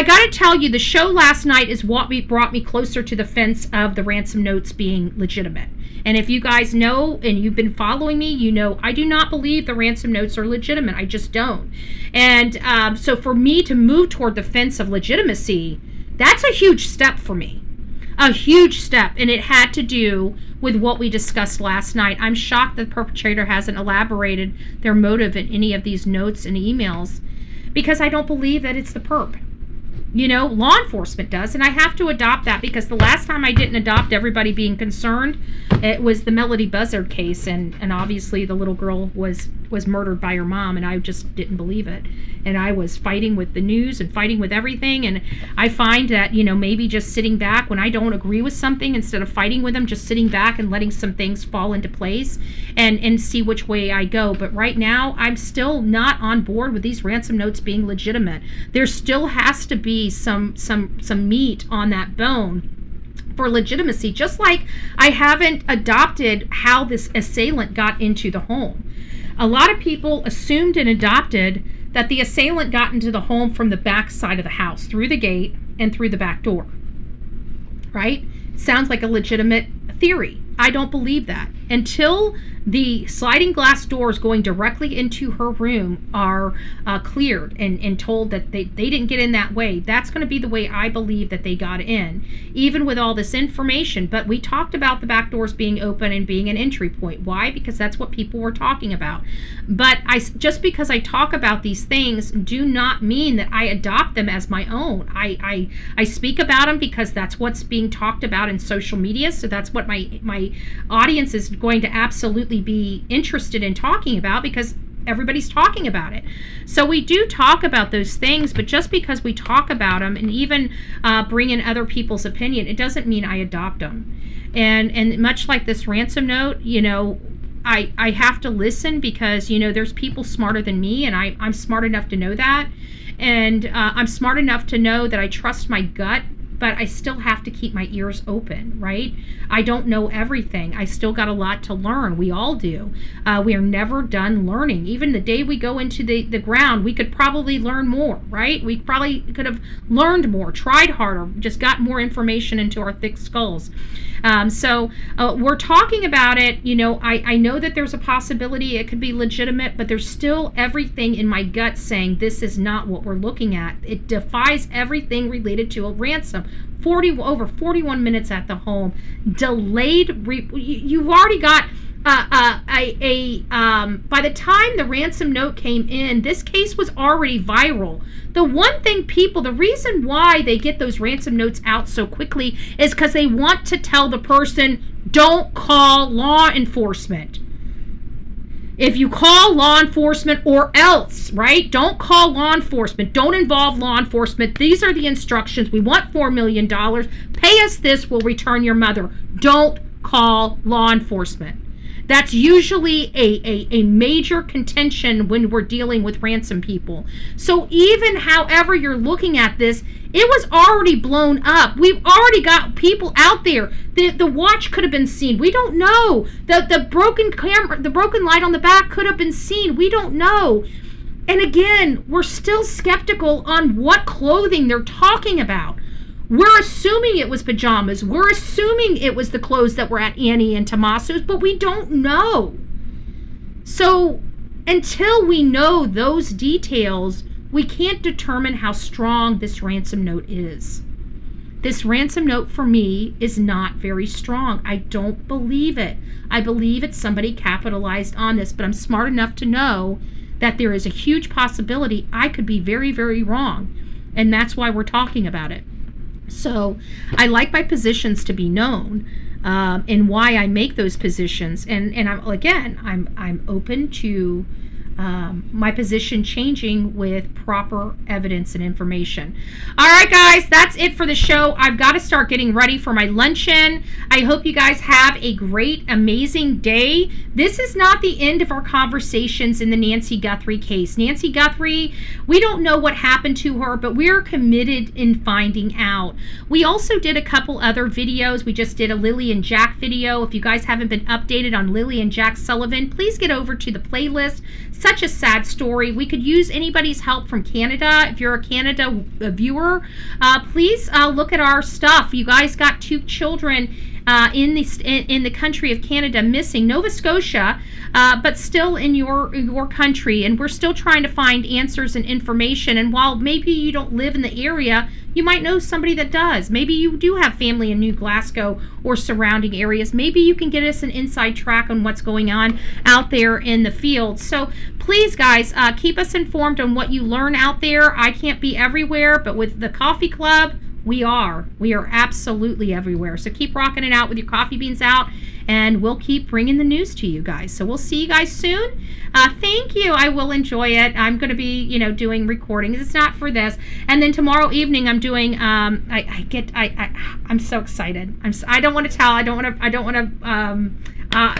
got to tell you, the show last night is what brought me closer to the fence of the ransom notes being legitimate. And if you guys know, and you've been following me, you know I do not believe the ransom notes are legitimate. I just don't. And so for me to move toward the fence of legitimacy, that's a huge step for me. A huge step. And it had to do with what we discussed last night. I'm shocked that the perpetrator hasn't elaborated their motive in any of these notes and emails, because I don't believe that it's the perp. Law enforcement does, and I have to adopt that, because the last time I didn't adopt everybody being concerned, it was the Melody Buzzard case, and obviously the little girl was was murdered by her mom, and I just didn't believe it. And I was fighting with the news and fighting with everything. And I find that, maybe just sitting back when I don't agree with something, instead of fighting with them, just sitting back and letting some things fall into place and see which way I go. But right now, I'm still not on board with these ransom notes being legitimate. There still has to be some meat on that bone for legitimacy, just like I haven't adopted how this assailant got into the home. A lot of people assumed and adopted that the assailant got into the home from the back side of the house, through the gate and through the back door, right? Sounds like a legitimate theory. I don't believe that. Until the sliding glass doors going directly into her room are cleared and told that they didn't get in that way, that's going to be the way I believe that they got in, even with all this information. But we talked about the back doors being open and being an entry point. Why? Because that's what people were talking about. But just because I talk about these things do not mean that I adopt them as my own. I speak about them because that's what's being talked about in social media, so that's what my audience is going to absolutely be interested in talking about, because everybody's talking about it. So we do talk about those things, but just because we talk about them and even bring in other people's opinion, it doesn't mean I adopt them. And much like this ransom note, I have to listen, because there's people smarter than me, and I'm smart enough to know that, and I'm smart enough to know that I trust my gut, but I still have to keep my ears open, right? I don't know everything. I still got a lot to learn. We all do. We are never done learning. Even the day we go into the ground, we could probably learn more, right? We probably could have learned more, tried harder, just got more information into our thick skulls. So we're talking about it. I know that there's a possibility it could be legitimate, but there's still everything in my gut saying this is not what we're looking at. It defies everything related to a ransom. Over 41 minutes at the home, delayed. You've already got by the time the ransom note came in, this case was already viral. The reason why they get those ransom notes out so quickly is because they want to tell the person, don't call law enforcement. If you call law enforcement or else, right? Don't call law enforcement. Don't involve law enforcement. These are the instructions. We want $4 million. Pay us this, we'll return your mother. Don't call law enforcement. That's usually a major contention when we're dealing with ransom people. So even however you're looking at this, it was already blown up. We've already got people out there. The watch could have been seen. We don't know. The broken camera, the broken light on the back could have been seen. We don't know. And again, we're still skeptical on what clothing they're talking about. We're assuming it was pajamas. We're assuming it was the clothes that were at Annie and Tommaso's, but we don't know. So until we know those details, we can't determine how strong this ransom note is. This ransom note for me is not very strong. I don't believe it. I believe it's somebody capitalized on this, but I'm smart enough to know that there is a huge possibility I could be very, very wrong. And that's why we're talking about it. So I like my positions to be known, and why I make those positions. And I'm open to my position changing with proper evidence and information. All right, guys, that's it for the show. I've got to start getting ready for my luncheon. I hope you guys have a great, amazing day. This is not the end of our conversations in the Nancy Guthrie case. Nancy Guthrie, we don't know what happened to her, but we're committed in finding out. We also did a couple other videos. We just did a Lily and Jack video. If you guys haven't been updated on Lily and Jack Sullivan, please get over to the playlist. Such a sad story. We could use anybody's help from Canada. If you're a Canada viewer, please look at our stuff. You guys got 2 children in the country of Canada missing, Nova Scotia, but still in your country, and we're still trying to find answers and information. And while maybe you don't live in the area, you might know somebody that does. Maybe you do have family in New Glasgow or surrounding areas. Maybe you can get us an inside track on what's going on out there in the field. So please, guys, keep us informed on what you learn out there. I can't be everywhere, but with the coffee club, We are absolutely everywhere. So keep rocking it out with your coffee beans out, and we'll keep bringing the news to you guys. So we'll see you guys soon. Thank you. I will enjoy it. I'm going to be, doing recordings. It's not for this. And then tomorrow evening I'm doing, I'm so excited. I don't want to tell. I don't want to,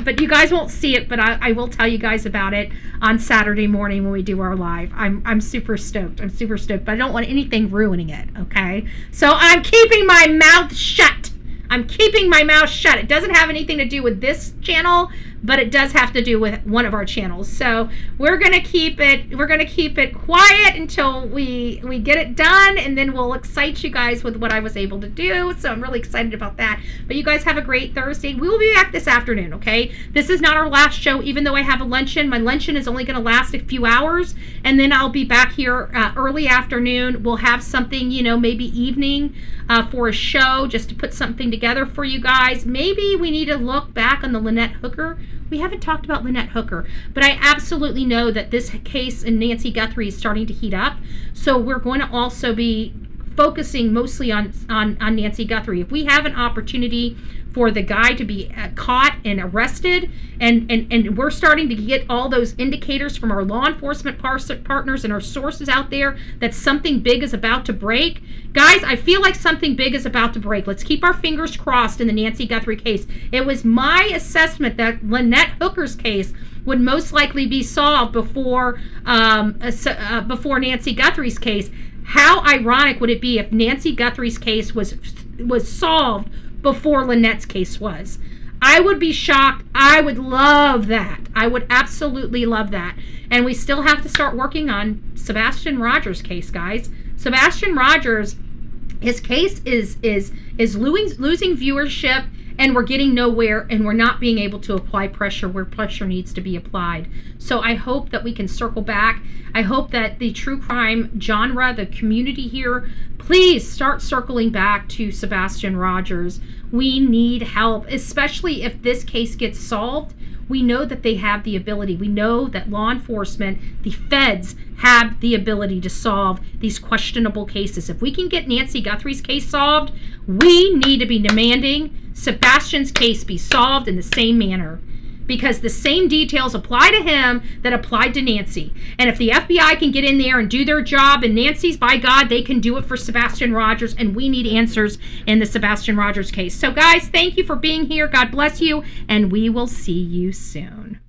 but you guys won't see it, but I will tell you guys about it on Saturday morning when we do our live. I'm super stoked. But I don't want anything ruining it, okay? So I'm keeping my mouth shut. It doesn't have anything to do with this channel, but it does have to do with one of our channels. So we're gonna keep it quiet until we get it done, and then we'll excite you guys with what I was able to do. So I'm really excited about that. But you guys have a great Thursday. We will be back this afternoon, okay? This is not our last show, even though I have a luncheon. My luncheon is only gonna last a few hours, and then I'll be back here early afternoon. We'll have something, maybe evening for a show, just to put something together for you guys. Maybe we need to look back on the Lynette Hooker. We haven't talked about Lynette Hooker, but I absolutely know that this case in Nancy Guthrie is starting to heat up. So we're going to also be focusing mostly on Nancy Guthrie. If we have an opportunity for the guy to be caught and arrested, and we're starting to get all those indicators from our law enforcement partners and our sources out there that something big is about to break. Guys, I feel like something big is about to break. Let's keep our fingers crossed in the Nancy Guthrie case. It was my assessment that Lynette Hooker's case would most likely be solved before Nancy Guthrie's case. How ironic would it be if Nancy Guthrie's case was solved before Lynette's case was? I would be shocked. I would love that. I would absolutely love that. And we still have to start working on Sebastian Rogers' case, guys. Sebastian Rogers, his case is losing viewership, and we're getting nowhere, and we're not being able to apply pressure where pressure needs to be applied. So I hope that we can circle back. I hope that the true crime genre, the community here, please start circling back to Sebastian Rogers. We need help, especially if this case gets solved. We know that they have the ability. We know that law enforcement, the feds, have the ability to solve these questionable cases. If we can get Nancy Guthrie's case solved, we need to be demanding Sebastian's case be solved in the same manner, because the same details apply to him that applied to Nancy. And if the FBI can get in there and do their job, and Nancy's, by God, they can do it for Sebastian Rogers, and we need answers in the Sebastian Rogers case. So guys, thank you for being here. God bless you, and we will see you soon.